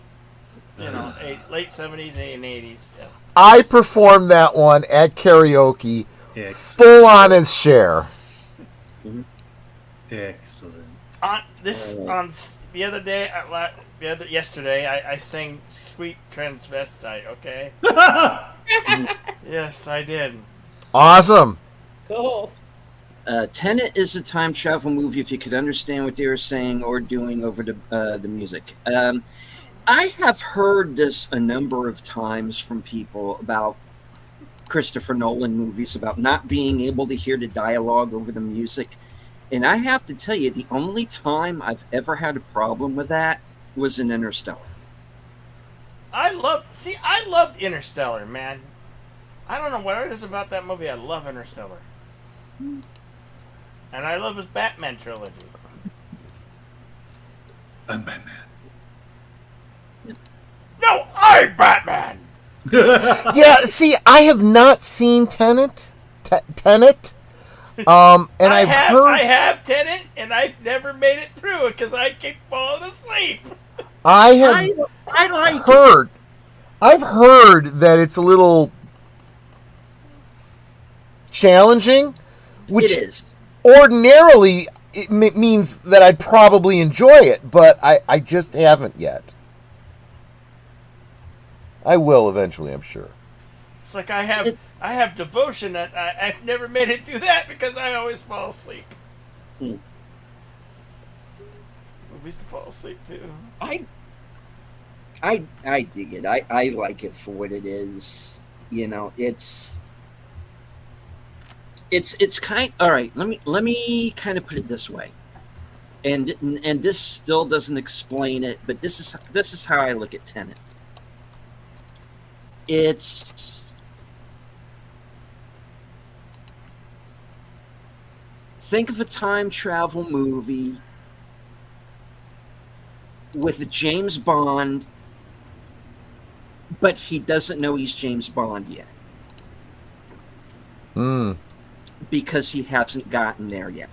[SPEAKER 5] late 70s and 80s. Yeah.
[SPEAKER 2] I performed that one at karaoke,
[SPEAKER 4] Excellent.
[SPEAKER 2] full on as Cher.
[SPEAKER 4] Excellent.
[SPEAKER 5] The other day, yesterday, I sang "Sweet Transvestite." Okay. Yes, I did.
[SPEAKER 2] Awesome.
[SPEAKER 3] Cool.
[SPEAKER 1] Tenet is a time travel movie if you could understand what they were saying or doing over the music. I have heard this a number of times from people about Christopher Nolan movies, about not being able to hear the dialogue over the music. And I have to tell you, the only time I've ever had a problem with that was in Interstellar.
[SPEAKER 5] I loved Interstellar, man. I don't know what it is about that movie. I love Interstellar. And I love his Batman trilogy.
[SPEAKER 4] I'm Batman.
[SPEAKER 5] No, I'm Batman!
[SPEAKER 2] Yeah, see, I have not seen Tenet. Tenet. And
[SPEAKER 5] I
[SPEAKER 2] I've
[SPEAKER 5] have Tenet, and I've never made it through it because I keep falling asleep.
[SPEAKER 2] I have
[SPEAKER 1] I like it.
[SPEAKER 2] heard. I've heard that it's a little challenging, which
[SPEAKER 1] It is.
[SPEAKER 2] ordinarily it means that I'd probably enjoy it, but I just haven't yet. I will eventually, I'm sure.
[SPEAKER 5] It's like I have devotion that I've never made it through that because I always fall asleep.
[SPEAKER 1] Hmm.
[SPEAKER 5] Movies to fall asleep too.
[SPEAKER 1] I dig it. I like it for what it is. It's kind. All right. Let me kind of put it this way, and this still doesn't explain it, but this is how I look at Tenet. Think of a time travel movie with James Bond, but he doesn't know he's James Bond yet
[SPEAKER 2] Hmm.
[SPEAKER 1] because he hasn't gotten there yet.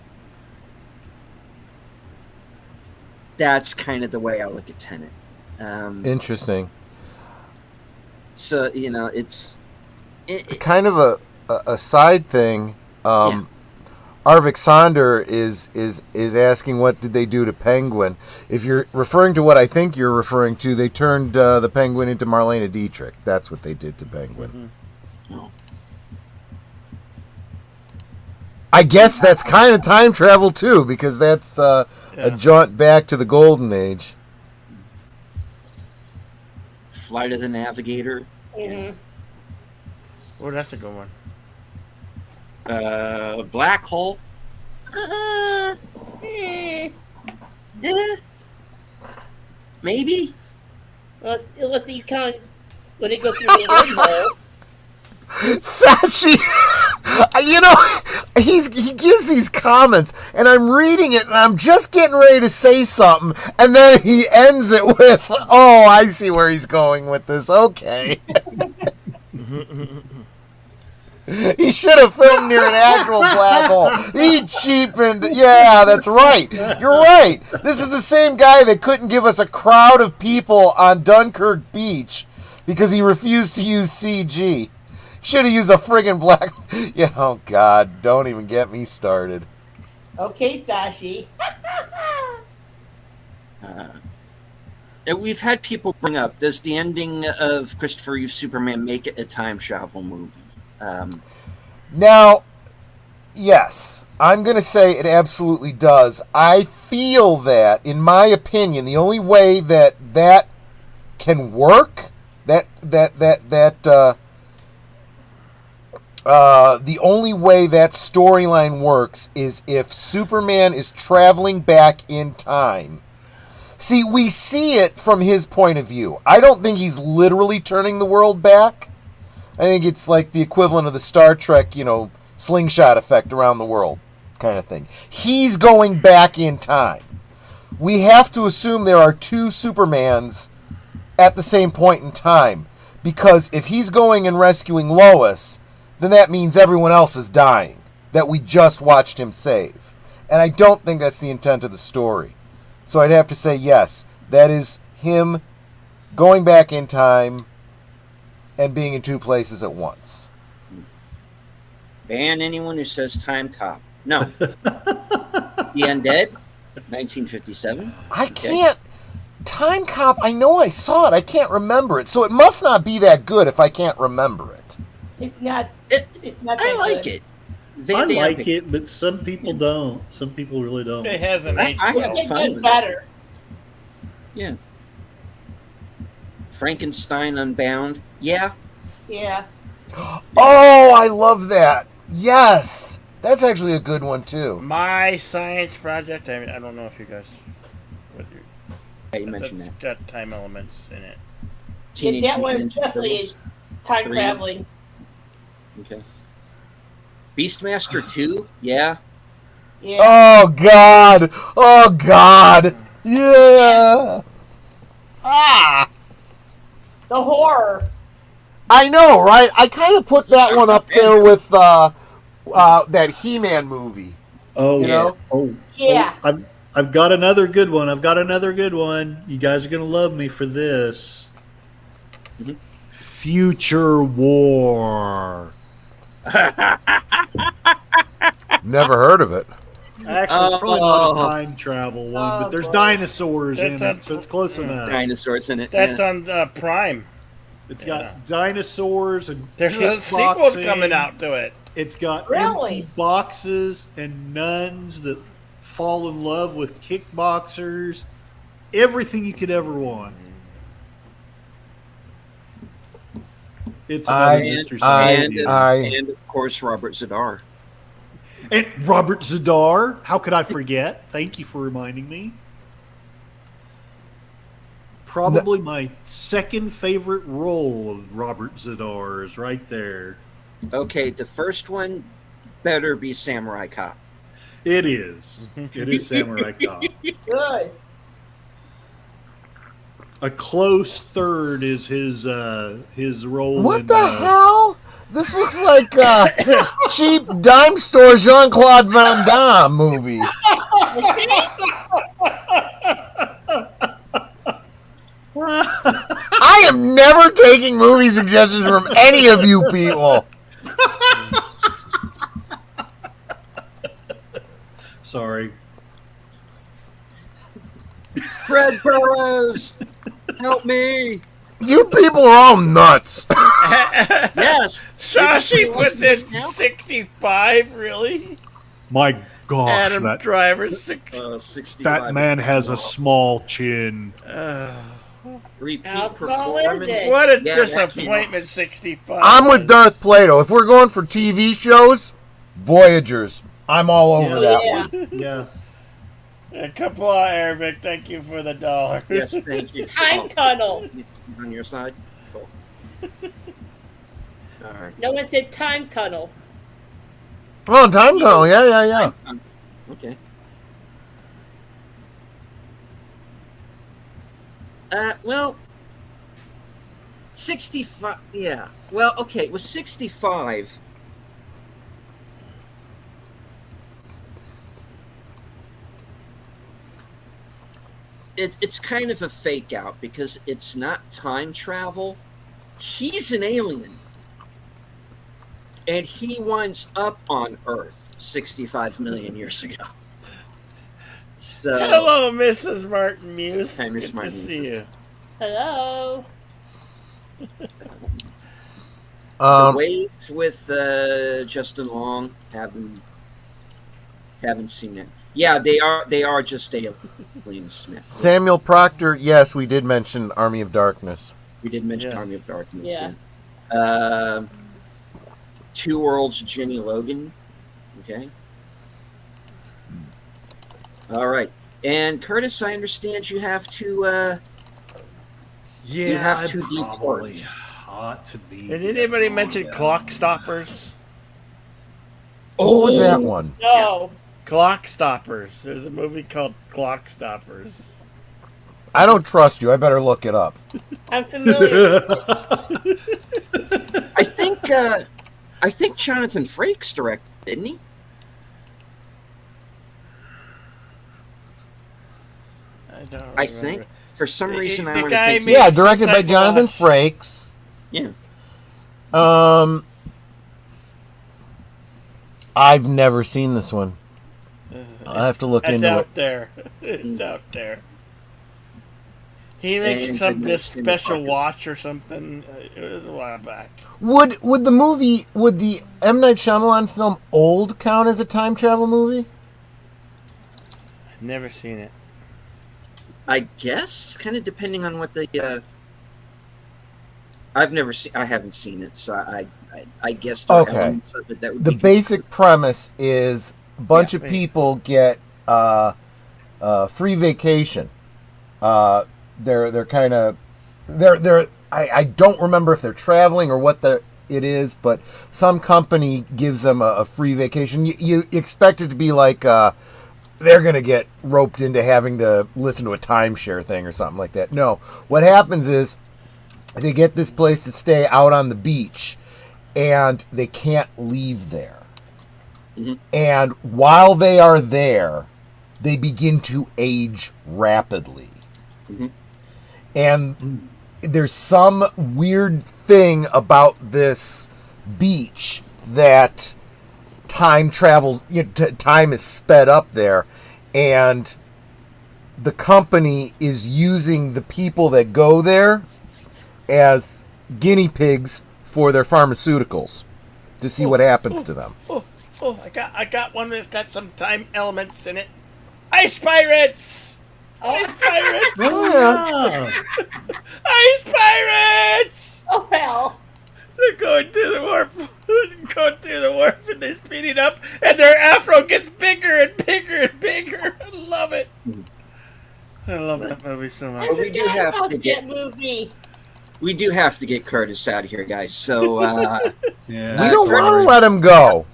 [SPEAKER 1] That's kind of the way I look at Tenet.
[SPEAKER 2] Interesting.
[SPEAKER 1] So it's
[SPEAKER 2] Kind of a side thing.
[SPEAKER 1] Yeah.
[SPEAKER 2] Arvik Sonder is asking what did they do to Penguin. If you're referring to what I think you're referring to, they turned the Penguin into Marlene Dietrich. That's what they did to Penguin.
[SPEAKER 1] Oh.
[SPEAKER 2] I guess that's kind of time travel too, because that's a jaunt back to the Golden Age.
[SPEAKER 1] Flight of the Navigator.
[SPEAKER 3] Mhm.
[SPEAKER 5] Oh, that's a good one.
[SPEAKER 1] Black Hole. Maybe.
[SPEAKER 3] Let's see, kind of when it goes through the wormhole.
[SPEAKER 2] Sashi, he gives these comments, and I'm reading it, and I'm just getting ready to say something, and then he ends it with, "Oh, I see where he's going with this. Okay." He should have filmed near an actual black hole. He cheapened. Yeah, that's right. You're right. This is the same guy that couldn't give us a crowd of people on Dunkirk Beach because he refused to use CG. Should have used a friggin' black. Yeah, oh God, don't even get me started.
[SPEAKER 3] Okay, Sashi.
[SPEAKER 1] We've had people bring up, does the ending of Christopher Reeve Superman make it a time travel movie?
[SPEAKER 2] Now, yes, I'm going to say it absolutely does. I feel that, in my opinion, the only way that can work, the only way that storyline works is if Superman is traveling back in time. See, we see it from his point of view. I don't think he's literally turning the world back. I think it's like the equivalent of the Star Trek, slingshot effect around the world kind of thing. He's going back in time. We have to assume there are two Supermans at the same point in time, because if he's going and rescuing Lois, then that means everyone else is dying that we just watched him save. And I don't think that's the intent of the story. So I'd have to say yes, that is him going back in time and being in two places at once.
[SPEAKER 1] Ban anyone who says Time Cop. No. The Undead, 1957.
[SPEAKER 2] I can't. Time Cop, I know I saw it. I can't remember it. So it must not be that good if I can't remember it.
[SPEAKER 3] It's not.
[SPEAKER 1] It,
[SPEAKER 3] It's not.
[SPEAKER 1] I
[SPEAKER 3] that
[SPEAKER 1] like
[SPEAKER 3] good.
[SPEAKER 1] it.
[SPEAKER 4] I
[SPEAKER 1] Van Damme
[SPEAKER 4] like
[SPEAKER 1] picked-
[SPEAKER 4] it, but some people don't. Some people really don't.
[SPEAKER 5] It hasn't
[SPEAKER 1] I
[SPEAKER 5] aged
[SPEAKER 1] have
[SPEAKER 5] well.
[SPEAKER 3] It
[SPEAKER 1] fun
[SPEAKER 3] gets
[SPEAKER 1] with it.
[SPEAKER 3] better.
[SPEAKER 1] Yeah. Frankenstein Unbound. Yeah.
[SPEAKER 3] Yeah.
[SPEAKER 2] Oh, I love that. Yes. That's actually a good one, too.
[SPEAKER 5] My Science Project. I don't know if you guys. What you,
[SPEAKER 1] Yeah, you mentioned that.
[SPEAKER 5] Got time elements in it.
[SPEAKER 1] Teenage
[SPEAKER 3] that one
[SPEAKER 1] Mutant
[SPEAKER 3] is
[SPEAKER 1] Ninja
[SPEAKER 3] definitely
[SPEAKER 1] Turtles.
[SPEAKER 3] time
[SPEAKER 1] 3.
[SPEAKER 3] traveling.
[SPEAKER 1] Okay. Beastmaster 2. Yeah.
[SPEAKER 3] Yeah.
[SPEAKER 2] Oh, God. Oh, God. Yeah. Ah.
[SPEAKER 3] The horror.
[SPEAKER 2] I know, right? I kind of put that one up there with that He-Man movie.
[SPEAKER 4] Oh,
[SPEAKER 2] You know?
[SPEAKER 3] Yeah.
[SPEAKER 4] I've got another good one. You guys are gonna love me for this.
[SPEAKER 1] Mhm.
[SPEAKER 4] Future War.
[SPEAKER 2] Never heard of it.
[SPEAKER 4] Actually, it's probably not
[SPEAKER 1] Oh.
[SPEAKER 4] a time travel one,
[SPEAKER 3] Oh,
[SPEAKER 4] but there's
[SPEAKER 3] boy.
[SPEAKER 4] dinosaurs in
[SPEAKER 5] That's-
[SPEAKER 4] it, so it's close enough.
[SPEAKER 1] Dinosaurs in it.
[SPEAKER 5] That's
[SPEAKER 1] yeah.
[SPEAKER 5] on Prime.
[SPEAKER 4] It's
[SPEAKER 5] Yeah.
[SPEAKER 4] got dinosaurs and
[SPEAKER 5] There's a sequel
[SPEAKER 4] kickboxing.
[SPEAKER 5] coming out to it.
[SPEAKER 4] It's got
[SPEAKER 3] Really?
[SPEAKER 4] empty boxes and nuns that fall in love with kickboxers. Everything you could ever want. It's another Mr. Science.
[SPEAKER 1] and of course Robert Zadar.
[SPEAKER 4] And Robert Zadar. How could I forget? Thank you for reminding me. Probably my second favorite role of Robert Zadar is right there.
[SPEAKER 1] Okay, the first one better be Samurai Cop.
[SPEAKER 4] It is. It is Samurai Cop.
[SPEAKER 3] Good.
[SPEAKER 4] A close third is his role.
[SPEAKER 2] What
[SPEAKER 4] in,
[SPEAKER 2] the hell? This looks like a cheap dime store Jean-Claude Van Damme movie. I am never taking movie suggestions from any of you people.
[SPEAKER 4] Sorry.
[SPEAKER 1] Fred Burrows, help me!
[SPEAKER 2] You people are all nuts.
[SPEAKER 1] Yes,
[SPEAKER 5] Shashi
[SPEAKER 1] was
[SPEAKER 5] was in 65, really?
[SPEAKER 4] My gosh,
[SPEAKER 5] Adam
[SPEAKER 4] that
[SPEAKER 5] Driver,
[SPEAKER 1] 65.
[SPEAKER 4] that man has a small chin.
[SPEAKER 1] Repeat
[SPEAKER 3] How small is
[SPEAKER 1] performance.
[SPEAKER 3] it?
[SPEAKER 5] What a
[SPEAKER 1] Yeah, that came
[SPEAKER 5] disappointment
[SPEAKER 1] off.
[SPEAKER 5] 65
[SPEAKER 2] I'm with
[SPEAKER 5] was.
[SPEAKER 2] Darth Plato. If we're going for TV shows, Voyagers. I'm all over that
[SPEAKER 3] Yeah.
[SPEAKER 2] one.
[SPEAKER 4] Yeah.
[SPEAKER 5] Kapla Arabic, thank you for the $1.
[SPEAKER 1] Yes, thank you.
[SPEAKER 3] Time tunnel.
[SPEAKER 1] He's on your side. Cool. All right.
[SPEAKER 3] No one said time tunnel.
[SPEAKER 2] Oh, time tunnel. Yeah.
[SPEAKER 1] Okay. Well, 65. Yeah. Well, okay. It was 65. It's kind of a fake out because it's not time travel. He's an alien. And he winds up on Earth 65 million years ago. So,
[SPEAKER 5] Hello, Mrs. Martin Muse.
[SPEAKER 1] Hey, Miss
[SPEAKER 5] Good
[SPEAKER 1] Martin
[SPEAKER 5] to see
[SPEAKER 1] Muse.
[SPEAKER 5] you.
[SPEAKER 3] Hello.
[SPEAKER 1] the Waves with Justin Long haven't seen it. Yeah, they are just aliens, Smith.
[SPEAKER 2] Samuel Proctor. Yes, we did mention Army of Darkness.
[SPEAKER 1] We did mention
[SPEAKER 5] Yeah.
[SPEAKER 1] Army of Darkness.
[SPEAKER 3] Yeah.
[SPEAKER 1] Yeah. Two Worlds, Jenny Logan. Okay. All right. And Curtis, I understand you have to.
[SPEAKER 4] Yeah,
[SPEAKER 1] You have
[SPEAKER 4] I
[SPEAKER 1] to be
[SPEAKER 4] probably
[SPEAKER 1] porked.
[SPEAKER 4] ought to be.
[SPEAKER 5] Did anybody mention Clock Stoppers?
[SPEAKER 2] What was that one?
[SPEAKER 3] No.
[SPEAKER 5] Clock Stoppers. There's a movie called Clock Stoppers.
[SPEAKER 2] I don't trust you. I better look it up.
[SPEAKER 3] I'm familiar.
[SPEAKER 1] I think Jonathan Frakes directed, didn't he?
[SPEAKER 5] I don't remember.
[SPEAKER 1] I think. For some reason,
[SPEAKER 5] The
[SPEAKER 1] I want to
[SPEAKER 5] guy
[SPEAKER 1] think.
[SPEAKER 5] made-
[SPEAKER 2] Yeah, directed by
[SPEAKER 5] Type of
[SPEAKER 2] Jonathan
[SPEAKER 5] watch.
[SPEAKER 2] Frakes.
[SPEAKER 1] Yeah.
[SPEAKER 2] I've never seen this one. I'll have to look
[SPEAKER 5] It's
[SPEAKER 2] into it.
[SPEAKER 5] out there. It's out there. He makes
[SPEAKER 1] And
[SPEAKER 5] some
[SPEAKER 1] the
[SPEAKER 5] this
[SPEAKER 1] next
[SPEAKER 5] special
[SPEAKER 1] in the
[SPEAKER 5] watch or something. It was a while back.
[SPEAKER 2] Would the M. Night Shyamalan film Old count as a time travel movie?
[SPEAKER 5] I've never seen it.
[SPEAKER 1] I guess, kind of depending on what the. I haven't seen it, so I guess there are
[SPEAKER 2] Okay.
[SPEAKER 1] elements of it that would
[SPEAKER 2] The
[SPEAKER 1] be
[SPEAKER 2] basic premise is a bunch
[SPEAKER 5] Yeah,
[SPEAKER 2] of
[SPEAKER 5] me.
[SPEAKER 2] people get free vacation. They're kind of I don't remember if they're traveling or what it is, but some company gives them a free vacation. You expect it to be like they're going to get roped into having to listen to a timeshare thing or something like that. No, what happens is they get this place to stay out on the beach, and they can't leave there.
[SPEAKER 1] Mhm.
[SPEAKER 2] And while they are there, they begin to age rapidly.
[SPEAKER 1] Mhm.
[SPEAKER 2] And there's some weird thing about this beach that time travel, time is sped up there, and the company is using the people that go there as guinea pigs for their pharmaceuticals to see what happens to them.
[SPEAKER 5] Oh, I got one that's got some time elements in it. Ice Pirates! Ice Pirates!
[SPEAKER 4] Yeah.
[SPEAKER 5] Ice Pirates!
[SPEAKER 3] Oh, hell.
[SPEAKER 5] They're going through the warp, and they're speeding up, and their afro gets bigger and bigger and bigger. I love it. I love that movie so much.
[SPEAKER 3] I
[SPEAKER 1] we do
[SPEAKER 3] forgot
[SPEAKER 1] have
[SPEAKER 3] about
[SPEAKER 1] to get-
[SPEAKER 3] that movie.
[SPEAKER 1] We do have to get Curtis out of here, guys. So
[SPEAKER 4] Yeah.
[SPEAKER 2] We don't
[SPEAKER 1] sorry.
[SPEAKER 2] want to let him go.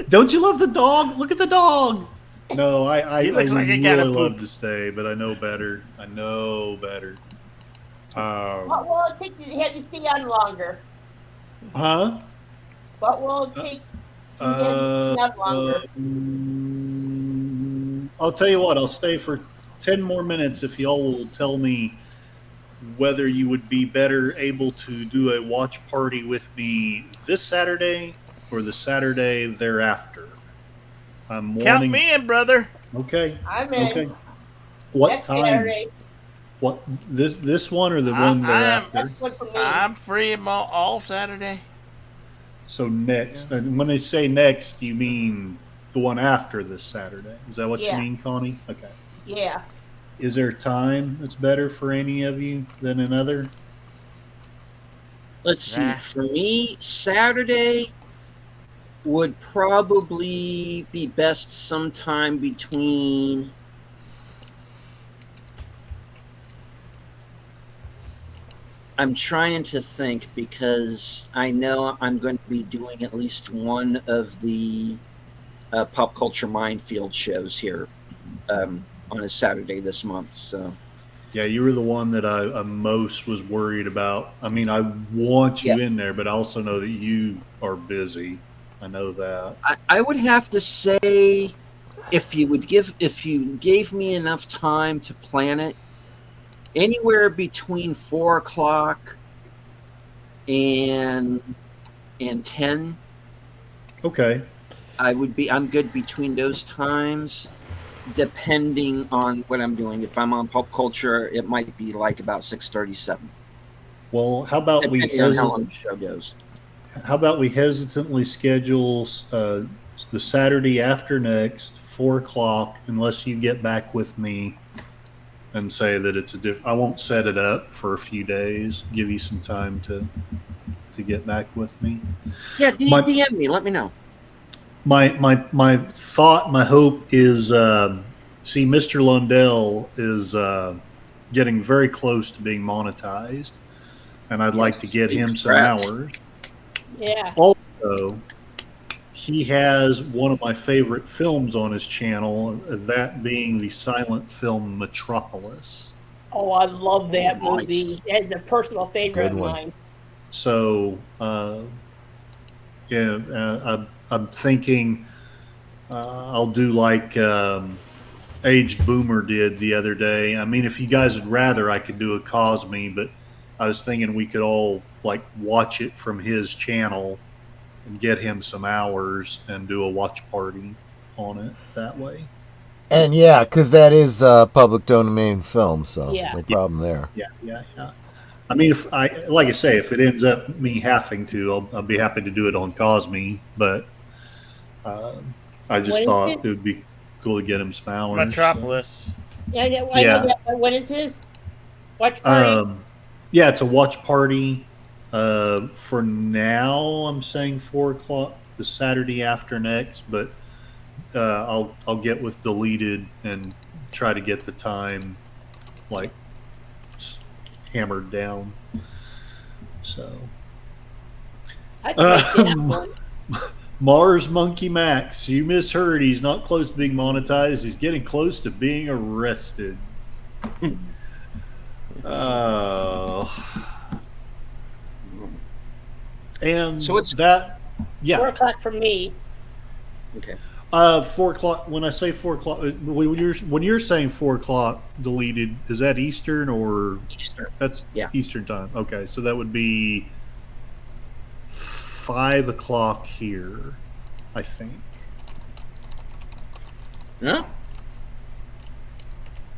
[SPEAKER 4] Don't you love the dog? Look at the dog. No, I
[SPEAKER 5] He looks like he
[SPEAKER 4] really
[SPEAKER 5] gotta
[SPEAKER 4] love
[SPEAKER 5] poop.
[SPEAKER 4] to stay, but I know better.
[SPEAKER 3] What
[SPEAKER 4] Um,
[SPEAKER 3] will it take to have you stay on longer?
[SPEAKER 4] huh?
[SPEAKER 3] What will it take to have you stay on longer?
[SPEAKER 4] I'll tell you what. I'll stay for 10 more minutes if y'all will tell me whether you would be better able to do a watch party with me this Saturday or the Saturday thereafter. I'm
[SPEAKER 5] Count
[SPEAKER 4] wanting.
[SPEAKER 5] me in, brother.
[SPEAKER 4] Okay.
[SPEAKER 3] I'm in.
[SPEAKER 4] Okay. What
[SPEAKER 3] Next
[SPEAKER 4] time?
[SPEAKER 3] Saturday.
[SPEAKER 4] What this one or the
[SPEAKER 5] I-
[SPEAKER 4] one
[SPEAKER 5] I am-
[SPEAKER 4] thereafter?
[SPEAKER 3] That's one for me.
[SPEAKER 5] I'm free all Saturday.
[SPEAKER 4] So next, and when they say next, you mean the one after this Saturday? Is that what
[SPEAKER 3] Yeah.
[SPEAKER 4] you mean, Connie? Okay.
[SPEAKER 3] Yeah.
[SPEAKER 4] Is there a time that's better for any of you than another?
[SPEAKER 1] Let's see.
[SPEAKER 5] Nah.
[SPEAKER 1] For me, Saturday would probably be best sometime between. I'm trying to think because I know I'm going to be doing at least one of the Pop Culture Minefield shows here on a Saturday this month. So
[SPEAKER 4] Yeah, you were the one that I most was worried about. I mean, I want you in there, but I also know that you are busy. I know that.
[SPEAKER 1] I would have to say, if you gave me enough time to plan it, anywhere between 4 o'clock and 10,
[SPEAKER 4] Okay.
[SPEAKER 1] I'm good between those times, depending on what I'm doing. If I'm on pop culture, it might be like about 6:37.
[SPEAKER 4] Well, how about
[SPEAKER 1] Depending on how long the show goes.
[SPEAKER 4] How about we hesitantly schedule the Saturday after next, 4 o'clock, unless you get back with me and say that it's I won't set it up for a few days. Give you some time to get back with me.
[SPEAKER 1] Yeah,
[SPEAKER 4] My-
[SPEAKER 1] DM me. Let me know.
[SPEAKER 4] My thought, my hope is see, Mr. Lundell is getting very close to being monetized, and I'd like to get him some
[SPEAKER 1] Congrats.
[SPEAKER 4] hours.
[SPEAKER 3] Yeah.
[SPEAKER 4] Also, he has one of my favorite films on his channel, that being the silent film Metropolis.
[SPEAKER 3] Oh, I love that
[SPEAKER 1] Nice.
[SPEAKER 3] movie. It's a personal favorite
[SPEAKER 2] good
[SPEAKER 3] of
[SPEAKER 2] one.
[SPEAKER 3] mine.
[SPEAKER 4] So, I'm thinking I'll do like Aged Boomer did the other day. I mean, if you guys would rather, I could do a Cosme, but I was thinking we could all like watch it from his channel and get him some hours and do a watch party on it that way.
[SPEAKER 2] And yeah, because that is public domain film, so
[SPEAKER 3] Yeah.
[SPEAKER 2] no problem there.
[SPEAKER 4] Yeah. I mean, like I say, if it ends up me having to, I'll be happy to do it on Cosme, but I just
[SPEAKER 3] When is
[SPEAKER 4] thought
[SPEAKER 3] it?
[SPEAKER 4] it would be cool to get him some hours.
[SPEAKER 5] Metropolis.
[SPEAKER 3] Yeah, I know
[SPEAKER 4] Yeah.
[SPEAKER 3] that. But when is this? Watch party?
[SPEAKER 4] Yeah, it's a watch party. For now, I'm saying 4 o'clock the Saturday after next, but I'll get with Deleted and try to get the time like hammered down. So
[SPEAKER 3] I'd like that one.
[SPEAKER 4] Mars Monkey Max, you misheard. He's not close to being monetized. He's getting close to being arrested. And
[SPEAKER 1] So it's-
[SPEAKER 4] that,
[SPEAKER 3] 4 o'clock for me.
[SPEAKER 1] Okay.
[SPEAKER 4] 4 o'clock. When I say 4 o'clock, when you're saying 4 o'clock Deleted, is that Eastern or
[SPEAKER 1] Eastern.
[SPEAKER 4] that's
[SPEAKER 1] Yeah.
[SPEAKER 4] Eastern time? Okay, so that would be 5 o'clock here, I think.
[SPEAKER 1] Huh?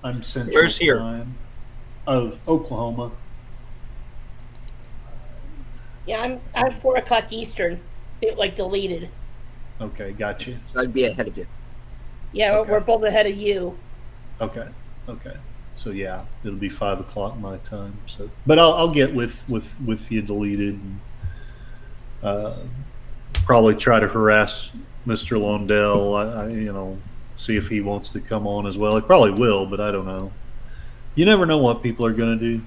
[SPEAKER 4] I'm Central
[SPEAKER 1] Where's here?
[SPEAKER 4] time. Oh, Oklahoma.
[SPEAKER 3] Yeah, I'm 4 o'clock Eastern. Like deleted.
[SPEAKER 4] Okay, gotcha.
[SPEAKER 1] So I'd be ahead of you.
[SPEAKER 3] Yeah,
[SPEAKER 4] Okay.
[SPEAKER 3] we're both ahead of you.
[SPEAKER 4] Okay. So yeah, it'll be 5 o'clock my time. So, but I'll get with you Deleted. And, probably try to harass Mr. Lundell. I see if he wants to come on as well. He probably will, but I don't know. You never know what people are going to do.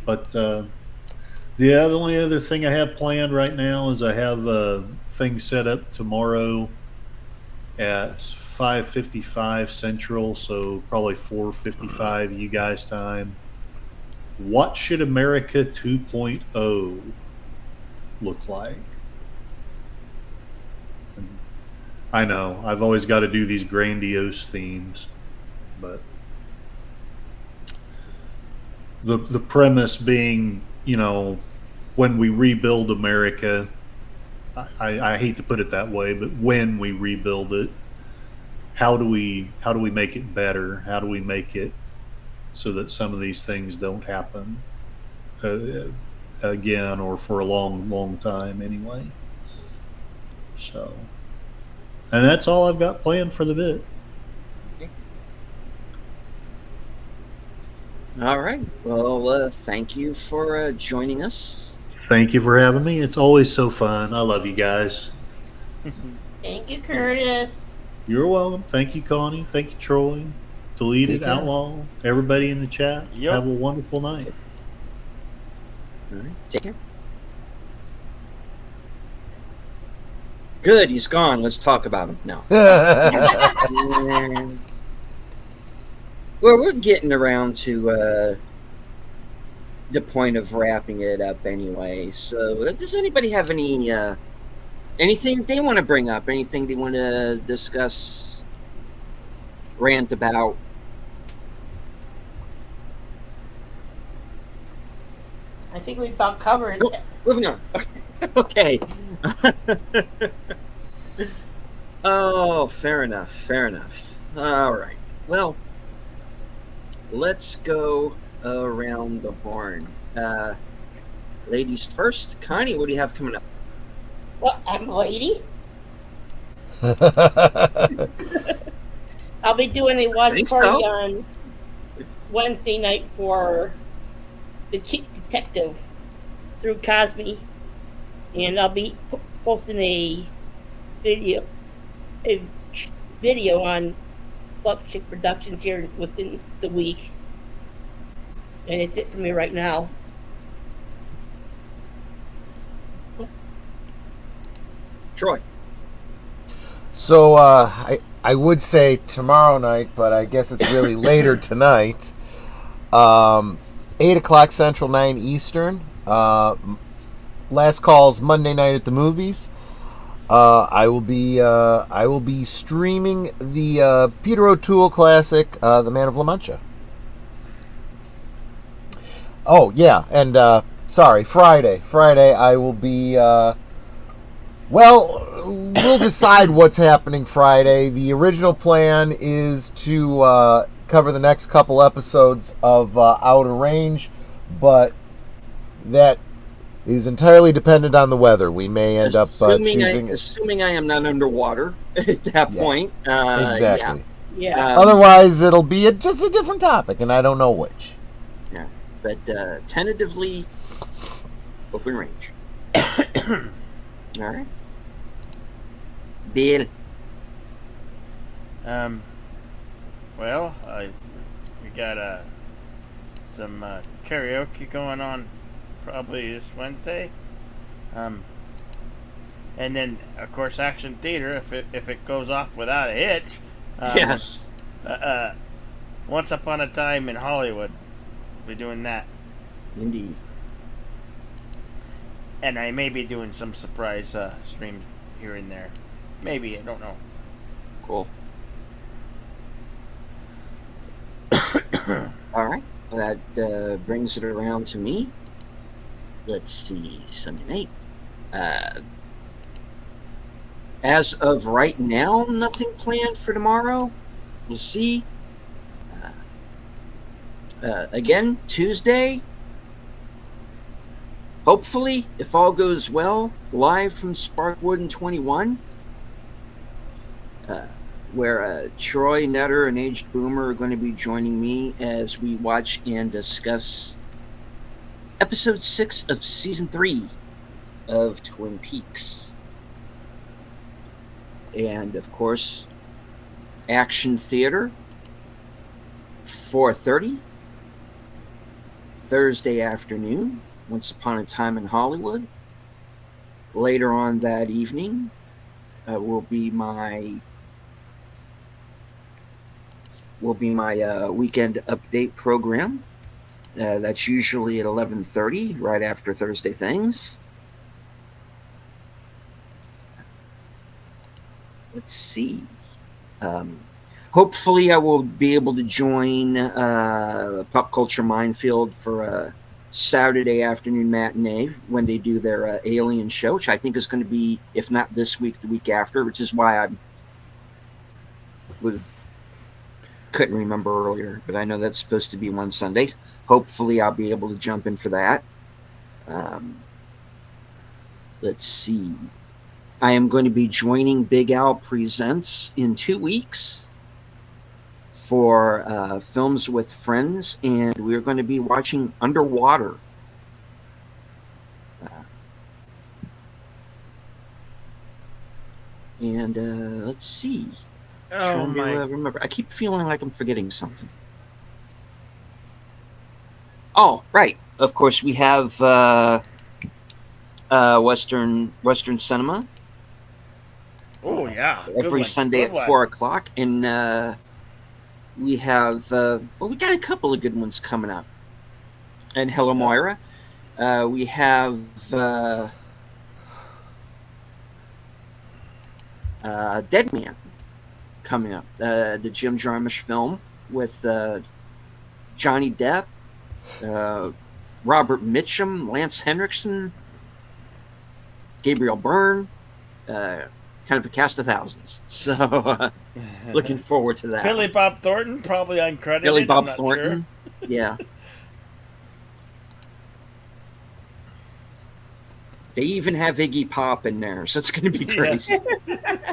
[SPEAKER 4] But the only other thing I have planned right now is I have things set up tomorrow at 5:55 Central, so probably 4:55 you guys time. What should America 2.0 look like? And I know I've always got to do these grandiose themes, but the premise being, when we rebuild America, I hate to put it that way, but when we rebuild it, how do we make it better? How do we make it so that some of these things don't happen again, or for a long time anyway? So, and that's all I've got planned for the bit.
[SPEAKER 1] All right. Well, thank you for joining us.
[SPEAKER 4] Thank you for having me. It's always so fun. I love you guys.
[SPEAKER 3] Thank you, Curtis.
[SPEAKER 4] You're welcome. Thank you, Connie. Thank you, Troy. Deleted,
[SPEAKER 2] Take care.
[SPEAKER 4] Outlaw, everybody in the chat.
[SPEAKER 5] Yep.
[SPEAKER 4] Have a wonderful night.
[SPEAKER 1] All right. Take care. Good. He's gone. Let's talk about him now. And- well, we're getting around to the point of wrapping it up anyway. So, does anybody have any anything they want to bring up? Anything they want to discuss? Rant about?
[SPEAKER 3] I think we've about covered.
[SPEAKER 1] Nope. Moving on. Okay. Oh, fair enough. Fair enough. All right. Well, let's go around the horn. Ladies first. Connie, what do you have coming up?
[SPEAKER 3] Well, I'm a lady. I'll be doing a watch
[SPEAKER 1] Think
[SPEAKER 3] party
[SPEAKER 1] so.
[SPEAKER 3] on Wednesday night for the Chief Detective through Cosme, and I'll be posting a video on Fluff Chick Productions here within the week, and it's it for me right now.
[SPEAKER 1] Troy.
[SPEAKER 2] So I would say tomorrow night, but I guess it's really later tonight. 8 o'clock Central, 9 Eastern. Last call's Monday night at the movies. I will be streaming the Peter O'Toole classic, The Man of La Mancha. Oh yeah, and sorry, Friday I will be. Well, we'll decide what's happening Friday. The original plan is to cover the next couple episodes of Outer Range, but that is entirely dependent on the weather. We may end up choosing.
[SPEAKER 1] Assuming I am not underwater at that point.
[SPEAKER 2] Exactly.
[SPEAKER 3] Yeah.
[SPEAKER 2] Otherwise, it'll be just a different topic, and I don't know which.
[SPEAKER 1] Yeah, but tentatively, open range. All right. Bill.
[SPEAKER 5] Well, we got some karaoke going on probably this Wednesday. And then, of course, Action Theater, if it goes off without a hitch.
[SPEAKER 1] Yes.
[SPEAKER 5] Once Upon a Time in Hollywood. We're doing that.
[SPEAKER 1] Indeed.
[SPEAKER 5] And I may be doing some surprise stream here and there. Maybe, I don't know.
[SPEAKER 1] Cool. All right. That brings it around to me. Let's see. Sunday night. As of right now, nothing planned for tomorrow. We'll see. Again, Tuesday. Hopefully, if all goes well, live from Sparkwood and 21, where Troy, Nutter, and Aged Boomer are going to be joining me as we watch and discuss episode 6 of season 3 of Twin Peaks. And, of course, Action Theater, 4:30, Thursday afternoon. Once Upon a Time in Hollywood. Later on that evening will be my weekend update program. That's usually at 11:30, right after Thursday Things. Let's see. Hopefully, I will be able to join Pop Culture Minefield for a Saturday afternoon matinee when they do their Alien show, which I think is going to be, if not this week, the week after, which is why I'm couldn't remember earlier, but I know that's supposed to be one Sunday. Hopefully, I'll be able to jump in for that. Let's see. I am going to be joining Big Al Presents in 2 weeks for Films with Friends, and we're going to be watching Underwater. And let's see. Trying to remember. I keep feeling like I'm forgetting something. Oh, right. Of course, we have Western Cinema.
[SPEAKER 5] Oh yeah,
[SPEAKER 1] Every Sunday at 4 o'clock, and we have we got a couple of good ones coming up. And Hello Moira. We have Dead Man coming up, the Jim Jarmusch film with Johnny Depp, Robert Mitchum, Lance Henriksen, Gabriel Byrne, kind of a cast of thousands. So looking forward to that.
[SPEAKER 5] Billy Bob Thornton, probably uncredited.
[SPEAKER 1] Billy Bob
[SPEAKER 5] I'm not
[SPEAKER 1] Thornton,
[SPEAKER 5] sure.
[SPEAKER 1] yeah. They even have Iggy Pop in there, so it's going to be crazy.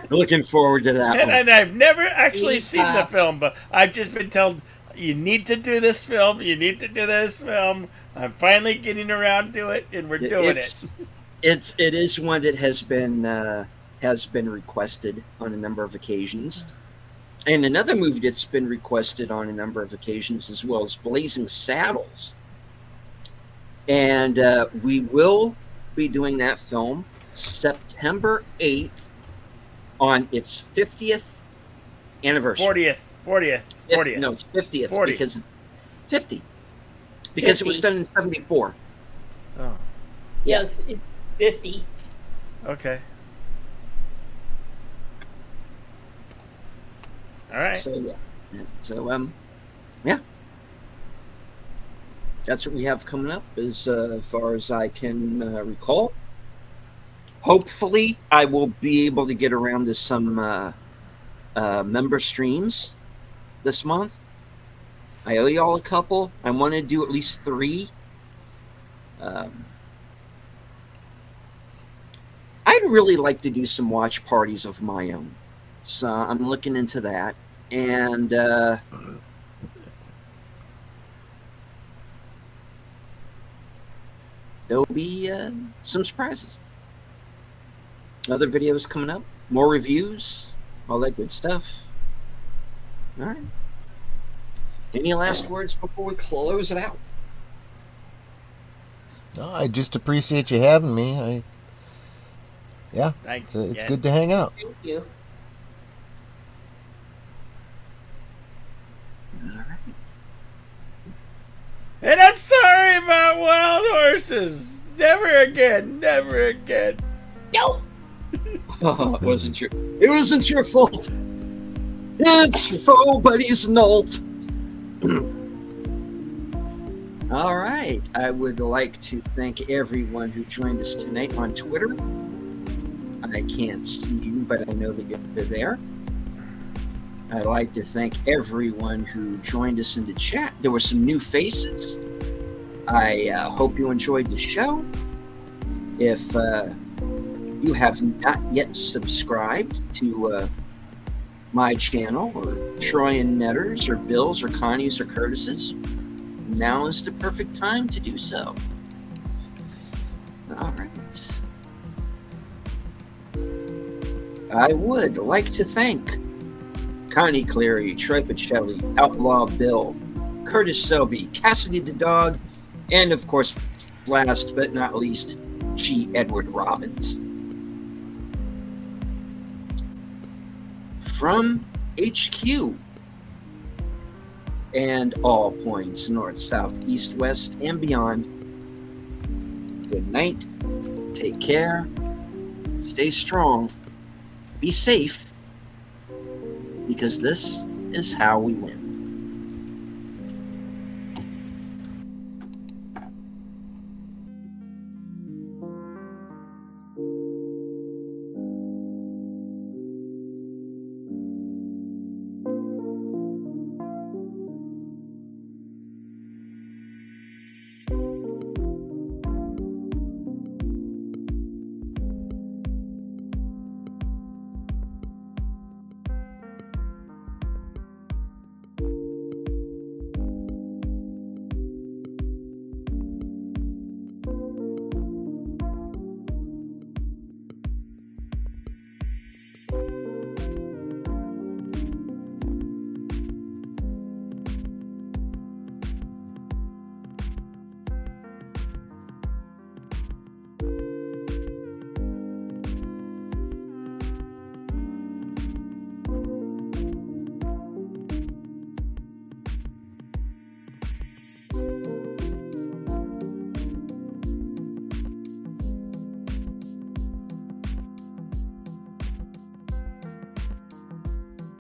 [SPEAKER 1] Looking forward to that one.
[SPEAKER 5] And I've never actually
[SPEAKER 3] Iggy
[SPEAKER 5] seen the
[SPEAKER 3] Pop.
[SPEAKER 5] film, but I've just been told, you need to do this film, you need to do this film. I'm finally getting around to it, and we're doing it.
[SPEAKER 1] It is one that has been requested on a number of occasions. And another movie that's been requested on a number of occasions as well is Blazing Saddles. And we will be doing that film September 8th on its 50th anniversary.
[SPEAKER 5] 40th.
[SPEAKER 1] No, it's 50th
[SPEAKER 5] 40.
[SPEAKER 1] because it's 50. Because
[SPEAKER 3] 50.
[SPEAKER 1] it was done in 74.
[SPEAKER 5] Oh,
[SPEAKER 3] Yes, it's 50.
[SPEAKER 5] okay. All right.
[SPEAKER 1] So yeah. Yeah. That's what we have coming up as far as I can recall. Hopefully, I will be able to get around to some member streams this month. I owe y'all a couple. I want to do at least 3. I'd really like to do some watch parties of my own. So I'm looking into that. And there'll be some surprises. Other videos coming up, more reviews, all that good stuff. All right. Any last words before we close it out?
[SPEAKER 2] No, I just appreciate you having me.
[SPEAKER 5] Thanks.
[SPEAKER 2] It's good to hang out.
[SPEAKER 3] Thank you.
[SPEAKER 1] All right.
[SPEAKER 5] And I'm sorry about wild horses. Never again. Never again.
[SPEAKER 3] No!
[SPEAKER 1] Oh, it wasn't your fault. It's nobody's fault. All right. I would like to thank everyone who joined us tonight on Twitter. I can't see you, but I know that you're there. I'd like to thank everyone who joined us in the chat. There were some new faces. I hope you enjoyed the show. If you have not yet subscribed to my channel, or Troy and Netters, or Bill's, or Connie's, or Curtis's, now is the perfect time to do so. All right. I would like to thank Connie Cleary, Troy Pacelli, Outlaw Bill, Curtis Selby, Cassidy the Dog, and of course, last but not least, G. Edward Robbins. From HQ and all points north, south, east, west, and beyond, good night, take care, stay strong, be safe, because this is how we win.